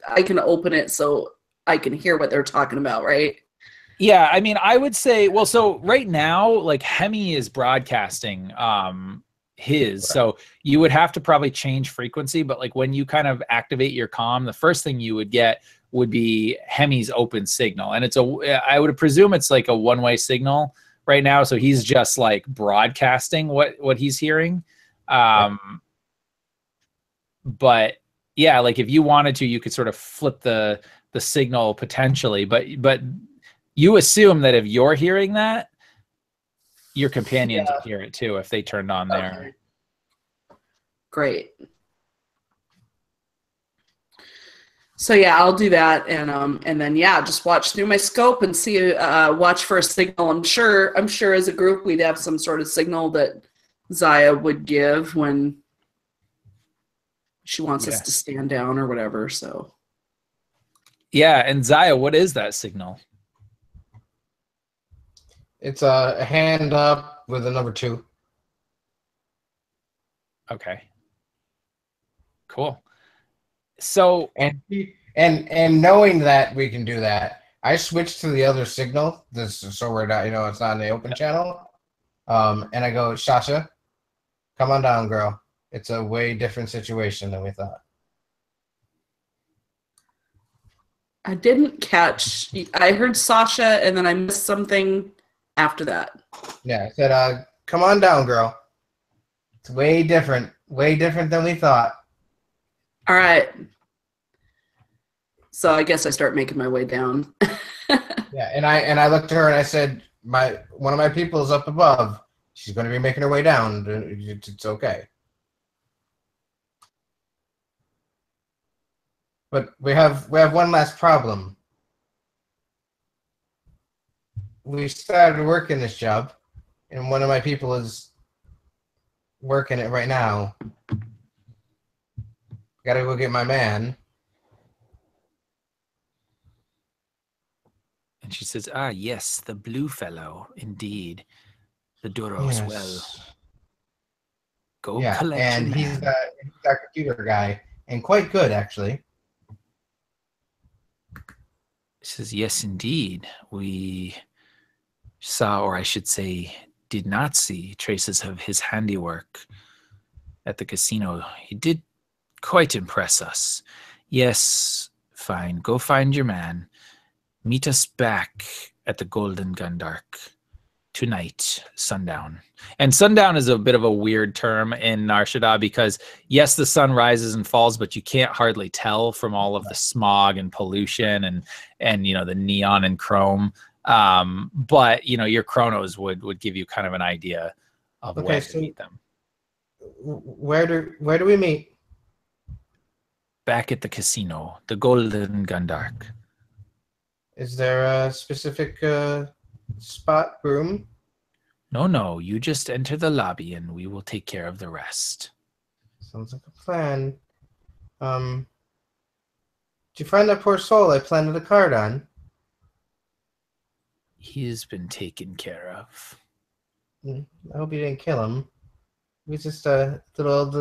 I can open it so I can hear what they're talking about, right? Yeah, I mean, I would say, well, so right now, like Hemi is broadcasting his, so you would have to probably change frequency, but like when you kind of activate your comm, the first thing you would get would be Hemi's open signal. And I would presume it's like a one-way signal right now, so he's just like broadcasting what he's hearing. But yeah, like if you wanted to, you could sort of flip the signal potentially, but you assume that if you're hearing that, your companions will hear it too if they turned on there. Great. So yeah, I'll do that, and then just watch through my scope and see, watch for a signal. I'm sure as a group we'd have some sort of signal that Zaya would give when she wants us to stand down or whatever. So yeah, and Zaya, what is that signal? It's a hand up with a number 2. Okay. Cool. So and knowing that we can do that, I switched to the other signal. So we're not, it's not in the open channel. And I go, Sasha, come on down, girl. It's a way different situation than we thought. I didn't catch. I heard Sasha, and then I missed something after that. Yeah, I said, come on down, girl. It's way different than we thought. All right. So I guess I start making my way down. Yeah, and I looked at her and I said, one of my people is up above. She's going to be making her way down. It's okay. But we have one last problem. We started working this job, and one of my people is working it right now. Gotta go get my man. And she says, yes, the blue fellow, indeed. The Duros, well. Go collect and your he's man. our computer guy, and quite good, actually. She says, yes, indeed. We saw, or I should say, did not see traces of his handiwork at the casino. He did quite impress us. Yes, fine. Go find your man. Meet us back at the Golden Gundark tonight, sundown. And sundown is a bit of a weird term in Nar Shadda because, yes, the sun rises and falls, but you can't hardly tell from all of the smog and pollution and the neon and chrome. But your chronos would give you kind of an idea of Okay, where so to meet them. Where do we meet? Back at the casino, the Golden Gundark. Is there a specific spot, room? No, you just enter the lobby and we will take care of the rest. Sounds like a plan. Did you find that poor soul I planted a card on? He's been taken care of. I hope you didn't kill him. He was just a little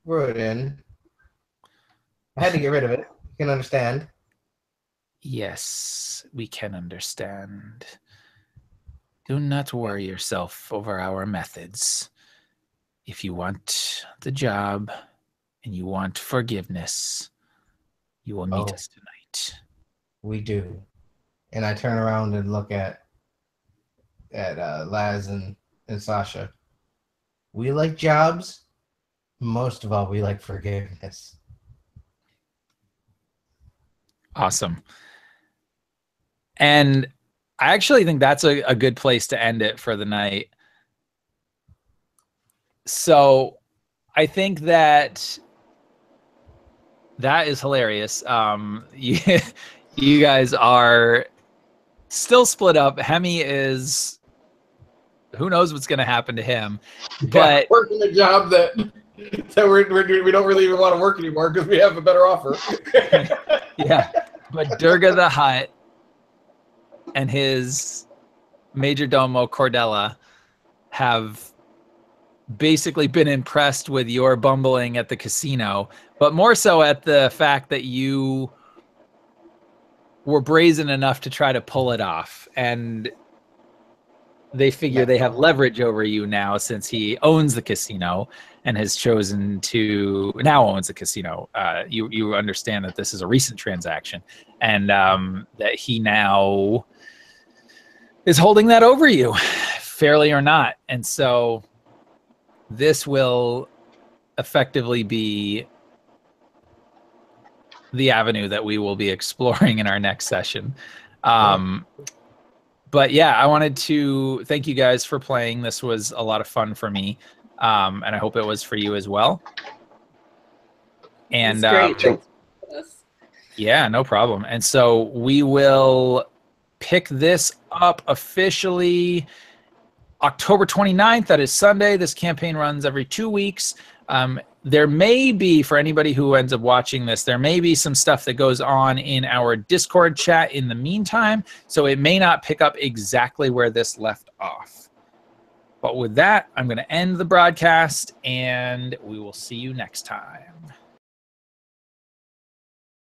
rodent. I had to get rid of it. You can understand. Yes, we can understand. Do not worry yourself over our methods. If you want the job and you want forgiveness, you will meet us tonight. We do. And I turn around and look at Laz and Sasha. We like jobs. Most of all, we like forgiveness. Awesome. And I actually think that's a good place to end it for the night. So I think that is hilarious. You guys are still split up. Hemi is, who knows what's going to happen to him, but working a job that we don't really even want to work anymore because we have a better offer. yeah, but Durga the Hutt and his major domo Cordella have basically been impressed with your bumbling at the casino, but more so at the fact that you were brazen enough to try to pull it off, and they figure they have leverage over you now since he owns the casino and has chosen to now owns the casino. You understand that this is a recent transaction, and that he now is holding that over you, fairly or not. And so this will effectively be the avenue that we will be exploring in our next session. But yeah, I wanted to thank you guys for playing. This was a lot of fun for me, and I hope it was for you as well. And great. Yeah, no problem. And so we will pick this up officially October 29th. That is Sunday. This campaign runs every 2 weeks. There may be, for anybody who ends up watching this, there may be some stuff that goes on in our Discord chat in the meantime, so it may not pick up exactly where this left off. But with that, I'm going to end the broadcast, and we will see you next time.